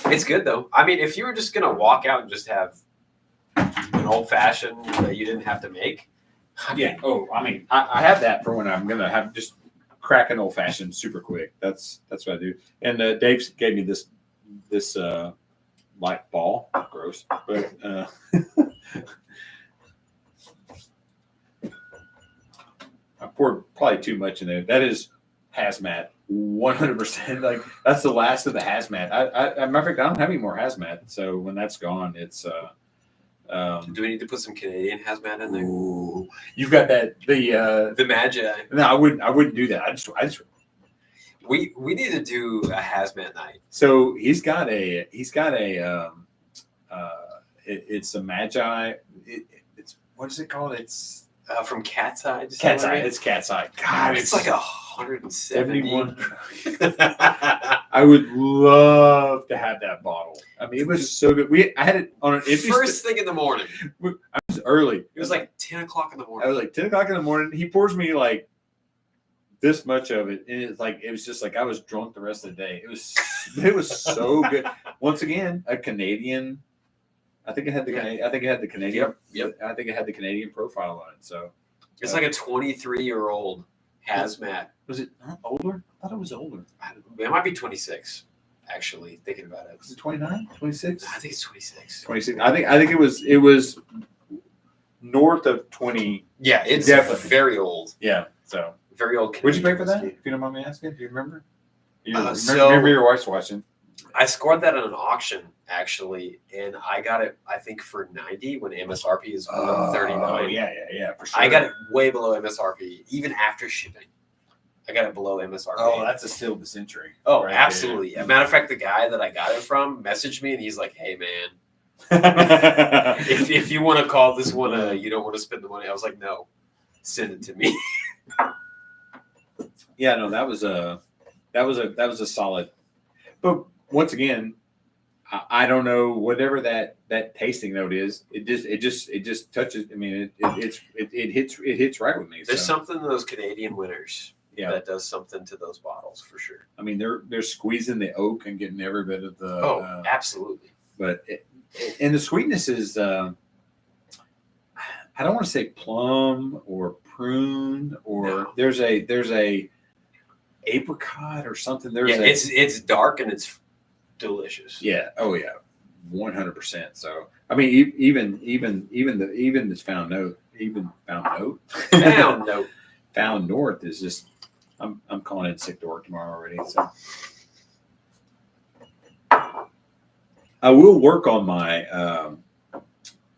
B: It's good though. I mean, if you were just gonna walk out and just have an old fashioned that you didn't have to make.
A: Yeah. Oh, I mean, I have that for when I'm gonna have just crack an old fashioned super quick. That's what I do. And Dave gave me this light ball. Gross, but I poured probably too much in there. That is hazmat, 100%. Like that's the last of the hazmat. Matter of fact, I don't have any more hazmat. So when that's gone, it's.
B: Do we need to put some Canadian hazmat in there?
A: Ooh, you've got that
B: the Magi.
A: No, I wouldn't do that. I just
B: we need to do a hazmat night.
A: So it's a Magi. It's what is it called? It's
B: from Cat's Eye.
A: Cat's Eye. It's Cat's Eye. God,
B: it's like 171.
A: I would love to have that bottle. I mean, it was so good. I had it on an empty.
B: First thing in the morning.
A: I was early.
B: It was like 10 o'clock in the morning.
A: I was like 10 o'clock in the morning. He pours me like this much of it, and it was just like I was drunk the rest of the day. It was so good. Once again, a Canadian. I think it had the Canadian.
B: Yep.
A: I think it had the Canadian profile on it. So
B: it's like a 23-year-old hazmat.
A: Was it not older? I thought it was older.
B: It might be 26. Actually, thinking about it,
A: was it 29, 26?
B: I think it's 26.
A: 26. I think it was north of 20.
B: Yeah, it's
A: definitely
B: very old.
A: Yeah, so
B: very old.
A: What'd you pay for that? If you don't mind me asking, do you remember?
B: So
A: remember your wife's watching.
B: I scored that at an auction actually, and I got it. I think for 90 when MSRP is 139.
A: Oh yeah, for sure.
B: I got it way below MSRP, even after shipping. I got it below MSRP.
A: Oh, that's a steal of the century.
B: Oh, right, absolutely. As a matter of fact, the guy that I got it from messaged me, and he's like, "Hey, man, if you want to call this one, you don't want to spend the money." I was like, "No, send it to me."
A: Yeah, no, that was a solid. But once again, I don't know whatever that tasting note is. It just touches. I mean, it hits right with me.
B: There's
A: so.
B: something in those Canadian winters
A: Yeah.
B: that does something to those bottles for sure.
A: I mean, they're squeezing the oak and getting every bit of the.
B: Absolutely.
A: But and the sweetness is. I don't want to say plum or prune or there's a apricot or something.
B: It's dark and it's delicious.
A: Yeah. Oh yeah. 100%. So I mean, even this found note, found north is just. I'm calling in sick to work tomorrow already. So I will work on my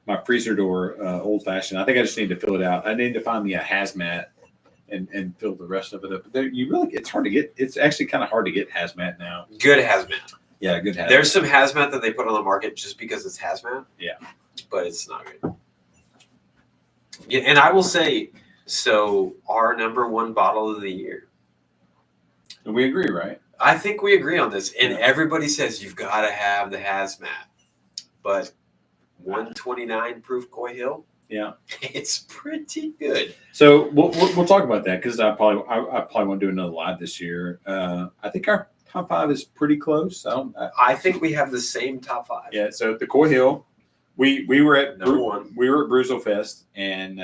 A: my freezer door old fashioned. I think I just need to fill it out. I need to find me a hazmat and fill the rest of it up. But it's hard to get. It's actually kind of hard to get hazmat now.
B: Good hazmat.
A: Yeah, good hazmat.
B: There's some hazmat that they put on the market just because it's hazmat.
A: Yeah,
B: but it's not good. Yeah, and I will say, so our number one bottle of the year.
A: And we agree, right?
B: I think we agree on this, and everybody says you've got to have the hazmat, but 129 proof Coy Hill.
A: Yeah,
B: it's pretty good.
A: So we'll talk about that because I probably want to do another live this year. I think our top 5 is pretty close.
B: I think we have the same top 5.
A: Yeah. So the Coy Hill, we were at
B: number 1.
A: We were at Bruzel Fest, and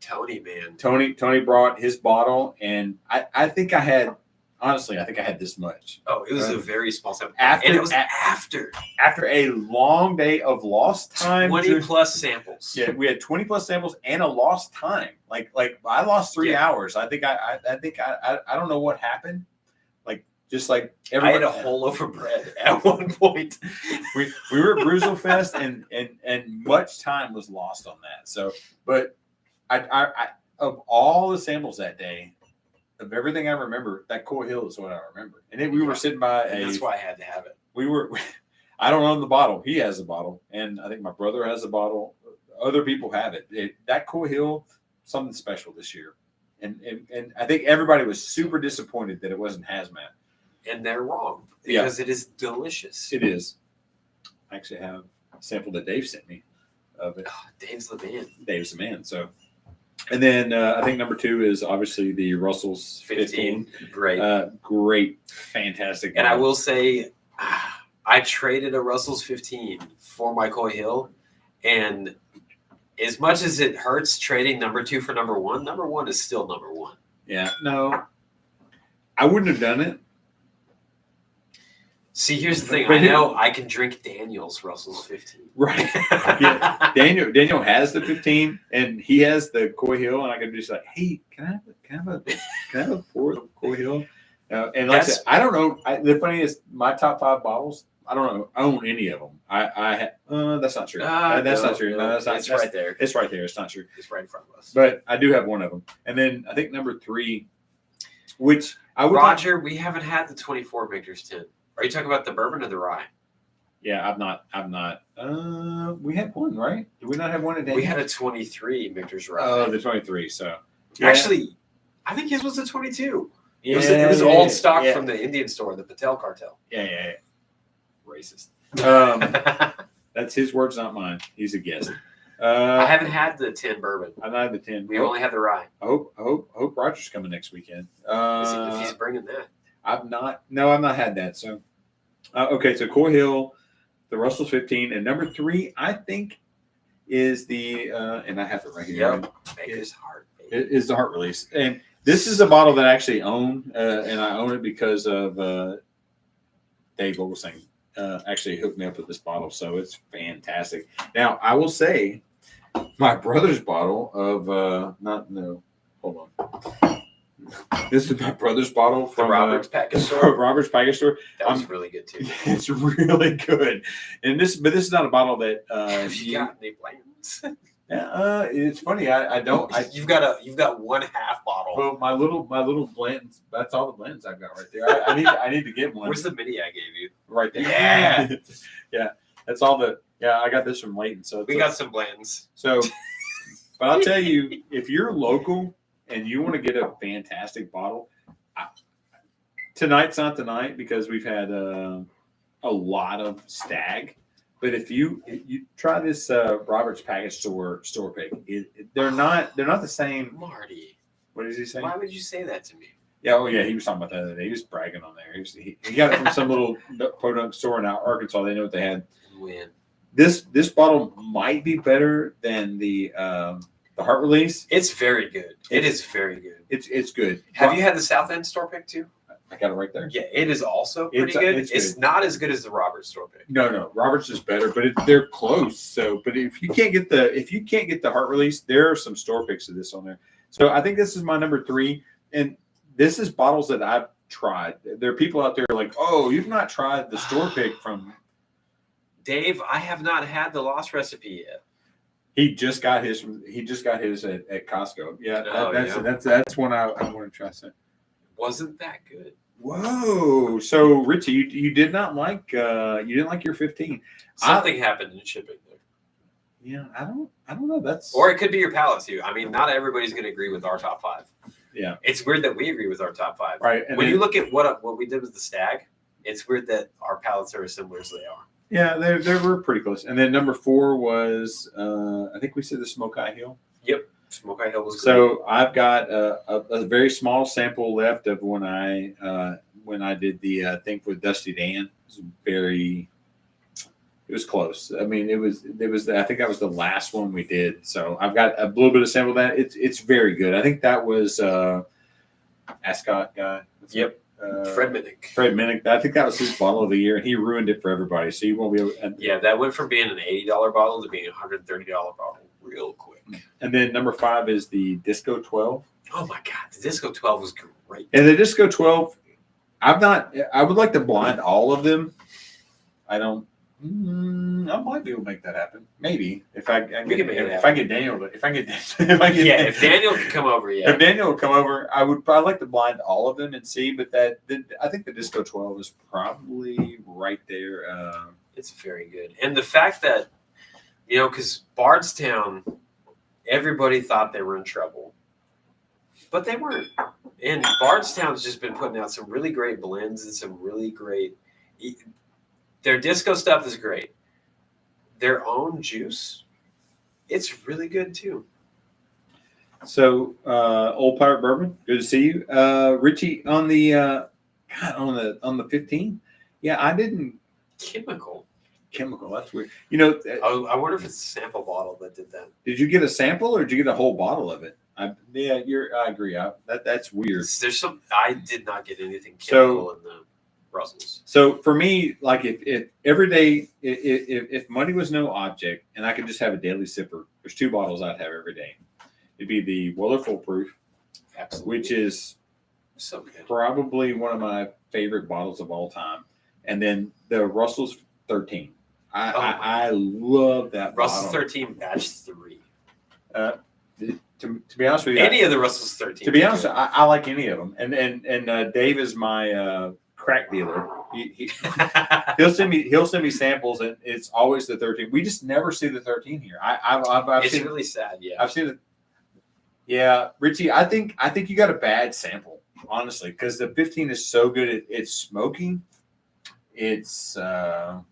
A: Tony brought his bottle, and I think I had. Honestly, I think I had this much.
B: Oh, it was a very small sample.
A: And
B: it was after
A: a long day of lost time.
B: 20 plus samples.
A: Yeah, we had 20 plus samples and a lost time. Like I lost 3 hours. I think I don't know what happened. Like
B: I had a whole loaf of bread at one point.
A: we were at Bruzel Fest and much time was lost on that. So, but I of all the samples that day. Of everything I remember, that Coy Hill is what I remember. And then we were sitting by
B: that's why I had to have it.
A: I don't own the bottle. He has the bottle. And I think my brother has the bottle. Other people have it. That Coy Hill, something special this year. And I think everybody was super disappointed that it wasn't hazmat.
B: And they're wrong. Because it is delicious.
A: It is. I actually have a sample that Dave sent me of it.
B: Oh, Dave's the man.
A: Dave's the man. So. And then I think number 2 is obviously the Russell's 15. Great, fantastic.
B: And I will say, I traded a Russell's 15 for my Coy Hill. And as much as it hurts trading number 2 for number 1 is still number 1.
A: Yeah, no, I wouldn't have done it.
B: See, here's the thing. I know I can drink Daniel's Russell's 15.
A: Right. Yeah. Daniel has the 15, and he has the Coy Hill, and I can just like, hey, can I have a pour of Coy Hill? And like I said, I don't know. The funny is, my top 5 bottles, I don't own any of them. That's not true. That's not true. No, that's not.
B: It's right there.
A: It's right there. It's not true.
B: It's right in front of us.
A: But I do have one of them, and then I think number 3, which I would.
B: Roger, we haven't had the 24 Victor's 10. Are you talking about the bourbon or the rye?
A: Yeah, I'm not. We had one, right? Did we not have one a day?
B: We had a 23 Victor's rye.
A: Oh, the 23. So
B: actually, I think his was a 22.
A: Yeah,
B: it was old stock from the Indian store, the Patel cartel.
A: Yeah. Racist. That's his words, not mine. He's a guest.
B: I haven't had the 10 bourbon.
A: I've not had the 10.
B: We only had the rye.
A: I hope Roger's coming next weekend.
B: If he's bringing that.
A: I've not had that. So, okay. So Coy Hill, the Russell's 15, and number 3, I think, is the and I have it right here.
B: Yep. Maker's Heart.
A: It is the Heart Release, and this is a bottle that I actually own, and I own it because of Dave Vogelsang actually hooked me up with this bottle, so it's fantastic. Now I will say, my brother's bottle of hold on. This is my brother's bottle from
B: Robert's package store.
A: Robert's package store.
B: That was really good too.
A: It's really good, and this is not a bottle that.
B: Have you got any plans?
A: It's funny. I don't.
B: You've got one half bottle.
A: Well, my little blends. That's all the blends I've got right there. I need to get one.
B: Where's the mini I gave you?
A: Right there.
B: Yeah.
A: Yeah. That's all the. Yeah, I got this from Layton. So
B: we got some blends.
A: So, but I'll tell you, if you're local and you want to get a fantastic bottle, tonight's not the night because we've had a lot of Stagg. But if you try this Robert's Package store pick, they're not the same.
B: Marty,
A: What did he say?
B: why would you say that to me?
A: Yeah, oh yeah, he was talking about that the other day. He was bragging on there. He got it from some little podunk store in Arkansas. They know what they had.
B: When
A: This bottle might be better than the Heart Release.
B: it's very good. It is very good.
A: It's good.
B: Have you had the South End store pick too?
A: I got it right there.
B: Yeah, it is also pretty good. It's not as good as the Roberts store pick.
A: No, Roberts is better, but they're close. So, but if you can't get the Heart Release, there are some store picks of this on there. So I think this is my number 3, and this is bottles that I've tried. There are people out there like, oh, you've not tried the store pick from
B: Dave. I have not had the Lost Recipe yet.
A: He just got his at Costco. Yeah,
B: Oh,
A: that's one I want to try.
B: Wasn't that good?
A: Whoa! So Richie, you did not like you didn't like your 15.
B: Something happened in shipping there.
A: Yeah, I don't know. That's
B: Or it could be your palate too. I mean, not everybody's going to agree with our top 5.
A: Yeah,
B: it's weird that we agree with our top 5.
A: right. And
B: when you look at what we did with the Stagg, it's weird that our palates are as similar as they are.
A: Yeah, they were pretty close. And then number 4 was I think we said the Coy Hill.
B: Yep, Coy Hill was great.
A: So I've got a very small sample left of when I did the thing with Dusty Dan. It was close. I mean, it was I think that was the last one we did. So I've got a little bit of sample of that. It's very good. I think that was Ascot guy.
B: Yep. Fred
A: Minnick. I think that was his bottle of the year, and he ruined it for everybody. So you won't be able.
B: Yeah, that went from being an $80 bottle to being a $130 bottle real quick.
A: And then number 5 is the Disco 12.
B: Oh my God, the Disco 12 was great.
A: And the Disco 12, I would like to blind all of them. I don't. I might be able to make that happen. Maybe if I get Daniel. If
B: Daniel could come over,
A: If Daniel would come over, I'd like to blind all of them and see. But I think the Disco 12 is probably right there.
B: It's very good, and the fact that because Bardstown, everybody thought they were in trouble, but they weren't. And Bardstown's just been putting out some really great blends and some really great. Their disco stuff is great. Their own juice, it's really good too.
A: So, Old Pirate Bourbon, good to see you, Richie. On the 15. Yeah, I didn't
B: chemical.
A: That's weird.
B: I wonder if it's a sample bottle that did that.
A: Did you get a sample or did you get a whole bottle of it? I agree. That's weird.
B: I did not get anything chemical in the Brussels.
A: So for me, like if every day, if money was no object and I could just have a daily sipper, there's 2 bottles I'd have every day. It'd be the Weller Full Proof,
B: absolutely,
A: which is
B: so good.
A: Probably one of my favorite bottles of all time, and then the Russell's 13. I love that
B: Russell's
A: bottle.
B: 13 batch 3.
A: To be honest with you,
B: any of the Russell's 13.
A: To be honest, I like any of them, and Dave is my crack dealer. He'll send me samples, and it's always the 13. We just never see the 13 here. I've
B: it's
A: seen,
B: really sad. Yeah,
A: I've seen it. Yeah, Richie, I think you got a bad sample, honestly, because the 15 is so good. It's smoky. It's got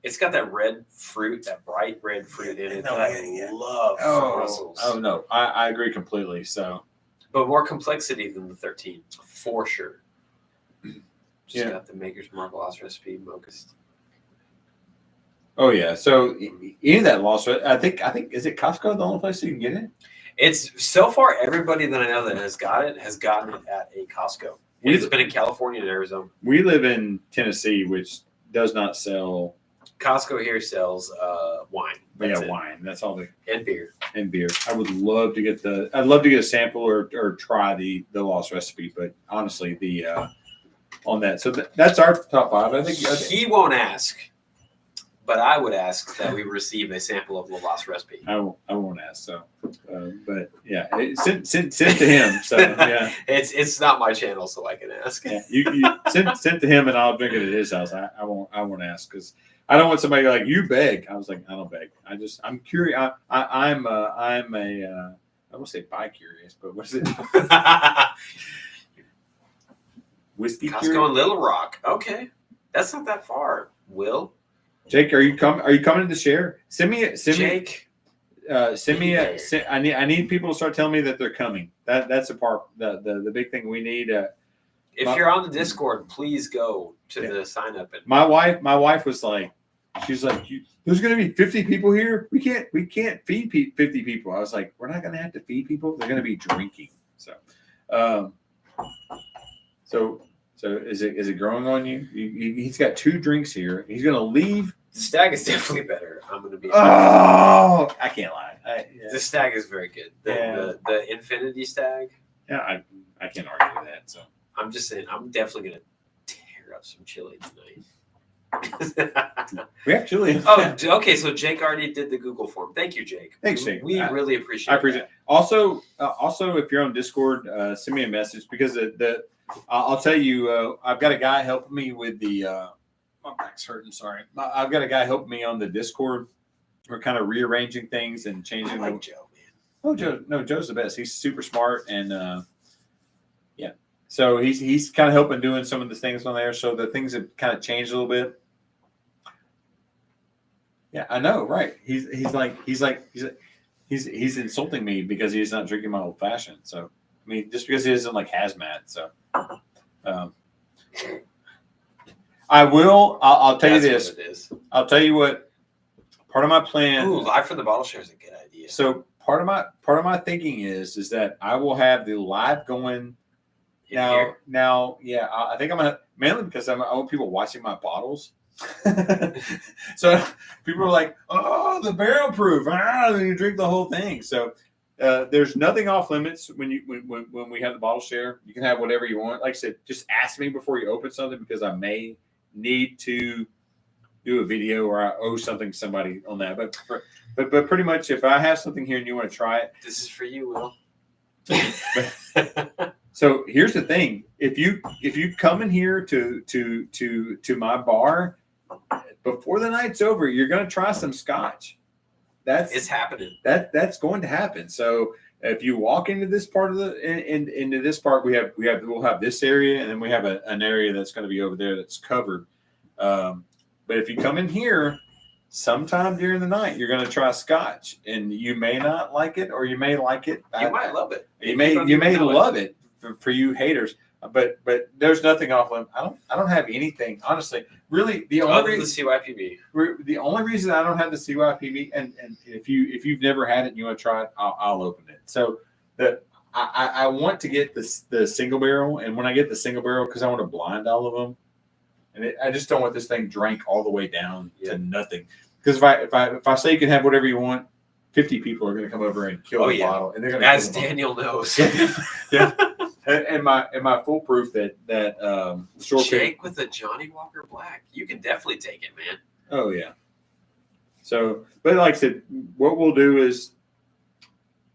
B: that red fruit, that bright red fruit in it that I love. Russell's.
A: Oh no, I agree completely. So,
B: but more complexity than the 13 for sure. Just got the Maker's Mark Lost Recipe mochas.
A: Oh yeah. So any of that lost, I think is it Costco the only place you can get it?
B: It's so far everybody that I know that has gotten it at a Costco. It's been in California and Arizona.
A: We live in Tennessee, which does not sell.
B: Costco here sells wine.
A: Wine. That's all.
B: And beer.
A: I would love to get a sample or try the Lost Recipe, but honestly, on that. So that's our top 5. I think
B: he won't ask, but I would ask that we receive a sample of the Lost Recipe.
A: I won't ask. So, but yeah, send to him. So yeah,
B: it's not my channel, so I can ask.
A: Yeah, you send to him, and I'll drink it at his house. I won't ask because I don't want somebody like you beg. I was like, I don't beg. I'm curious. I'm I won't say bi-curious, but what is it? whiskey.
B: Costco in Little Rock. Okay, that's not that far. Will
A: Jake, are you coming to share? Send me.
B: Jake.
A: Send me a. I need people to start telling me that they're coming. That's the part. The big thing we need.
B: If you're on the Discord, please go to the sign up. And
A: my wife was like, she's like, there's going to be 50 people here. We can't feed 50 people. I was like, we're not going to have to feed people. They're going to be drinking. So is it growing on you? He's got 2 drinks here. He's going to leave.
B: The Stagg is definitely better. I'm going to be.
A: Oh, I can't lie.
B: The Stagg is very good. The Infinity Stagg.
A: Yeah, I can't argue with that. So
B: I'm just saying, I'm definitely going to tear up some chili tonight.
A: We have chili.
B: Oh, okay. So Jake already did the Google form. Thank you, Jake.
A: Thanks, Jake.
B: We really appreciate it.
A: I appreciate it. Also, if you're on Discord, send me a message because I'll tell you, I've got a guy helping me with the. My back's hurting. Sorry. I've got a guy helping me on the Discord. We're kind of rearranging things and changing.
B: I like Joe, man.
A: Oh, Joe. No, Joe's the best. He's super smart and yeah. So he's kind of helping doing some of the things on there. So the things have kind of changed a little bit. Yeah, I know, right? He's insulting me because he's not drinking my old fashioned. So I mean, just because he isn't like hazmat. So I will. I'll tell you this.
B: What it is.
A: I'll tell you what. Part of my plan.
B: Ooh, live from the bottle share is a good idea.
A: So part of my thinking is that I will have the live going. Now, yeah, I think I'm gonna mainly because I want people watching my bottles. So people are like, "Oh, the barrel proof! You drink the whole thing." So there's nothing off limits when we have the bottle share. You can have whatever you want. Like I said, just ask me before you open something because I may need to do a video or I owe something to somebody on that. But pretty much, if I have something here and you want to try it,
B: this is for you, Will.
A: So here's the thing: if you come in here to my bar before the night's over, you're going to try some scotch.
B: It's happening.
A: That's going to happen. So if you walk into this part of into this part, we'll have this area, and then we have an area that's going to be over there that's covered. But if you come in here sometime during the night, you're going to try scotch, and you may not like it, or you may like it.
B: You might love it.
A: You may love it for you haters. But there's nothing off limit. I don't have anything, honestly. Really, the only reason the only reason I don't have the CYPB, and if you've never had it and you want to try it, I'll open it. So I want to get the single barrel, and when I get the single barrel, because I want to blind all of them, and I just don't want this thing drank all the way down to nothing. Because if I say you can have whatever you want, 50 people are going to come over and kill the bottle, and they're going to.
B: As Daniel knows.
A: Yeah. And my foolproof that short
B: Jake with a Johnny Walker Black, you can definitely take it, man.
A: Oh yeah. So, but like I said, what we'll do is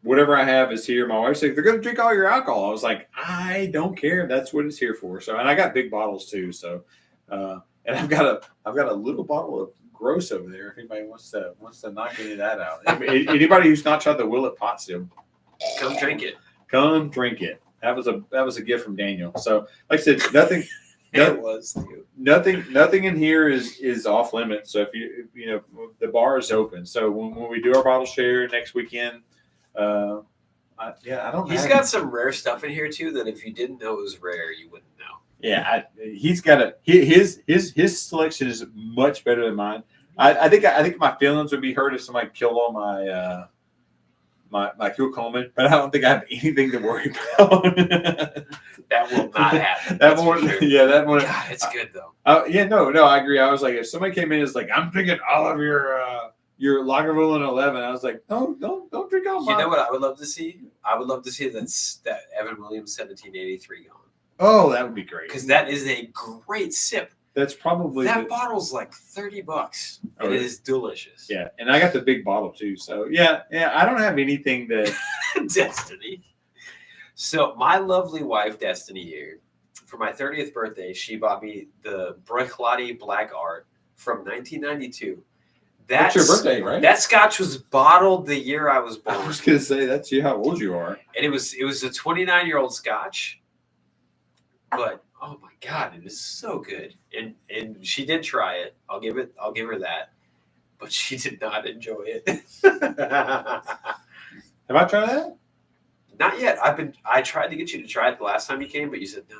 A: whatever I have is here. My wife's like, they're going to drink all your alcohol. I was like, I don't care. That's what it's here for. So, and I got big bottles too. So, and I've got a little bottle of gross over there. If anybody wants to knock any of that out, anybody who's not tried the Willet pot still,
B: come drink it.
A: Come drink it. That was a gift from Daniel. So, like I said, nothing.
B: It was too.
A: Nothing in here is off limits. So if you know the bar is open. So when we do our bottle share next weekend, I don't.
B: He's got some rare stuff in here too that if you didn't know it was rare, you wouldn't know.
A: Yeah, he's got his selection is much better than mine. I think my feelings would be hurt if somebody killed all my. My Cool Coleman, but I don't think I have anything to worry about.
B: That will not happen.
A: That one, sure. Yeah, that one.
B: God, it's good though.
A: No, I agree. I was like, if somebody came in, it's like, I'm drinking all of your Lagavulin 11. I was like, no, don't drink all mine.
B: You know what I would love to see? I would love to see that Evan Williams 1783 gone.
A: Oh, that would be great.
B: Because that is a great sip.
A: That's probably
B: bottle's like $30, and it is delicious.
A: Yeah, and I got the big bottle too. So yeah, I don't have anything that
B: Destiny. So my lovely wife Destiny here, for my 30th birthday, she bought me the Bricklottie Black Art from 1992.
A: That's your birthday, right?
B: That scotch was bottled the year I was born.
A: I was gonna say that's how old you are.
B: And it was a 29-year-old scotch, but Oh my God, it is so good. And she did try it. I'll give her that. But she did not enjoy it.
A: Have I tried that?
B: Not yet. I tried to get you to try it the last time you came, but you said no.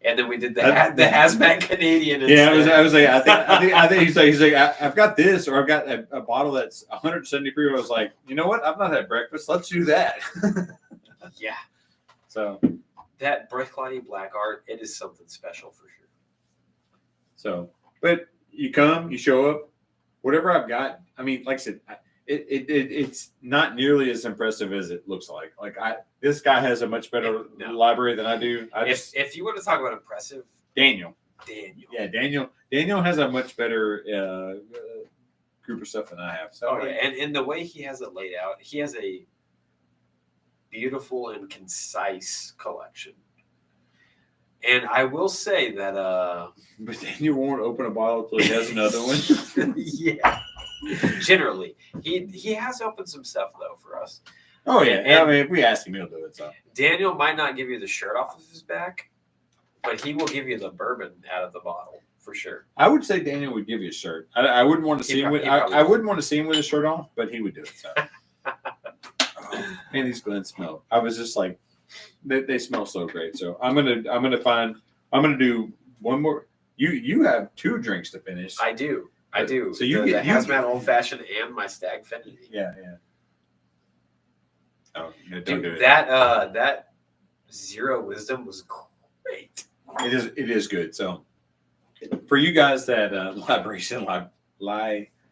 B: And then we did the hazmat Canadian.
A: Yeah,
B: instead.
A: I was like, I think he's like, I've got this, or I've got a bottle that's 170 proof. I was like, you know what? I've not had breakfast. Let's do that.
B: Yeah.
A: So
B: that Breath Cloudy Black Art, it is something special for sure.
A: So, but you come, you show up, whatever I've got. I mean, like I said, it's not nearly as impressive as it looks like. This guy has a much better library than I do.
B: If you want to talk about impressive,
A: Daniel.
B: Yeah,
A: Daniel has a much better group of stuff than I have. So,
B: and the way he has it laid out, he has a beautiful and concise collection. And I will say that
A: but Daniel won't open a bottle until he has another one.
B: Yeah. Generally. He has opened some stuff though for us.
A: Oh yeah. And I mean, if we ask him, he'll do it. So
B: Daniel might not give you the shirt off of his back, but he will give you the bourbon out of the bottle for sure.
A: I would say Daniel would give you a shirt. I wouldn't want to see him with I wouldn't want to see him with a shirt on, but he would do it. So man, these Glens smell. I was just like, they smell so great. So I'm gonna do one more. You have 2 drinks to finish.
B: I do.
A: So you
B: get the hazmat old fashioned and my Stagg Finity.
A: Yeah. Oh, no, don't do it.
B: That Zero Wisdom was great.
A: It is good. So for you guys that libation library.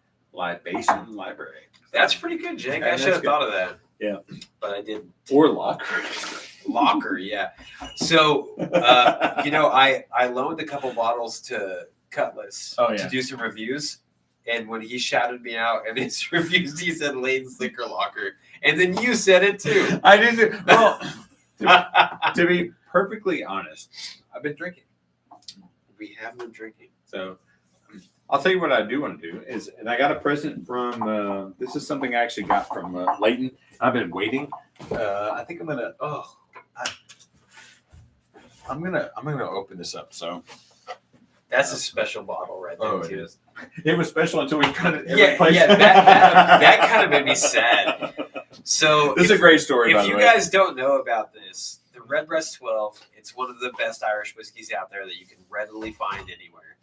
B: That's pretty good, Jake. I should have thought of that.
A: Yeah,
B: but I didn't.
A: Or locker.
B: Locker, yeah. So I loaned a couple bottles to Cutlass to do some reviews. And when he shouted me out in his reviews, he said Lane's Liquor Locker. And then you said it too.
A: I didn't. Well, to be perfectly honest, I've been drinking.
B: We have been drinking.
A: So I'll tell you what I do want to do is, and I got a present from, this is something I actually got from Leighton. I've been waiting. I think I'm going to open this up. So
B: that's a special bottle right there.
A: It is. It was special until we got it.
B: That kind of made me sad. So
A: this is a great story.
B: If you guys don't know about this, the Redbreast 12, it's one of the best Irish whiskeys out there that you can readily find anywhere.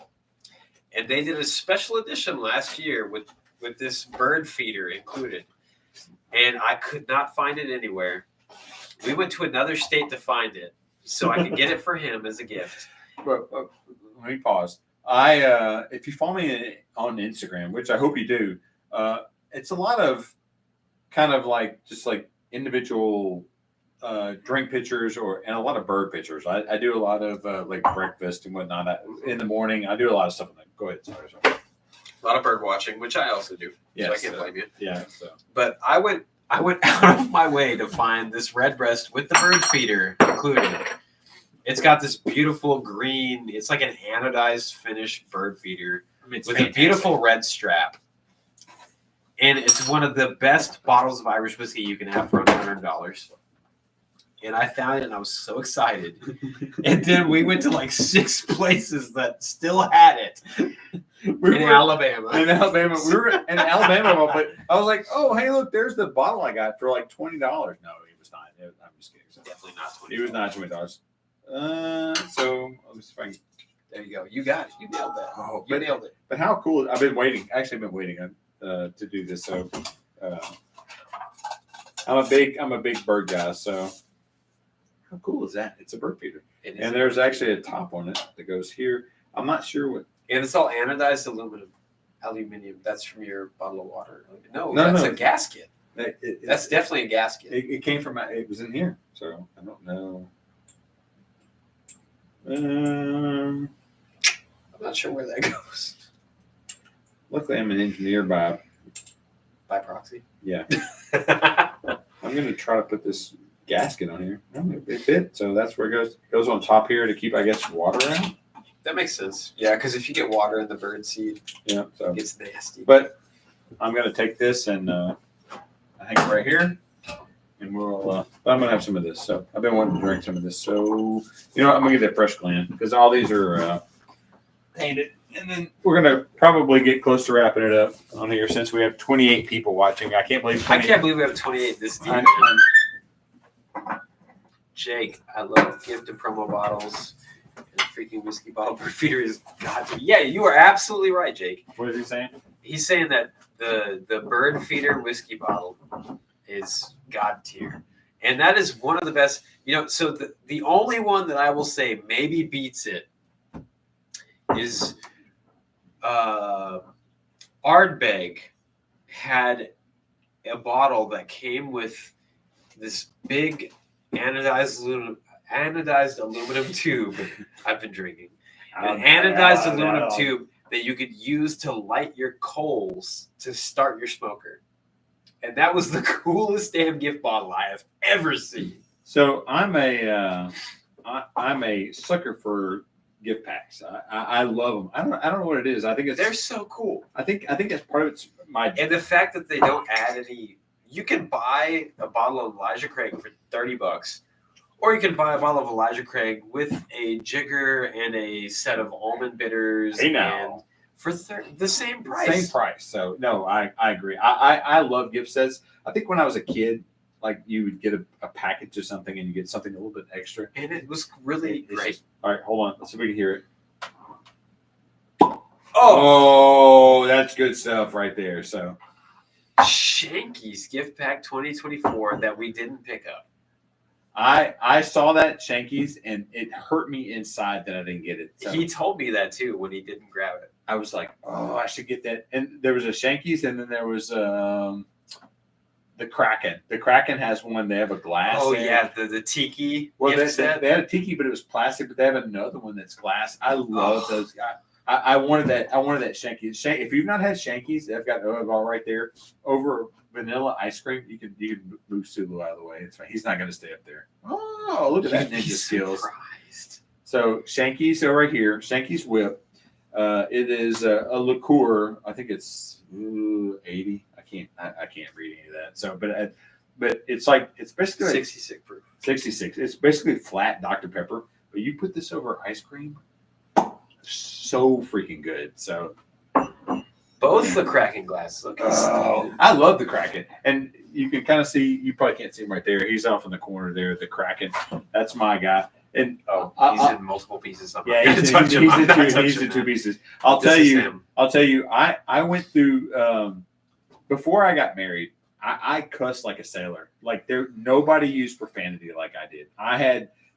B: And they did a special edition last year with this bird feeder included. And I could not find it anywhere. We went to another state to find it so I could get it for him as a gift.
A: But let me pause. If you follow me on Instagram, which I hope you do, it's a lot of kind of just individual drink pictures and a lot of bird pictures. I do a lot of breakfast and whatnot in the morning. I do a lot of stuff. Go ahead. Sorry.
B: A lot of bird watching, which I also do.
A: Yes,
B: so I can't blame you.
A: Yeah. So.
B: But I went out of my way to find this Redbreast with the bird feeder included. It's got this beautiful green. It's like an anodized finished bird feeder with a beautiful red strap. And it's one of the best bottles of Irish whiskey you can have for under $100. And I found it, and I was so excited. And then we went to 6 places that still had it in Alabama.
A: In Alabama, we were in Alabama, but I was like, "Oh, hey, look, there's the bottle I got for $20." No, it was not. I'm just kidding. So
B: definitely not $20.
A: It was not $20. So let me see if I can.
B: There you go. You got it. You nailed that.
A: Oh,
B: you nailed it.
A: But how cool! I've been waiting. Actually, I've been waiting to do this. So I'm a big bird guy. So. How cool is that? It's a bird feeder. And there's actually a top on it that goes here. I'm not sure what.
B: And it's all anodized aluminum. That's from your bottle of water. No, that's a gasket. That's definitely a gasket.
A: It came from, it was in here. So I don't know. I'm
B: not sure where that goes.
A: Luckily, I'm an engineer by
B: proxy.
A: Yeah. I'm going to try to put this gasket on here. It fit, so that's where it goes. It goes on top here to keep, I guess, water out.
B: That makes sense. Yeah, because if you get water in the bird seed,
A: so
B: it gets nasty.
A: But I'm going to take this and hang it right here, and we'll. I'm gonna have some of this. So I've been wanting to drink some of this. So you know what? I'm gonna get that fresh Glen because all these are painted, and then we're gonna probably get close to wrapping it up on here since we have 28 people watching. I can't believe
B: we have 28 this deep. Jake, I love gift and promo bottles. And freaking whiskey bottle per feeder is God. Yeah, you are absolutely right, Jake.
A: What is he saying?
B: He's saying that the bird feeder whiskey bottle is God tier. And that is one of the best, so the only one that I will say maybe beats it is Ardbeg had a bottle that came with this big anodized aluminum tube. I've been drinking. An anodized aluminum tube that you could use to light your coals to start your smoker. And that was the coolest damn gift bottle I have ever seen.
A: So I'm a sucker for gift packs. I love them. I don't know what it is. I think
B: they're so cool.
A: I think that's part of it's
B: and the fact that they don't add any. You can buy a bottle of Elijah Craig for $30, or you can buy a bottle of Elijah Craig with a jigger and a set of almond bitters. And for the same price.
A: Same price. So no, I agree. I love gift sets. I think when I was a kid, like you would get a package of something and you get something a little bit extra.
B: And it was really great.
A: All right, hold on. Let's see if we can hear it. Oh, that's good stuff right there. So
B: Shanky's gift pack 2024 that we didn't pick up.
A: I saw that Shanky's and it hurt me inside that I didn't get it. So
B: he told me that too when he didn't grab it.
A: I was like, oh, I should get that. And there was a Shanky's and then there was the Kraken. The Kraken has one. They have a glass.
B: Oh, yeah, the tiki.
A: Well, they had a tiki, but it was plastic. But they have another one that's glass. I love those. I wanted that. I wanted that Shanky's. If you've not had Shanky's, they've got all right there over vanilla ice cream. You can move Sulu out of the way. It's fine. He's not going to stay up there. Oh, look at that ninja skills.
B: Surprised.
A: So Shanky's are right here. Shanky's Whip. It is a liqueur. I think it's 80. I can't read any of that. So, but it's basically
B: 66 proof.
A: 66. It's basically flat Dr. Pepper, but you put this over ice cream. So freaking good. So
B: both the Kraken glasses look.
A: I love the Kraken, and you can kind of see. You probably can't see him right there. He's off in the corner there. The Kraken. That's my guy. And
B: he's in multiple pieces.
A: He's in two pieces. I'll tell you. I went through before I got married. I cussed like a sailor. Like nobody used profanity like I did.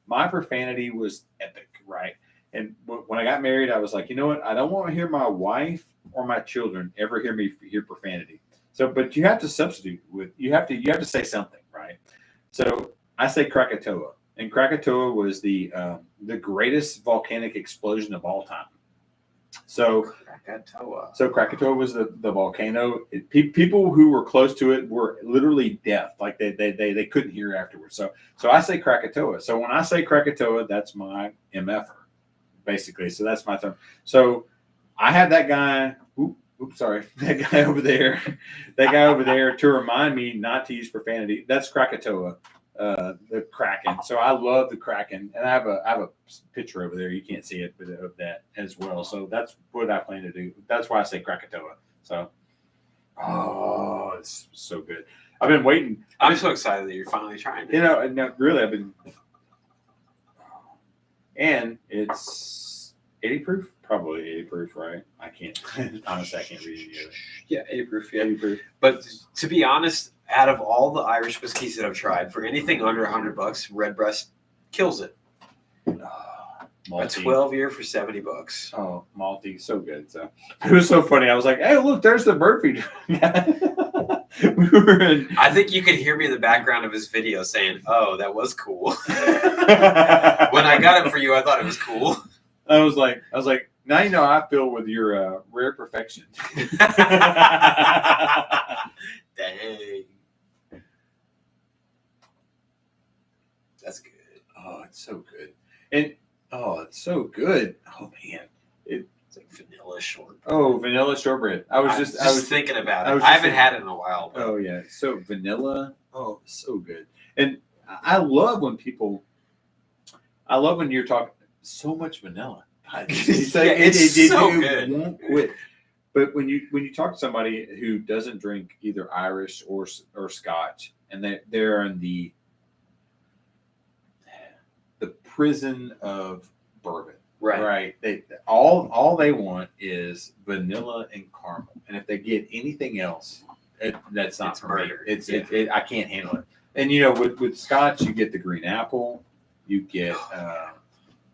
A: My profanity was epic, right? And when I got married, I was like, you know what? I don't want to hear my wife or my children ever hear profanity. So, but you have to substitute with you have to say something, right? So I say Krakatoa, and Krakatoa was the greatest volcanic explosion of all time. So Krakatoa was the volcano. People who were close to it were literally deaf, like they couldn't hear afterwards. So I say Krakatoa. So when I say Krakatoa, that's my MFer. Basically, so that's my term. So I have that guy. That guy over there to remind me not to use profanity. That's Krakatoa, the Kraken. So I love the Kraken, and I have a picture over there. You can't see it, but of that as well. So that's what I plan to do. That's why I say Krakatoa. So, it's so good. I've been waiting.
B: I'm so excited that you're finally trying it.
A: No, really, I've been. And it's 80 proof? Probably 80 proof, right? I can't. Honestly, I can't read it.
B: Yeah, 80 proof. Yeah.
A: 80 proof.
B: But to be honest, out of all the Irish whiskeys that I've tried, for anything under $100, Redbreast kills it. A 12-year for $70.
A: Oh, malty, so good. So it was so funny. I was like, "Hey, look, there's the bird feeder."
B: I think you could hear me in the background of his video saying, "Oh, that was cool." When I got it for you, I thought it was cool.
A: I was like, now you know how I feel with your rare perfection.
B: Dang, that's good.
A: Oh, it's so good, and it's so good. Oh man,
B: it's like vanilla shortbread.
A: Oh, vanilla shortbread. I was
B: thinking about it. I haven't had it in a while.
A: Oh yeah, so vanilla. Oh, so good. And I love when people. I love when you're talking so much vanilla. It's like,
B: it's so good.
A: Won't quit. But when you talk to somebody who doesn't drink either Irish or Scotch, and they're in the prison of bourbon, right? All they want is vanilla and caramel, and if they get anything else, that's not for me. I can't handle it. And with Scotch, you get the green apple, you get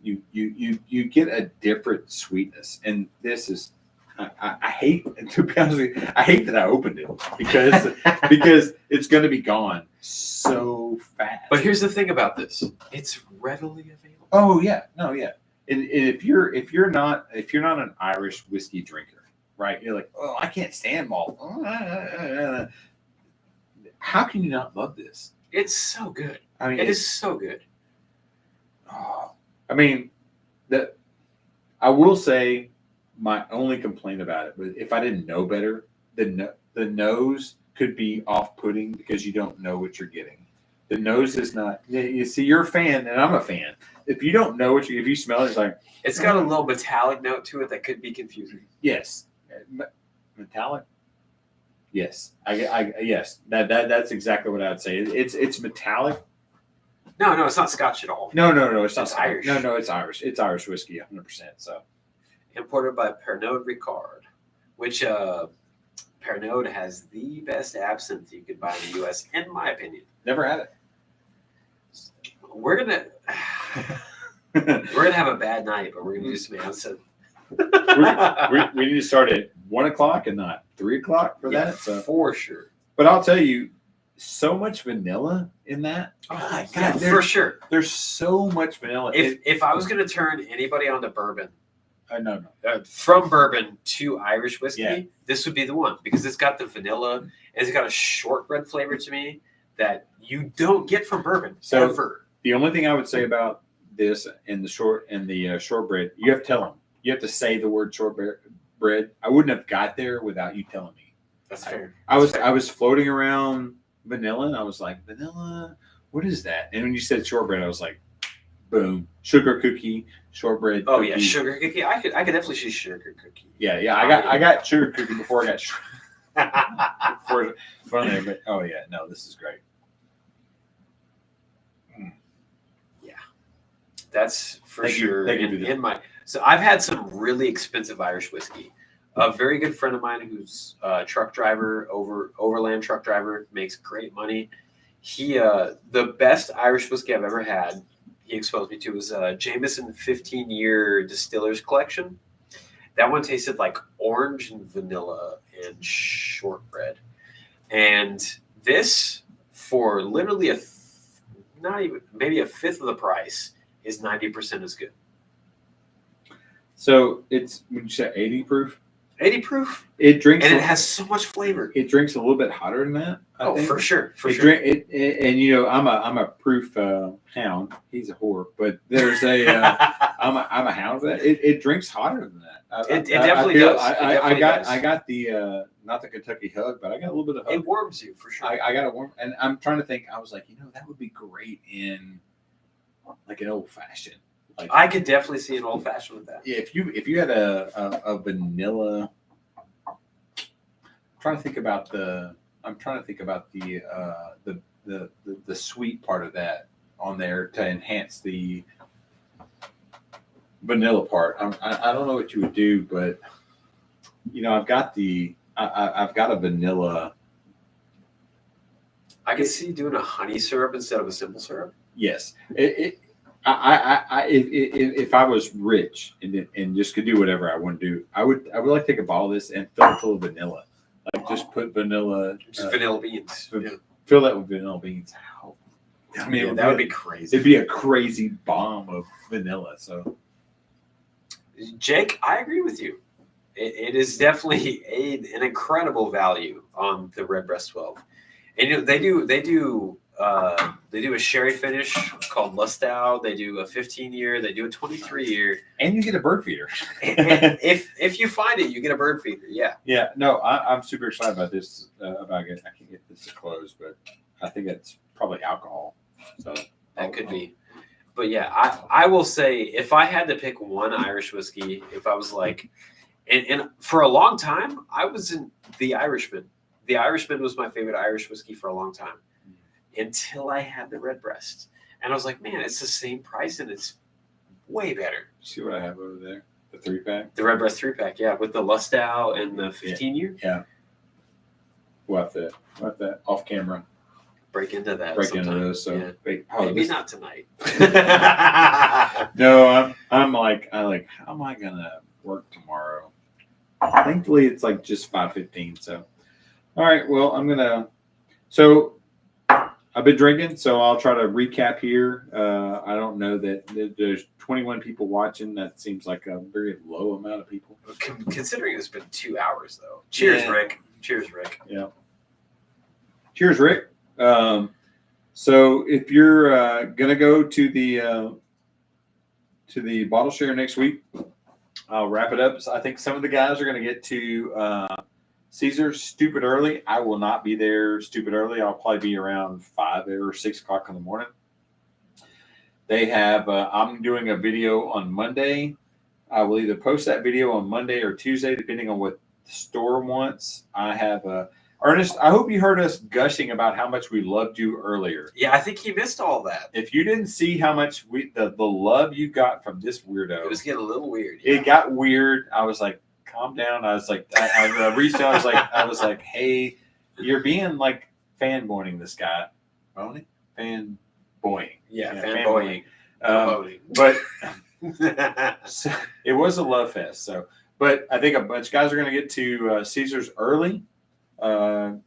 A: you get a different sweetness, and this is. I hate, to be honest with you, I hate that I opened it because it's going to be gone so fast.
B: But here's the thing about this: it's readily available.
A: Oh yeah, no, yeah. And if you're not an Irish whiskey drinker, right? You're like, oh, I can't stand malt. How can you not love this?
B: It's so good.
A: I mean,
B: it is so good.
A: Oh, I mean, I will say. My only complaint about it was if I didn't know better, the nose could be off-putting because you don't know what you're getting. The nose is not. You see, you're a fan, and I'm a fan. If you don't know if you smell it, it's like
B: it's got a little metallic note to it that could be confusing.
A: Yes, metallic. Yes, yes. That's exactly what I'd say. It's metallic.
B: No, it's not Scotch at all.
A: No, it's not
B: Irish.
A: No, it's Irish. It's Irish whiskey, 100%. So.
B: Imported by Pernod Ricard, which Pernod has the best absinthe you could buy in the U.S., in my opinion.
A: Never had it.
B: We're gonna have a bad night, but we're gonna do some absinthe.
A: we need to start at 1:00 and not 3:00 for that. So
B: for sure.
A: But I'll tell you, so much vanilla in that.
B: Oh my God, for sure.
A: There's so much vanilla.
B: If I was gonna turn anybody onto bourbon.
A: No.
B: From bourbon to Irish whiskey, this would be the one because it's got the vanilla and it's got a shortbread flavor to me that you don't get from bourbon.
A: So
B: ever.
A: The only thing I would say about this and the shortbread, you have to tell them. You have to say the word shortbread. I wouldn't have got there without you telling me.
B: That's fair.
A: I was floating around vanilla and I was like, vanilla, what is that? And when you said shortbread, I was like, boom, sugar cookie, shortbread.
B: Oh
A: cookie.
B: Yeah, sugar cookie. I could definitely see sugar cookie.
A: Yeah. I got sugar cookie before I got for there. But oh yeah, no, this is great.
B: Yeah, that's for sure.
A: Thank you.
B: So I've had some really expensive Irish whiskey. A very good friend of mine who's a truck driver, overland truck driver, makes great money. He the best Irish whiskey I've ever had. He exposed me to was Jameson 15-year Distillers Collection. That one tasted like orange and vanilla and shortbread. And this, for literally maybe a fifth of the price, is 90% as good.
A: So it's, would you say 80 proof?
B: 80 proof.
A: It drinks,
B: and it has so much flavor.
A: It drinks a little bit hotter than that. I think.
B: For sure.
A: And I'm a proof hound. He's a whore, but there's a I'm a hound for that. It drinks hotter than that.
B: It definitely does.
A: I got the not the Kentucky hug, but I got a little bit of hug.
B: It warms you for sure.
A: I got a warm, and I'm trying to think. I was like, that would be great in like an old fashioned. Like,
B: I could definitely see an old fashioned with that.
A: Yeah, if you had a vanilla, I'm trying to think about the sweet part of that on there to enhance the vanilla part. I don't know what you would do, but I've got a vanilla.
B: I could see doing a honey syrup instead of a simple syrup.
A: Yes, if I was rich and just could do whatever I want to do, I would like to take a bottle of this and fill it full of vanilla. Like just put vanilla,
B: vanilla beans.
A: Fill that with vanilla beans. I mean,
B: that would be crazy.
A: It'd be a crazy bomb of vanilla. So,
B: Jake, I agree with you. It is definitely an incredible value on the Redbreast 12, and they do a sherry finish called Lustau. They do a 15-year. They do a 23-year.
A: And you get a bird feeder.
B: and if you find it, you get a bird feeder. Yeah.
A: Yeah. No, I'm super excited about this. I can't get this to close, but I think probably alcohol. So
B: That could be. But yeah, I will say if I had to pick one Irish whiskey, if I was like, and for a long time, I was in the Irishman. The Irishman was my favorite Irish whiskey for a long time until I had the Redbreast. And I was like, man, it's the same price and it's way better.
A: See what I have over there? The 3-pack?
B: The Redbreast 3-pack, yeah, with the Lustow and the 15-year.
A: Yeah. We'll have to off camera.
B: Break into that.
A: Break
B: sometime.
A: into those. So
B: yeah.
A: wait,
B: Maybe not tonight.
A: No, I'm like, how am I gonna work tomorrow? Thankfully, it's like just 5:15. So, all right. Well, So, I've been drinking, so I'll try to recap here. I don't know that there's 21 people watching. That seems like a very low amount of people.
B: Considering it's been 2 hours, though. Cheers,
A: Yeah.
B: Rick. Cheers, Rick.
A: Yeah. Cheers, Rick. So if you're gonna go to the bottle share next week, I'll wrap it up. So I think some of the guys are gonna get to Caesar's stupid early. I will not be there stupid early. I'll probably be around 5 or 6 o'clock in the morning. They have. I'm doing a video on Monday. I will either post that video on Monday or Tuesday, depending on what the store wants. I have Ernest, I hope you heard us gushing about how much we loved you earlier.
B: Yeah, I think he missed all that.
A: If you didn't see how much the love you got from this weirdo,
B: It was getting a little weird.
A: It got weird. I was like, calm down. I was like, I reached out. I was like, hey, you're being like fanboying this guy. Fanboying.
B: Yeah, fanboying.
A: But so, it was a love fest. So, but I think a bunch of guys are going to get to Caesar's early. I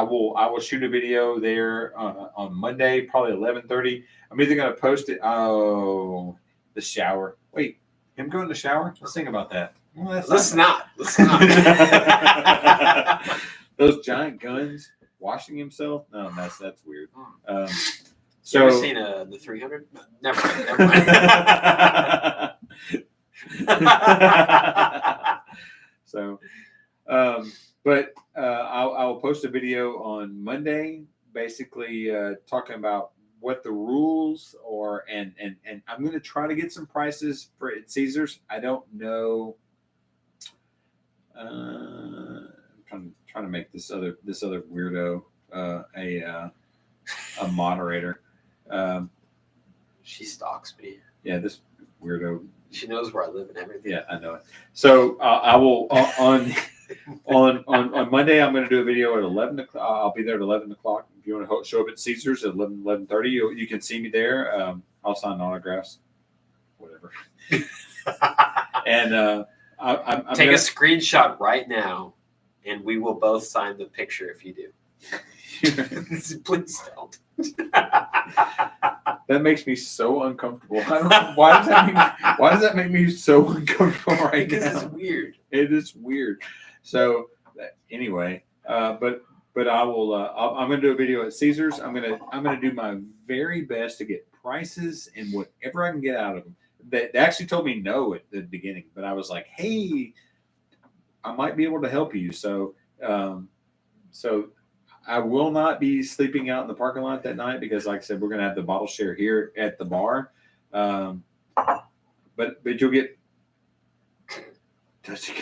A: will shoot a video there on Monday, probably 11:30. I'm either going to post it. Oh, the shower. Wait, him going to the shower? Let's think about that. Well,
B: Let's not.
A: Those giant guns washing himself. No, that's weird.
B: So you ever seen the 300? Never mind.
A: So, but I will post a video on Monday, basically talking about what the rules are, and I'm going to try to get some prices for at Caesar's. I don't know. I'm trying to make this other weirdo a moderator.
B: She stalks me.
A: Yeah, this weirdo.
B: She knows where I live and everything.
A: Yeah, I know it. So I will on Monday. I'm going to do a video at 11 o'clock. I'll be there at 11 o'clock. If you want to show up at Caesar's at 11:30, you can see me there. I'll sign autographs, whatever. And I'm
B: take a screenshot right now, and we will both sign the picture if you do. Please don't.
A: That makes me so uncomfortable. I don't know, why does that make me so uncomfortable right now?
B: Because it's weird.
A: It is weird. So anyway, but I will. I'm going to do a video at Caesar's. I'm going to do my very best to get prices and whatever I can get out of them. They actually told me no at the beginning, but I was like, hey, I might be able to help you. So I will not be sleeping out in the parking lot that night because, like I said, we're going to have the bottle share here at the bar. But you'll get touching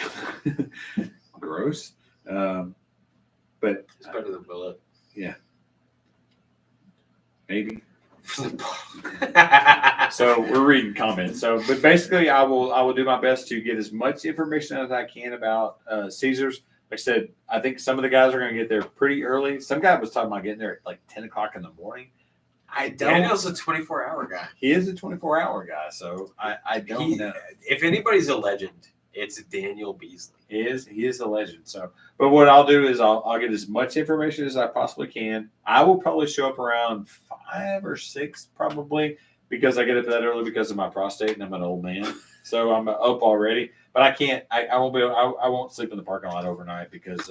A: gross. But
B: it's better than bullet.
A: Yeah, maybe. So we're reading comments. So, but basically, I will do my best to get as much information as I can about Caesar's. Like I said, I think some of the guys are going to get there pretty early. Some guy was talking about getting there at like 10 o'clock in the morning.
B: Daniel's a 24-hour guy.
A: He is a 24-hour guy, so I don't know.
B: If anybody's a legend, it's Daniel Beasley.
A: He is a legend. So, but what I'll do is I'll get as much information as I possibly can. I will probably show up around 5 or 6 probably because I get up that early because of my prostate and I'm an old man. So I'm up already. But I can't. I won't be. I won't sleep in the parking lot overnight because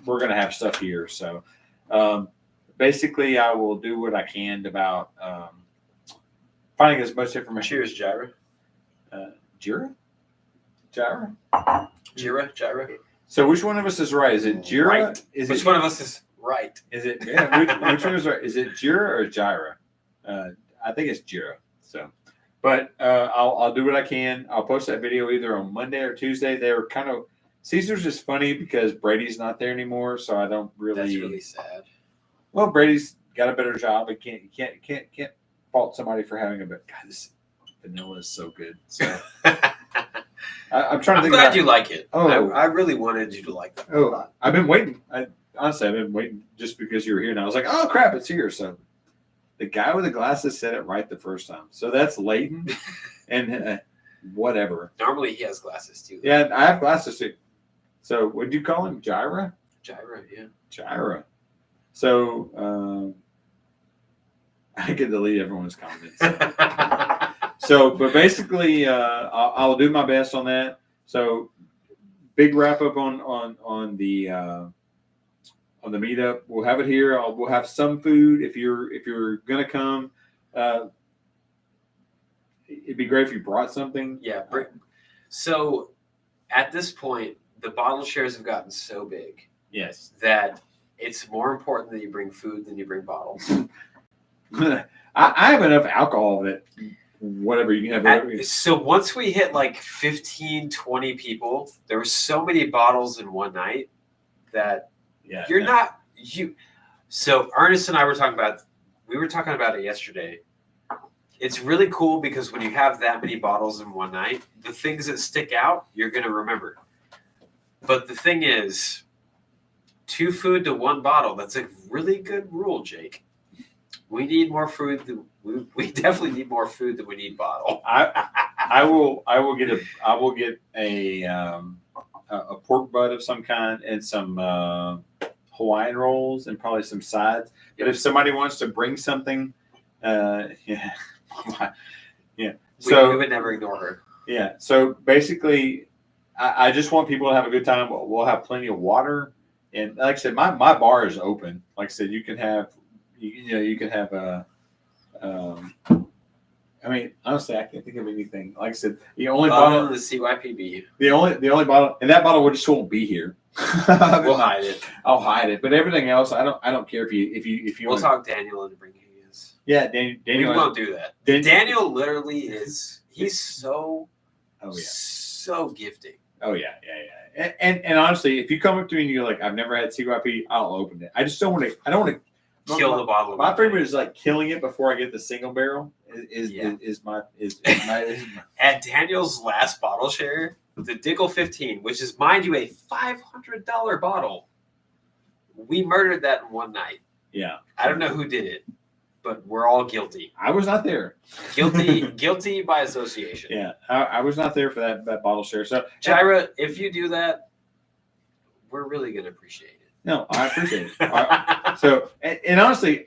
A: we're going to have stuff here. So basically, I will do what I can about finding as much information.
B: Cheers, Gyra.
A: Gyra. Gyra.
B: Gyra.
A: So which one of us is right? Is it Gyra?
B: Right. Which one of us is right.
A: Is it? Yeah, which one is right? Is it Jira or Jira? I think it's Jira. So, but I'll do what I can. I'll post that video either on Monday or Tuesday. They were kind of Caesar's is funny because Brady's not there anymore, so I don't really.
B: That's really sad.
A: Well, Brady's got a better job. I can't fault somebody for having a better. God, this vanilla is so good. So I'm trying to
B: I'm
A: think.
B: glad
A: about,
B: you like it.
A: Oh.
B: I really wanted you to like that.
A: Oh, I've been waiting. Honestly, I've been waiting just because you were here, and I was like, "Oh crap, it's here!" So the guy with the glasses said it right the first time. So that's Leighton, and whatever.
B: Normally he has glasses too.
A: Yeah, I have glasses too. So would you call him Jira?
B: Jira, yeah.
A: Jira. So I can delete everyone's comments. So, but basically, I'll do my best on that. So, big wrap up on the meetup. We'll have it here. We'll have some food if you're gonna come. It'd be great if you brought something.
B: Yeah. So, at this point, the bottle shares have gotten so big.
A: Yes.
B: That it's more important that you bring food than you bring bottles.
A: I have enough alcohol that. Whatever you can have.
B: So once we hit like 15, 20 people, there were so many bottles in one night that So Ernest and I were talking about it yesterday. It's really cool because when you have that many bottles in one night, the things that stick out, you're going to remember. But the thing is, 2 food to 1 bottle. That's a really good rule, Jake. We need more food. We definitely need more food than we need bottle.
A: I will get a pork butt of some kind and some Hawaiian rolls and probably some sides. But if somebody wants to bring something, yeah. So
B: we would never ignore her.
A: Yeah. So basically, I just want people to have a good time. We'll have plenty of water, and like I said, my bar is open. Like I said, you can have. You can have a. I mean, honestly, I can't think of anything. Like I said, the only bottle,
B: the CYPB.
A: The only bottle, and that bottle just won't be here.
B: We'll hide it.
A: I'll hide it, but everything else, I don't care if you.
B: We'll talk Daniel into bringing his.
A: Yeah, Daniel.
B: We won't do that. Daniel literally is. He's so. Oh yeah. So gifting.
A: Oh yeah. And honestly, if you come up to me and you're like, I've never had CYP, I'll open it. I just don't want to. I don't want to.
B: Kill the bottle.
A: My favorite is like killing it before I get the single barrel. Is my.
B: At Daniel's last bottle share, the Dickel 15, which is mind you a $500 bottle, we murdered that in one night.
A: Yeah,
B: I don't know who did it, but we're all guilty.
A: I was not there.
B: Guilty by association.
A: Yeah, I was not there for that bottle share. So
B: Jira, if you do that, we're really gonna appreciate it.
A: No, I appreciate it. So, and honestly,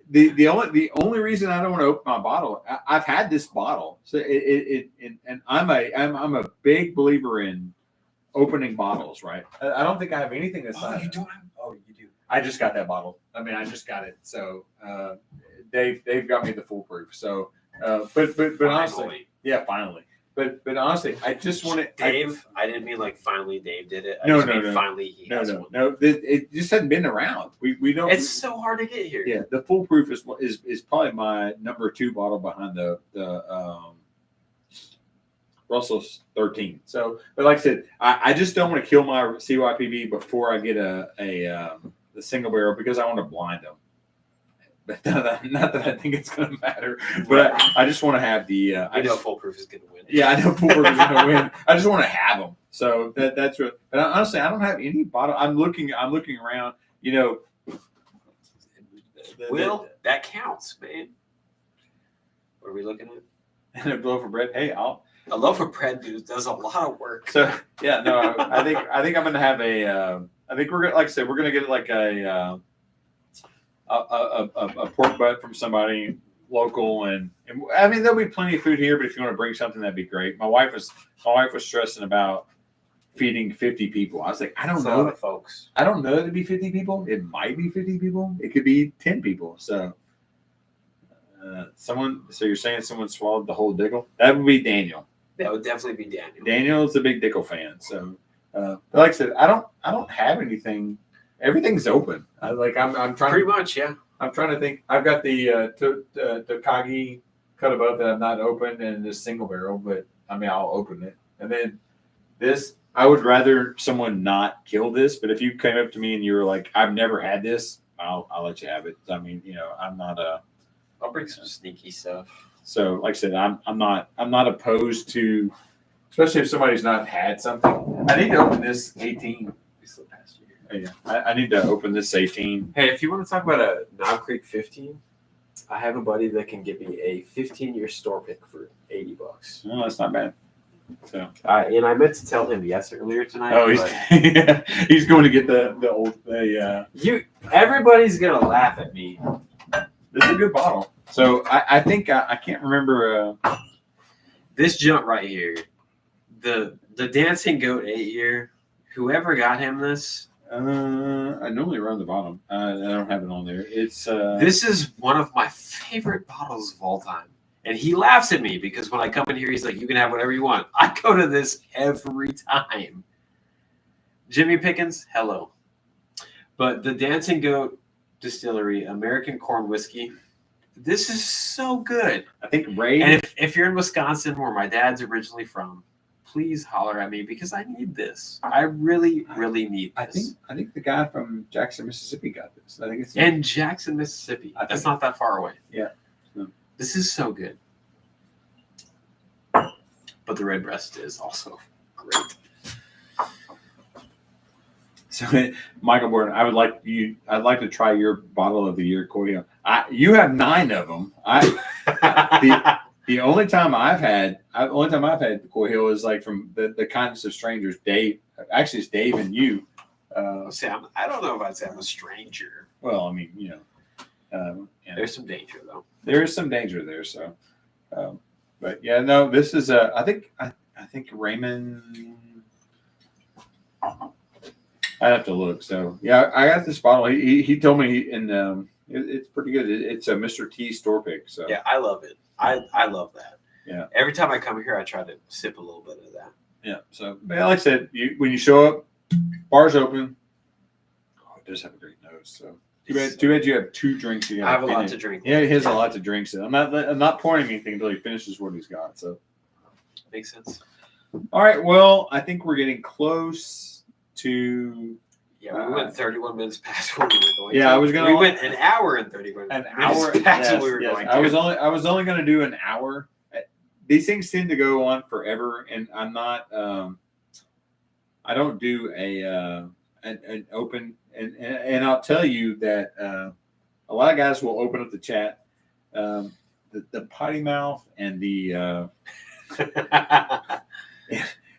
A: the only reason I don't want to open my bottle, I've had this bottle, so and I'm a big believer in opening bottles. Right? I don't think I have anything that's.
B: Oh, you do. Oh, you do.
A: I just got that bottle. I mean, I just got it. So, they've got me the foolproof. So, but honestly, yeah, finally. But honestly, I just want to.
B: Dave, I didn't mean like finally Dave did it.
A: No.
B: Finally he has one.
A: No. It just hadn't been around. We don't.
B: It's so hard to get here.
A: Yeah, the foolproof is probably my number 2 bottle behind the Russell's 13. So, but like I said, I just don't want to kill my CYPB before I get the single barrel because I want to blind them. But not that I think it's going to matter, but I just want to have the.
B: I know foolproof is going to win.
A: Yeah, I know foolproof is going to win. I just want to have them. So that's what. But honestly, I don't have any bottle. I'm looking around. You know.
B: That counts, man. What are we looking at?
A: And a loaf of bread. Hey,
B: a loaf of bread, dude, does a lot of work.
A: So yeah, no, I think I'm going to have a. I think we're gonna, like I said, we're going to get like a pork butt from somebody local, and I mean there'll be plenty of food here. But if you want to bring something, that'd be great. My wife was stressing about feeding 50 people. I was like, I don't know,
B: folks.
A: I don't know it'd be 50 people. It might be 50 people. It could be 10 people. So, So you're saying someone swallowed the whole Dickel? That would be Daniel.
B: That would definitely be Daniel.
A: Daniel's a big Dickel fan. So, like I said, I don't have anything. everything's open. I'm trying.
B: Pretty much, yeah.
A: I'm trying to think. I've got the Tokagi cut above that I've not opened, and this single barrel, but I mean I'll open it. And then this, I would rather someone not kill this. But if you came up to me and you were like, "I've never had this," I'll let you have it. I mean, I'm not a.
B: I'll bring some sneaky stuff.
A: So, like I said, I'm not opposed to, especially if somebody's not had something. I need to open this 18.
B: This past year.
A: Yeah, I need to open this 18.
D: Hey, if you want to talk about a Knob Creek 15, I have a buddy that can give me a 15-year store pick for $80.
A: No, that's not bad. So,
D: And I meant to tell him yes earlier tonight.
A: oh, he's going to get the old
D: Everybody's gonna laugh at me.
A: This is a good bottle. So I think I can't remember.
D: This junk right here, the Dancing Goat 8-year. Whoever got him this.
A: I normally run the bottom. I don't have it on there. It's
D: This is one of my favorite bottles of all time. And he laughs at me because when I come in here, he's like, "You can have whatever you want." I go to this every time. Jimmy Pickens, hello. But the Dancing Goat Distillery American Corn Whiskey, this is so good.
A: I think Ray.
D: And if you're in Wisconsin, where my dad's originally from, please holler at me because I need this. I really, really need this.
A: I think the guy from Jackson, Mississippi got this. I think it's
D: in Jackson, Mississippi. That's not that far away.
A: Yeah.
D: This is so good. But the red breast is also great.
A: So, Michael Borden, I'd like to try your bottle of the year, Coy Hill. You have 9 of them. The only time I've had the Coy Hill is like from the kindness of strangers. Dave, actually, it's Dave and you.
D: Sam, I don't know if I'd say I'm a stranger.
A: Well, I mean,
D: There's some danger though.
A: There is some danger there. So, but yeah, no, this is I think Raymond. I'd have to look. So yeah, I got this bottle. He told me, and it's pretty good. It's a Mr. T store pick. So
D: yeah, I love it. I love that.
A: Yeah.
D: Every time I come here, I try to sip a little bit of that.
A: Yeah. So, but like I said, when you show up, bar's open. Oh, it does have a great nose. So too bad you have 2 drinks.
D: I have a lot to drink.
A: Yeah, he has a lot to drink. So I'm not pouring anything until he finishes what he's got. So
D: makes sense.
A: All right. Well, I think we're getting close to.
D: Yeah, we went 31 minutes past what we were going.
A: Yeah,
D: to.
A: I was gonna.
D: We went an hour and 31 minutes past what we were going.
A: I was only going to do an hour. These things tend to go on forever, and I'm not. I don't do an open, and I'll tell you that a lot of guys will open up the chat. The potty mouth and the.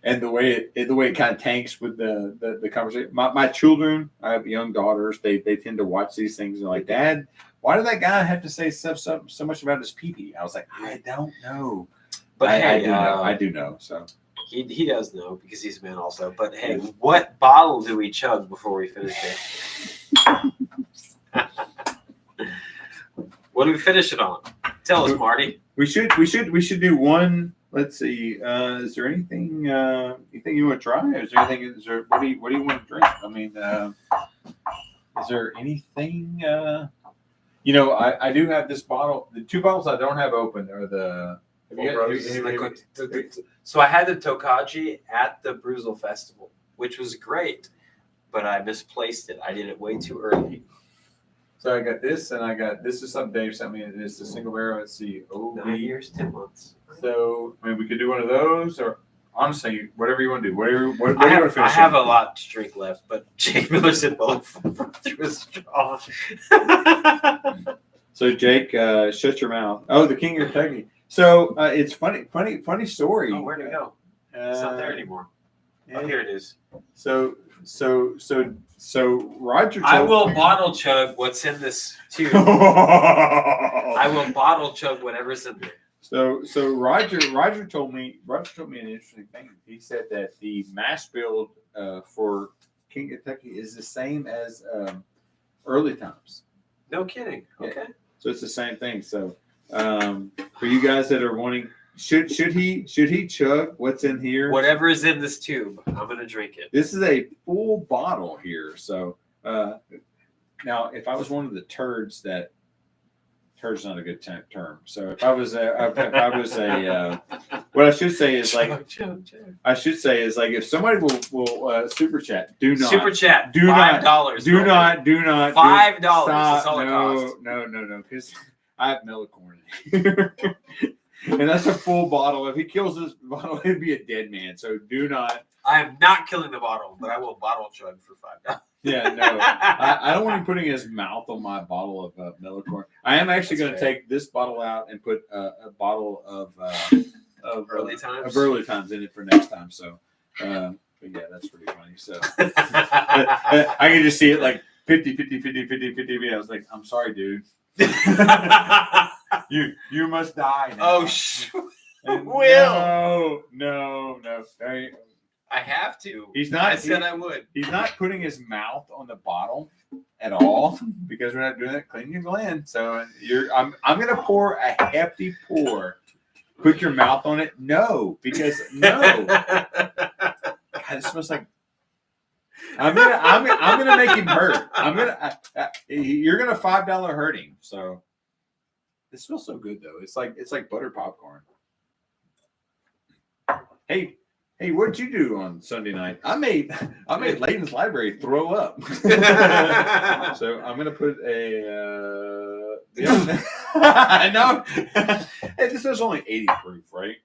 A: And the way it kind of tanks with the conversation. My children, I have young daughters. They tend to watch these things and they're like, "Dad, why did that guy have to say so much about his pee-pee?" I was like, "I don't know," but I do know. So
D: he does know because he's a man also. But hey, what bottle do we chug before we finish it? What do we finish it on? Tell us, Marty.
A: We should do one. Let's see. Is there anything you want to try? What do you want to drink? I mean, is there anything? I do have this bottle. The 2 bottles I don't have open are the.
D: So I had the Tokagi at the Bruzel Festival, which was great, but I misplaced it. I did it way too early.
A: So I got this, and this is something Dave sent me. It's a single barrel. Let's see.
D: 9 years, 10 months.
A: So I mean, we could do one of those, or honestly, whatever you want to do. What do you want to finish?
D: I have a lot to drink left, but Jake Miller said both through a straw.
A: So Jake, shut your mouth. Oh, the King of Kentucky. So it's funny story.
D: Oh, where'd it go? It's not there anymore.
A: Yeah.
D: Oh, here it is.
A: So Roger.
D: I will bottle chug what's in this tube. I will bottle chug whatever's in there.
A: So Roger told me an interesting thing. He said that the mash build for King of Kentucky is the same as early times.
D: No kidding. Okay.
A: Yeah. So it's the same thing. So for you guys that are wanting, should he chug what's in here?
D: Whatever is in this tube, I'm gonna drink it.
A: This is a full bottle here. So Now, if I was one of the turds that turd's not a good term. So if I was what I should say is like if somebody will super chat, do not
D: super chat.
A: do
D: $5.
A: not
D: $5.
A: Stop.
D: That's all it
A: No,
D: costs.
A: no, because I have Melicorn in here. And that's a full bottle. If he kills this bottle, he'd be a dead man. So do not.
D: I am not killing the bottle, but I will bottle chug for $5.
A: Yeah, no. I don't want him putting his mouth on my bottle of Melicorn. I am actually going to take this bottle out and put a bottle of
D: Early Times?
A: of Early Times in it for next time. So, but yeah, that's pretty funny. So I can just see it like 50. I was like, I'm sorry, dude. You must die now.
D: Oh, shoot.
A: Will. No.
D: I have to.
A: He's not.
D: I said I would.
A: He's not putting his mouth on the bottle at all because we're not doing that. Clean your gland. So I'm going to pour a hefty pour. Put your mouth on it. No, because no. God, it smells like. I'm gonna make him hurt. You're gonna $5 hurt him. So this smells so good though. It's like butter popcorn. Hey, what did you do on Sunday night? I made Layton's library throw up. So I'm gonna put a. I know. Hey, this is only 80 proof, right?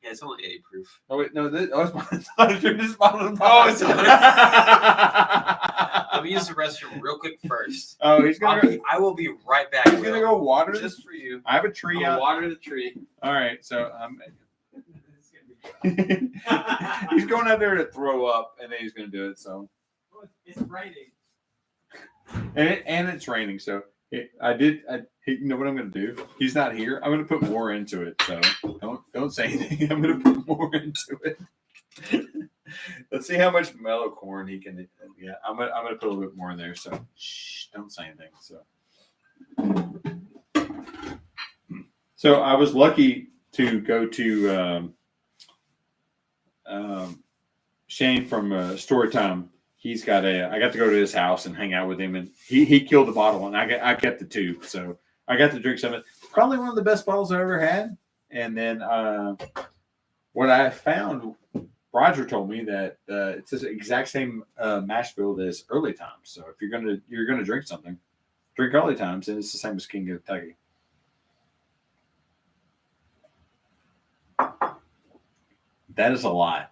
D: Yeah, it's only 80 proof.
A: Oh wait, no, this bottle of
D: Oh, it's Let me use the restroom real quick first.
A: Oh, he's gonna.
D: I will be right back.
A: He's gonna go water this.
D: just for you.
A: I have a tree out.
D: Water the tree.
A: All right, so he's going out there to throw up, and then he's gonna do it. So
D: it's raining.
A: And it's raining, so you know what I'm gonna do? He's not here. I'm gonna put more into it. So don't say anything. I'm gonna put more into it. Let's see how much Melicorn he can. Yeah, I'm gonna put a little bit more in there. So shh, don't say anything. So I was lucky to go to Shane from Storytime. He's got I got to go to his house and hang out with him, and he killed the bottle, and I kept the tube, so I got to drink some of it. Probably one of the best bottles I ever had. And then what I found, Roger told me that it's the exact same mash bill as Early Times. So if you're gonna drink something, drink Early Times, and it's the same as King of Kentucky. That is a lot.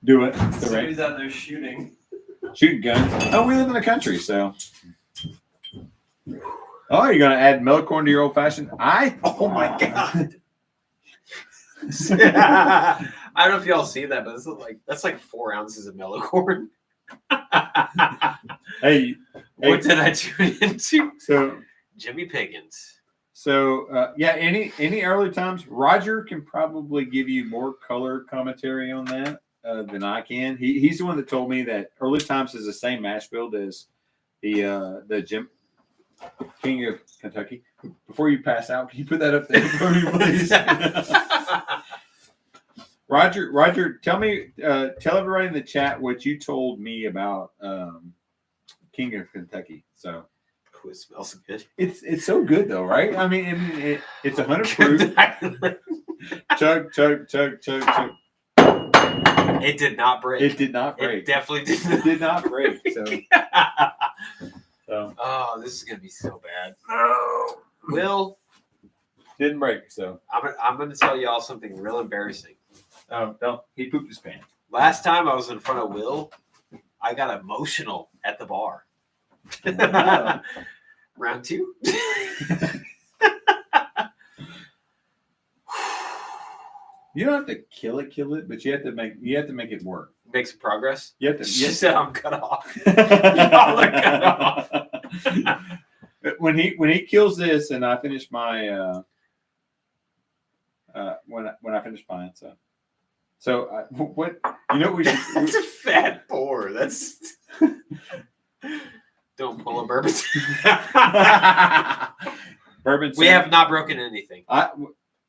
A: Do it.
D: Somebody's out there shooting
A: guns. Oh, we live in the country, so. Oh, you're gonna add Melicorn to your old fashioned? Oh my God.
D: I don't know if y'all see that, but that's like 4 ounces of Melicorn.
A: Hey,
D: what did I tune into?
A: So
D: Jimmy Pickens.
A: So yeah, any Early Times, Roger can probably give you more color commentary on that than I can. He's the one that told me that Early Times is the same mash build as the King of Kentucky. Before you pass out, can you put that up there for me, please? Roger, tell everybody in the chat what you told me about King of Kentucky. So.
D: It smells good.
A: It's so good though, right? I mean, it's 100 proof. Chug.
D: It did not break.
A: It did not break.
D: It definitely did.
A: It did not break. So.
D: Oh, this is gonna be so bad. Oh, Will
A: didn't break. So
D: I'm gonna tell y'all something real embarrassing.
A: Oh, don't. He pooped his pants.
D: Last time I was in front of Will, I got emotional at the bar. Round 2.
A: You don't have to kill it, but you have to make it work.
D: Make some progress.
A: You have to.
D: She said I'm cut off. Y'all are cut off.
A: When he kills this, and I finish my when I finish mine, so what we should.
D: That's a fat pour. That's. Don't pull a bourbon.
A: Bourbon.
D: We have not broken anything.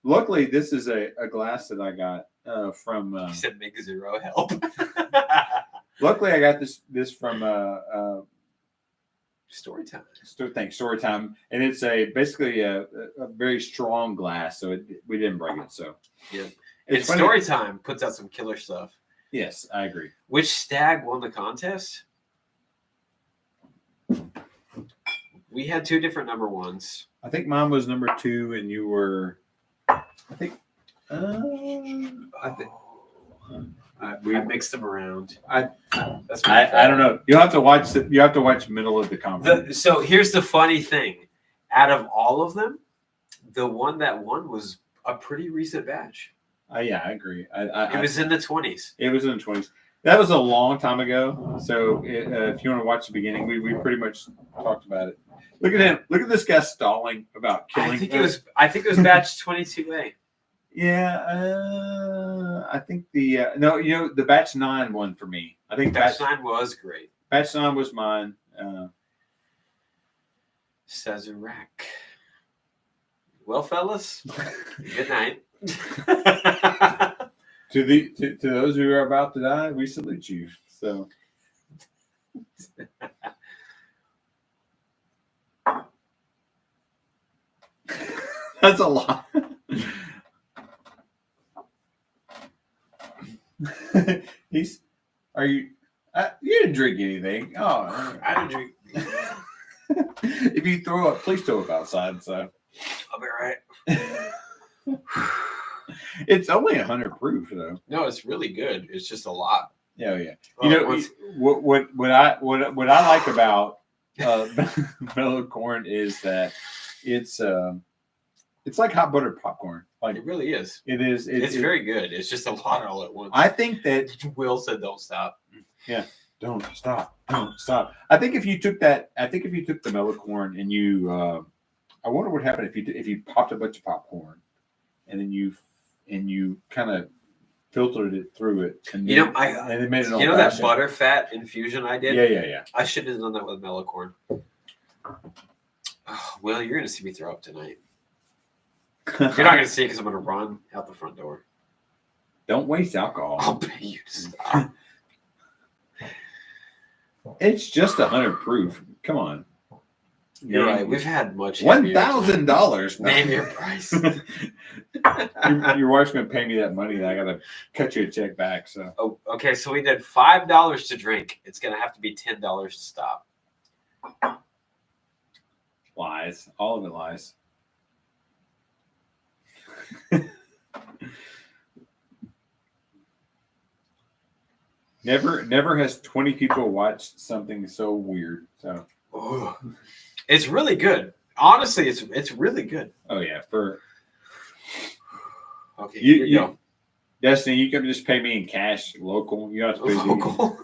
A: Luckily, this is a glass that I got from.
D: You said make 0 help.
A: Luckily, I got this from
D: Story time.
A: Story Time, and it's basically a very strong glass, so we didn't break it. So
D: Yeah.
A: it's funny.
D: Story Time puts out some killer stuff.
A: Yes, I agree.
D: Which Stagg won the contest? We had 2 different number ones.
A: I think mine was number 2, and you were. I think.
D: I mixed them around. That's
A: I don't know. You have to watch middle of the conference.
D: So here's the funny thing: out of all of them, the one that won was a pretty recent batch.
A: Yeah, I agree.
D: It was in the 20s.
A: It was in the 20s. That was a long time ago. So if you want to watch the beginning, we pretty much talked about it. Look at him. Look at this guy stalling about killing.
D: I think it was batch 22A.
A: Yeah, I think the batch 9 won for me. I think
D: Batch 9 was great.
A: Batch 9 was mine.
D: Sazerac. Well, fellas, good night.
A: To those who are about to die, we salute you. So. That's a lot. You didn't drink anything. Oh,
D: I didn't drink.
A: If you throw up, please throw up outside. So
D: I'll be right.
A: It's only 100 proof though.
D: No, it's really good. It's just a lot.
A: Yeah, yeah. What I like about mellow corn is that it's like hot buttered popcorn. Like
D: it really is.
A: It is.
D: It's very good. It's just a lot all at once.
A: I think that
D: Will said don't stop.
A: Yeah. Don't stop. Don't stop. I think if you took the mellow corn and you I wonder what happened if you popped a bunch of popcorn and then you kind of filtered it through it and
D: and
A: it made it all
D: that butter fat infusion I did?
A: Yeah.
D: I should have done that with mellow corn. Oh, Will, you're gonna see me throw up tonight. You're not gonna see it because I'm gonna run out the front door.
A: Don't waste alcohol.
D: I'll pay you to stop.
A: It's just 100 proof. Come on.
D: You're right. We've had much.
A: $1,000.
D: Name your price.
A: Your wife's gonna pay me that money, and I gotta cut you a check back. So.
D: Oh, okay. So we did $5 to drink. It's gonna have to be $10 to stop.
A: Lies. All of it lies. Never has 20 people watched something so weird. So.
D: Oh, it's really good. Honestly, it's really good.
A: Oh yeah,
D: okay.
A: You go. Destiny, you can just pay me in cash, local. You don't have to pay
D: local.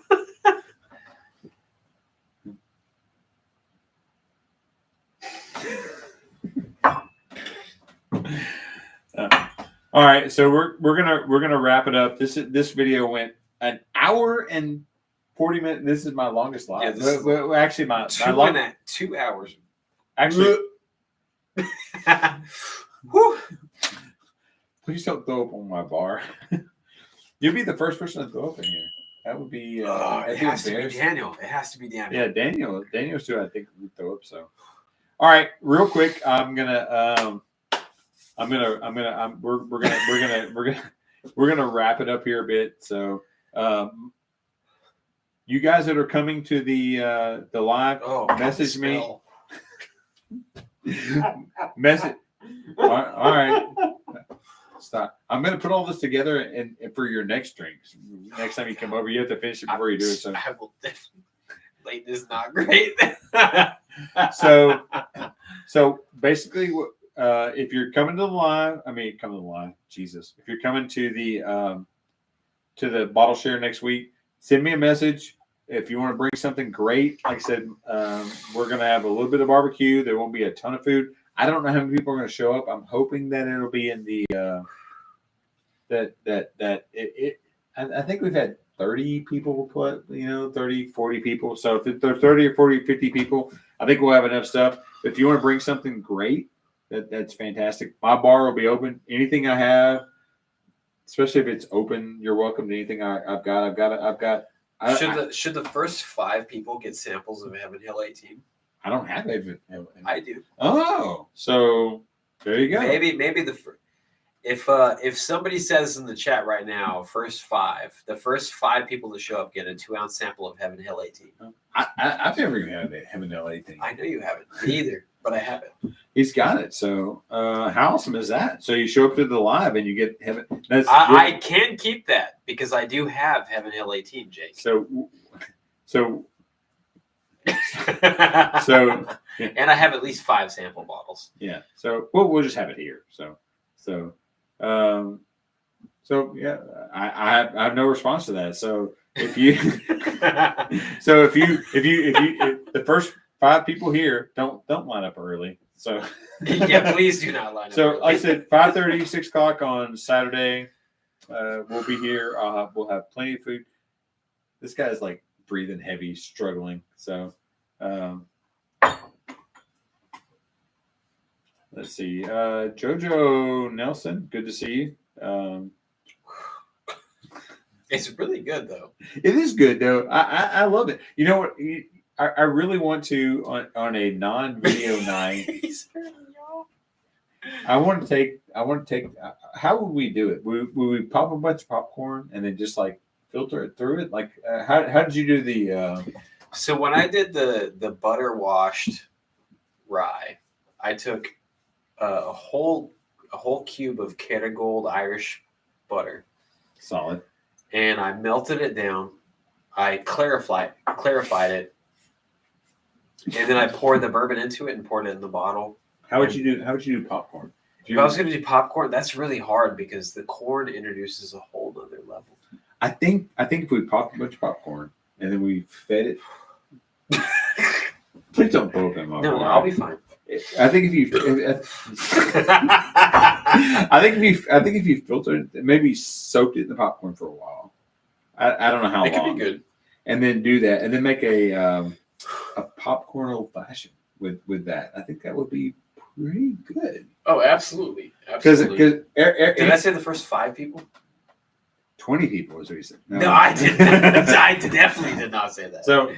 A: All right, so we're gonna wrap it up. This video went an hour and 40 minutes. This is my longest live. Yeah, actually, my
D: 2 hours.
A: Actually, please don't throw up on my bar. You'll be the first person to throw up in here. That would be.
D: It has to be Daniel. It has to be Daniel.
A: Yeah, Daniel's too. I think would throw up. So, all right, real quick, we're gonna wrap it up here a bit. So, you guys that are coming to the live, message me. Message. All right. Stop. I'm gonna put all this together and for your next drinks. Next time you come over, you have to finish it before you do it. So
D: I will definitely. Late is not great.
A: So basically, if you're coming to the live, Jesus. If you're coming to the bottle share next week, send me a message. If you want to bring something great, like I said, we're going to have a little bit of barbecue. There won't be a ton of food. I don't know how many people are going to show up. I'm hoping that it'll be in the I think we've had 30 people put, 30, 40 people. So if there are 30 or 40, 50 people, I think we'll have enough stuff. But if you want to bring something great, that's fantastic. My bar will be open. Anything I have, especially if it's open, you're welcome to anything I've got.
B: Should the first 5 people get samples of Heaven Hill 18?
A: I don't have it.
B: I do.
A: Oh, so there you go.
B: Maybe if somebody says in the chat right now, the first five people to show up get a 2-ounce sample of Heaven Hill 18.
A: I've never even had it. Heaven Hill 18.
B: I know you haven't. Me either, but I have it.
A: He's got it. So how awesome is that? So you show up to the live and you get Heaven.
B: I can keep that because I do have Heaven Hill 18, Jake.
A: So
B: and I have at least 5 sample bottles.
A: Yeah. So we'll just have it here. So yeah, I have no response to that. So if the first 5 people here don't line up early. So
B: yeah, please do not line up.
A: So
B: early.
A: like I said, 5:30, 6 o'clock on Saturday. We'll be here. We'll have plenty of food. This guy's like breathing heavy, struggling. So let's see. Jojo Nelson, good to see you.
B: It's really good though.
A: It is good though. I love it. You know what? I really want to on a non-video night. I want to take. How would we do it? Would we pop a bunch of popcorn and then just like filter it through it? Like how did you do the?
B: So when I did the butter washed rye, I took a whole cube of Kerrygold Irish butter.
A: Solid.
B: And I melted it down. I clarified it, and then I poured the bourbon into it and poured it in the bottle.
A: How would you do popcorn?
B: If I was going to do popcorn, that's really hard because the corn introduces a whole other level.
A: I think if we popped a bunch of popcorn and then we fed it. Please don't blow up in my
B: No, I'll be fine.
A: I think if you filtered it, maybe soaked it in the popcorn for a while. I don't know how long.
B: It could be good.
A: And then do that, and then make a popcorn old fashioned with that. I think that would be pretty good.
B: Oh, absolutely.
A: Because
B: did I say the first 5 people?
A: 20 people is what you said.
B: No, I didn't. I definitely did not say that.
A: So,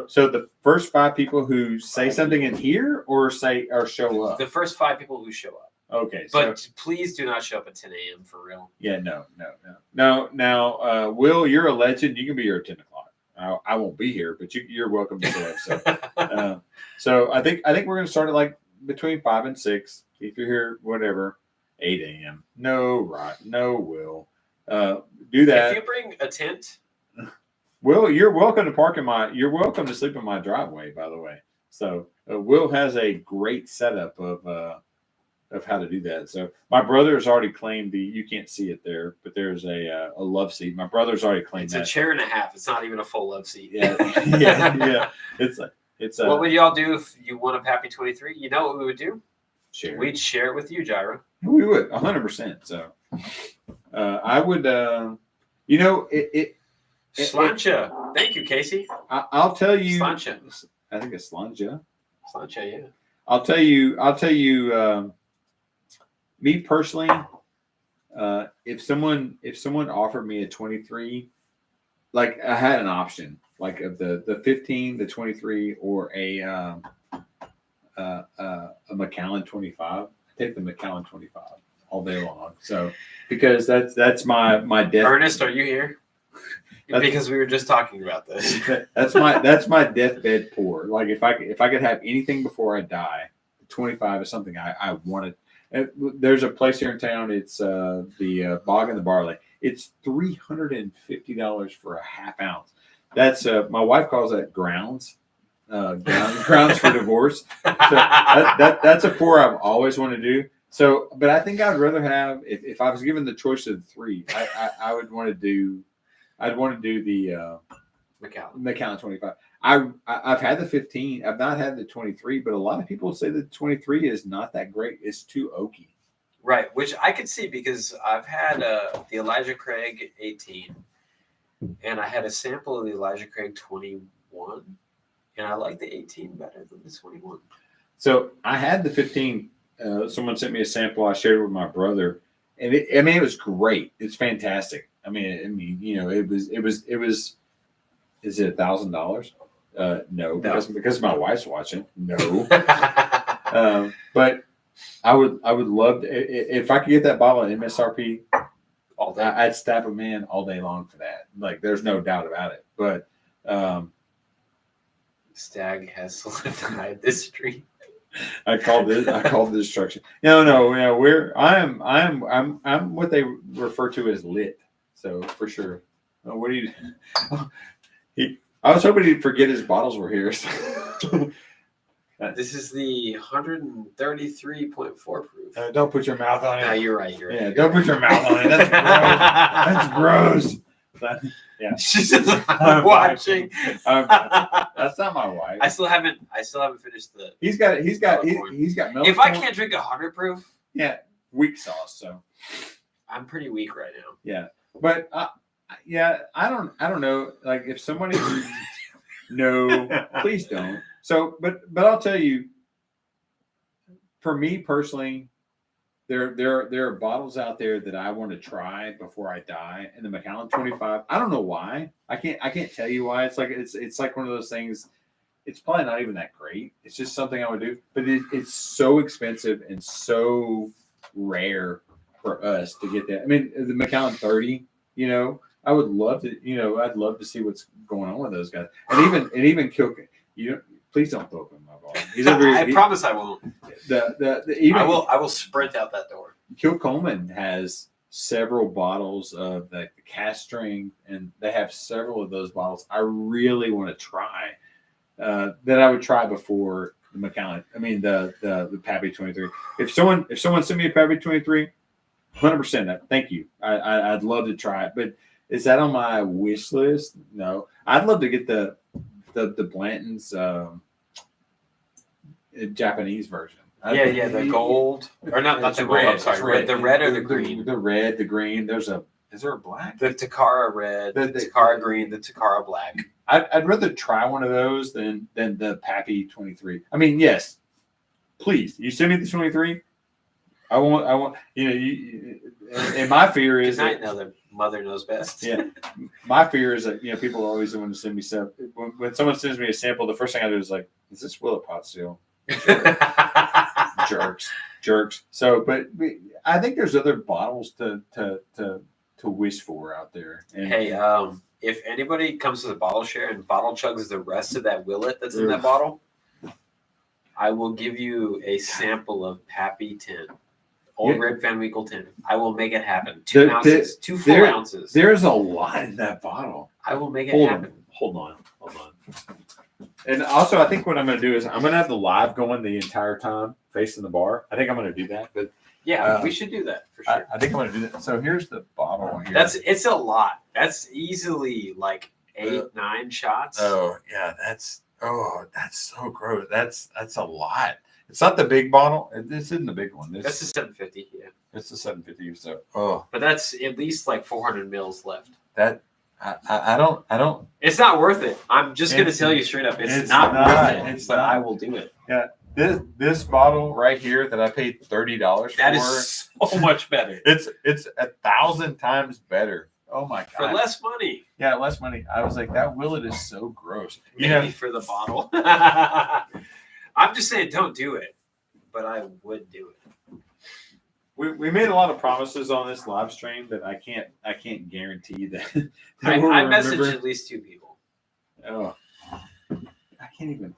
A: so the first 5 people who say something in here or show up.
B: The first 5 people who show up.
A: Okay,
B: but please do not show up at 10 a.m. for real.
A: Yeah, no. Now, Will, you're a legend. You can be here at 10 o'clock. I won't be here, but you're welcome to show up. So I think we're going to start at like between 5 and 6. If you're here, whatever, 8 a.m. No, Will. Do that.
B: If you bring a tent,
A: Will, you're welcome to you're welcome to sleep in my driveway, by the way. So Will has a great setup of how to do that. So my brother has already claimed you can't see it there, but there's a love seat. My brother's already claimed
B: it's
A: that.
B: a chair and a half. It's not even a full love seat.
A: Yeah. It's
B: what would y'all do if you won a Pappy 23? You know what we would do?
A: Share.
B: We'd share it with you, Gyro.
A: We would 100%. So I would,
B: Slancha. Thank you, Casey.
A: I'll tell you.
B: Slancha.
A: I think it's Slancha.
B: Slancha, yeah.
A: I'll tell you. Me personally, if someone offered me a 23, like I had an option, like of the 15, the 23, or a Macallan 25. I take the Macallan 25 all day long. So because that's my death.
B: Ernest, are you here? Because we were just talking about this.
A: That's my deathbed pour. Like if I could have anything before I die, 25 is something I wanted. There's a place here in town. It's the Bog and the Barley. It's $350 for a half ounce. That's my wife calls that grounds. Grounds for divorce. So that's a pour I've always wanted to do. So, but I think I'd rather have if I was given the choice of the 3, I would want to do. I'd want to do the Macallan 25. I've had the 15. I've not had the 23, but a lot of people say the 23 is not that great. It's too oaky.
B: Right, which I could see because I've had the Elijah Craig 18, and I had a sample of the Elijah Craig 21, and I like the 18 better than the 21.
A: So I had the 15. Someone sent me a sample. I shared it with my brother, and it was great. It's fantastic. I mean, you know, it was. Is it $1,000? No, because my wife's watching. No, but I would love to, if I could get that bottle at MSRP.
B: All day.
A: I'd stab a man all day long for that. Like, there's no doubt about it. But
B: Stagg has solidified this street.
A: I called the destruction. No. I'm what they refer to as lit. So for sure. Oh, what do you? I was hoping he'd forget his bottles were here.
B: This is the 133.4 proof.
A: Don't put your mouth on it.
B: No, you're right.
A: Yeah, don't put your mouth on it. That's gross. That's gross. Yeah.
B: She's just watching.
A: That's not my wife.
B: I still haven't finished the.
A: He's got milk.
B: If I can't drink 100 proof,
A: yeah, weak sauce. So
B: I'm pretty weak right now.
A: Yeah, but yeah, I don't know. Like, if somebody no, please don't. So, but I'll tell you, for me personally, there are bottles out there that I want to try before I die. And the Macallan 25, I don't know why. I can't tell you why. It's like one of those things. It's probably not even that great. It's just something I would do. But it's so expensive and so rare for us to get that. I mean, the Macallan 30, you know, I would love to, you know, I'd love to see what's going on with those guys. And even Kill, you know, please don't throw him my ball.
B: I promise I won't. I will sprint out that door.
A: Kill Coleman has several bottles of the cast string, and they have several of those bottles I really want to try. That I would try before the Macallan. I mean the Pappy 23. If someone sent me a Pappy 23, 100%. Thank you. I'd love to try it, but is that on my wish list? No. I'd love to get the Blanton's Japanese version.
B: The gold or not the gold. I'm sorry, the red or the green.
A: The red, the green. Is there a black?
B: The Takara red, the Takara green, the Takara black.
A: I'd rather try one of those than the Pappy 23. I mean, yes, please. You send me the 23. I want. You know, and my fear is
B: that the mother knows best.
A: Yeah, my fear is that, you know, people always want to send me stuff. When someone sends me a sample, the first thing I do is like, is this Willet Pot still? Jerks. So, but I think there's other bottles to wish for out there. And,
B: hey, if anybody comes to the bottle share and bottle chugs the rest of that Willet that's in that bottle, I will give you a sample of Pappy 10. Old Red Van Winkle 10. I will make it happen. 2 ounces. 2 full ounces.
A: There's a lot in that bottle.
B: I will make it happen.
A: Hold on. And also, I think what I'm going to do is I'm going to have the live going the entire time facing the bar. I think I'm going to do that. But
B: yeah, we should do that for sure.
A: I think I'm going to do that. So here's the bottle here.
B: It's a lot. That's easily like 8-9 shots.
A: Oh yeah, that's so gross. That's a lot. It's not the big bottle. This isn't the big one.
B: That's the 750. Yeah,
A: it's the 750. So
B: but that's at least like 400 mils left.
A: That I don't.
B: It's not worth it. I'm just going to tell you straight up. It's not worth it. But I will do it.
A: Yeah. This bottle right here that I paid $30 for.
B: That is so much better.
A: It's 1,000 times better. Oh my god!
B: For less money.
A: Yeah, less money. I was like, that Willet is so gross.
B: Maybe for the bottle. I'm just saying, don't do it, but I would do it.
A: We made a lot of promises on this live stream, but I can't guarantee that.
B: I messaged at least 2 people.
A: Oh, I can't even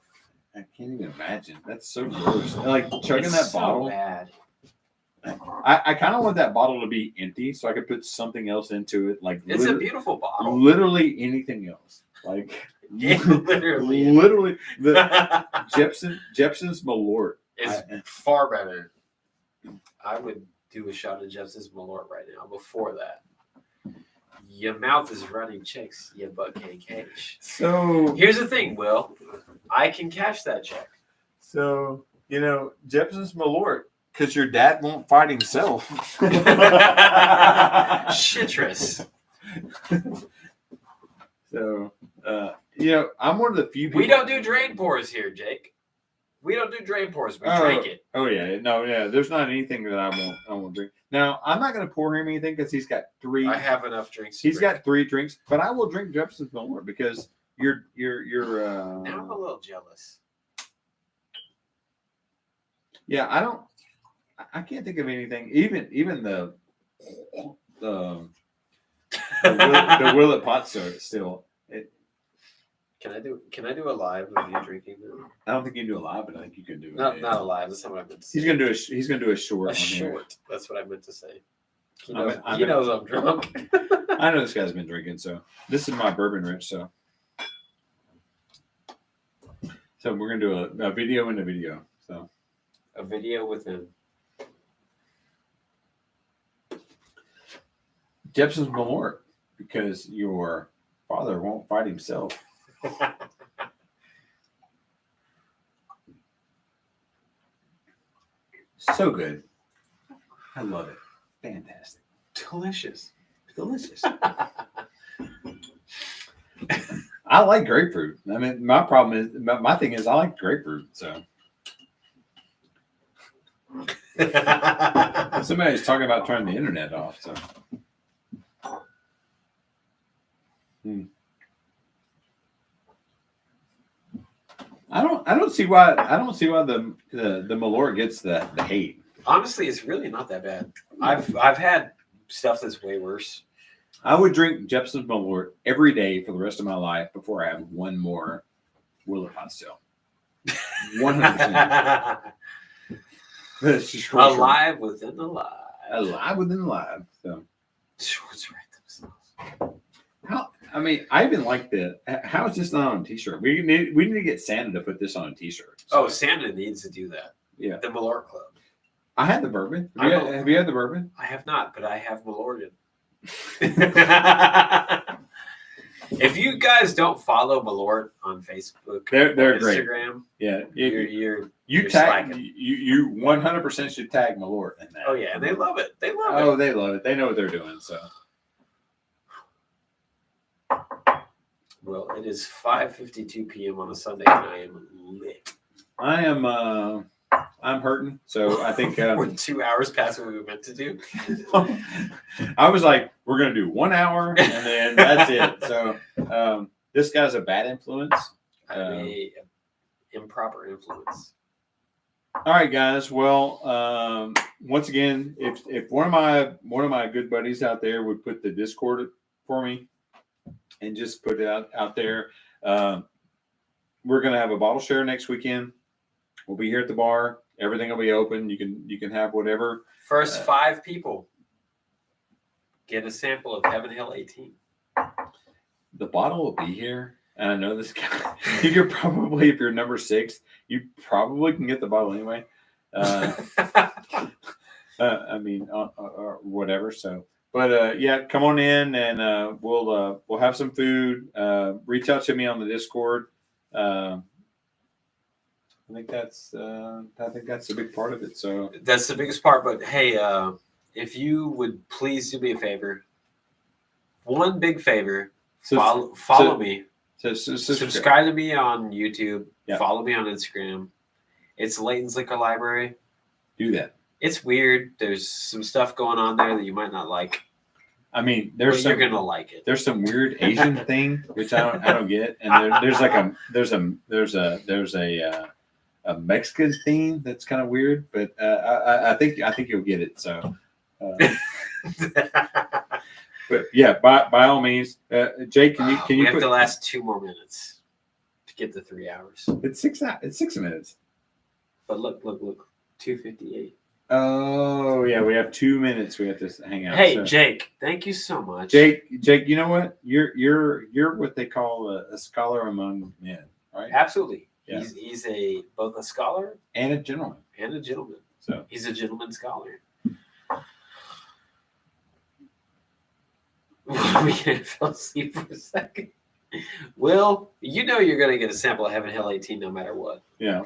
A: imagine. That's so gross. Like chugging that bottle.
B: Bad.
A: I kind of want that bottle to be empty so I could put something else into it. Like
B: it's a beautiful bottle.
A: Literally anything else. Like literally the Jepson's Malort
B: is far better. I would do a shot of Jepson's Malort right now. Before that, your mouth is running checks. Your butt can't cash.
A: So
B: here's the thing, Will. I can cash that check.
A: So Jepson's Malort. Because your dad won't fight himself.
B: Citrus.
A: So, I'm one of the few people.
B: We don't do drain pours here, Jake.
D: We don't do drain pours. We drink it.
A: Oh yeah, no, yeah. There's not anything that I won't drink. Now I'm not going to pour him anything because he's got 3.
D: I have enough drinks.
A: He's got 3 drinks, but I will drink Jefferson's more because you're.
D: Now I'm a little jealous.
A: Yeah, I can't think of anything. Even the Willet pot still.
D: Can I do a live of you drinking them?
A: I don't think you can do a live, but I think you can do it.
D: Not a live. That's not what I meant to say.
A: He's gonna do a short.
D: A
A: on here.
D: short. That's what I meant to say. He
A: I'm
D: knows I'm drunk.
A: I know this guy's been drinking, so this is my bourbon rich. So we're gonna do a video and a video. So
D: A video with him.
A: Jefferson's Malort, because your father won't fight himself. So good. I love it. Fantastic.
D: Delicious.
A: Delicious. I like grapefruit. I mean, my problem is, my thing is I like grapefruit. So somebody's talking about turning the internet off. So I don't see why the Malort gets the hate.
D: Honestly, it's really not that bad. I've had stuff that's way worse.
A: I would drink Jefferson's Malort every day for the rest of my life before I have one more Willet Hot Still. 100%. That's just
D: Alive within the lie.
A: Alive within the live. So
D: Shorts right themselves.
A: how? I mean, I even like the. How is this not on a T-shirt? We need to get Santa to put this on a T-shirt. So,
D: Oh, Santa needs to do that.
A: Yeah.
D: The Malort Club.
A: I had the bourbon. Have you had the bourbon?
D: I have not, but I have Malorted. If you guys don't follow Malort on Facebook,
A: They're
D: or
A: great.
D: Instagram,
A: Yeah.
D: you're
A: You tag you 100% should tag Malort in that.
D: oh yeah, and they love it. They love
A: Oh,
D: it.
A: they love it. They know what they're doing. So
D: Well, it is 5:52 p.m. on a Sunday, and I am lit.
A: I am. I'm hurting. So I think
D: We're 2 hours past what we were meant to do.
A: I was like, we're gonna do 1 hour and then that's it. So this guy's a bad influence.
D: Improper influence.
A: All right, guys. Well, once again, if one of my good buddies out there would put the Discord for me and just put it out there, we're gonna have a bottle share next weekend. We'll be here at the bar. Everything will be open. You can have whatever.
D: First 5 people get a sample of Heaven Hill 18.
A: The bottle will be here. And I know this guy. You're probably, if you're number 6, you probably can get the bottle anyway. I mean, or whatever. So, but yeah, come on in and we'll have some food. Reach out to me on the Discord. I think that's a big part of it. So
D: that's the biggest part. But hey, if you would please do me a favor, one big favor, follow me.
A: So
D: subscribe to me on YouTube.
A: Yeah.
D: Follow me on Instagram. It's Layton's Liquor Library.
A: Do that.
D: It's weird. There's some stuff going on there that you might not like.
A: I mean,
D: you're gonna like it.
A: There's some weird Asian thing which I don't get, and there's a Mexican theme that's kind of weird, but I think you'll get it. So, but yeah, by all means, Jake, can you
D: have to last 2 more minutes to get the 3 hours?
A: It's 6 minutes.
D: But look, 2:58.
A: Oh yeah, we have 2 minutes. We have to hang out.
D: Hey, so, Jake, thank you so much.
A: Jake, you know what? You're what they call a scholar among men, right?
D: Absolutely.
A: Yeah.
D: He's both a scholar
A: and a gentleman.
D: So he's a gentleman scholar. We can fell asleep for a second. Will, you know you're going to get a sample of Heaven Hill 18 no matter what.
A: Yeah.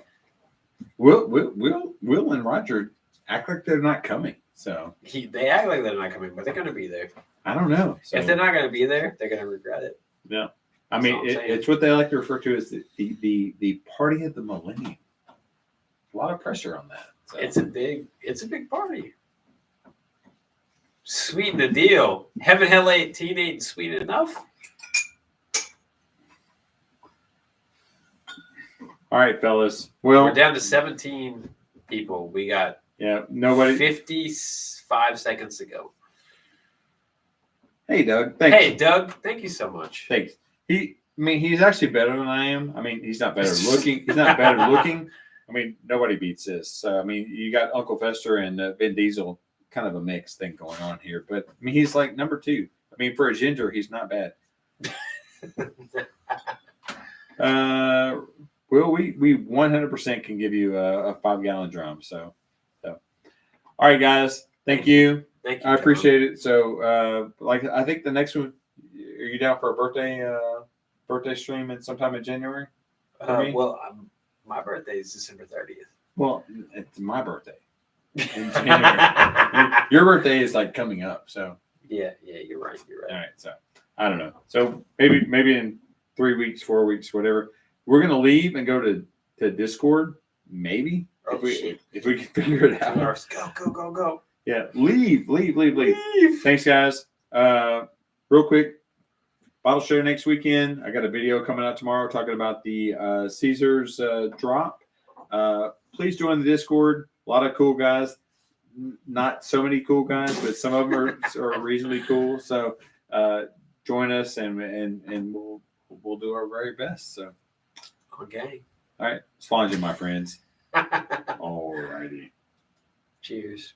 A: Will and Roger act like they're not coming. So
D: they act like they're not coming, but they're going to be there.
A: I don't know. So,
D: if they're not going to be there, they're going to regret it.
A: Yeah. I mean, it's what they like to refer to as the party of the millennium. a lot of pressure on that. So.
D: It's a big party. Sweeten the deal. Heaven, Hell 18 ain't sweet enough.
A: All right, fellas. Well,
D: We're down to 17 people. We got
A: nobody.
D: 55 seconds to go.
A: Hey, Doug. Thanks.
D: Hey, Doug. Thank you so much.
A: Thanks. He's actually better than I am. I mean, he's not better looking. He's not better looking. I mean, nobody beats this. So, I mean, you got Uncle Fester and Vin Diesel, kind of a mixed thing going on here. But, I mean, he's like number 2. I mean, for a ginger, he's not bad. Well, we 100% can give you a 5-gallon drum. So, all right, guys. Thank you.
D: Thank you.
A: I appreciate it. So, I think the next one, are you down for a birthday stream sometime in January?
D: My birthday is December 30th.
A: Well, it's my birthday in January. Your birthday is like coming up. So,
D: yeah, you're right.
A: all right. So, I don't know. So maybe in 3 weeks, 4 weeks, whatever. We're gonna leave and go to Discord. Maybe if we can figure it out.
D: Go.
A: Yeah, leave. Thanks, guys. Real quick, bottle show next weekend. I got a video coming out tomorrow talking about the Caesars drop. Please join the Discord. A lot of cool guys. Not so many cool guys, but some of them are reasonably cool. So join us and we'll do our very best. So.
D: Okay.
A: All right. Slange, my friends. All righty.
D: Cheers.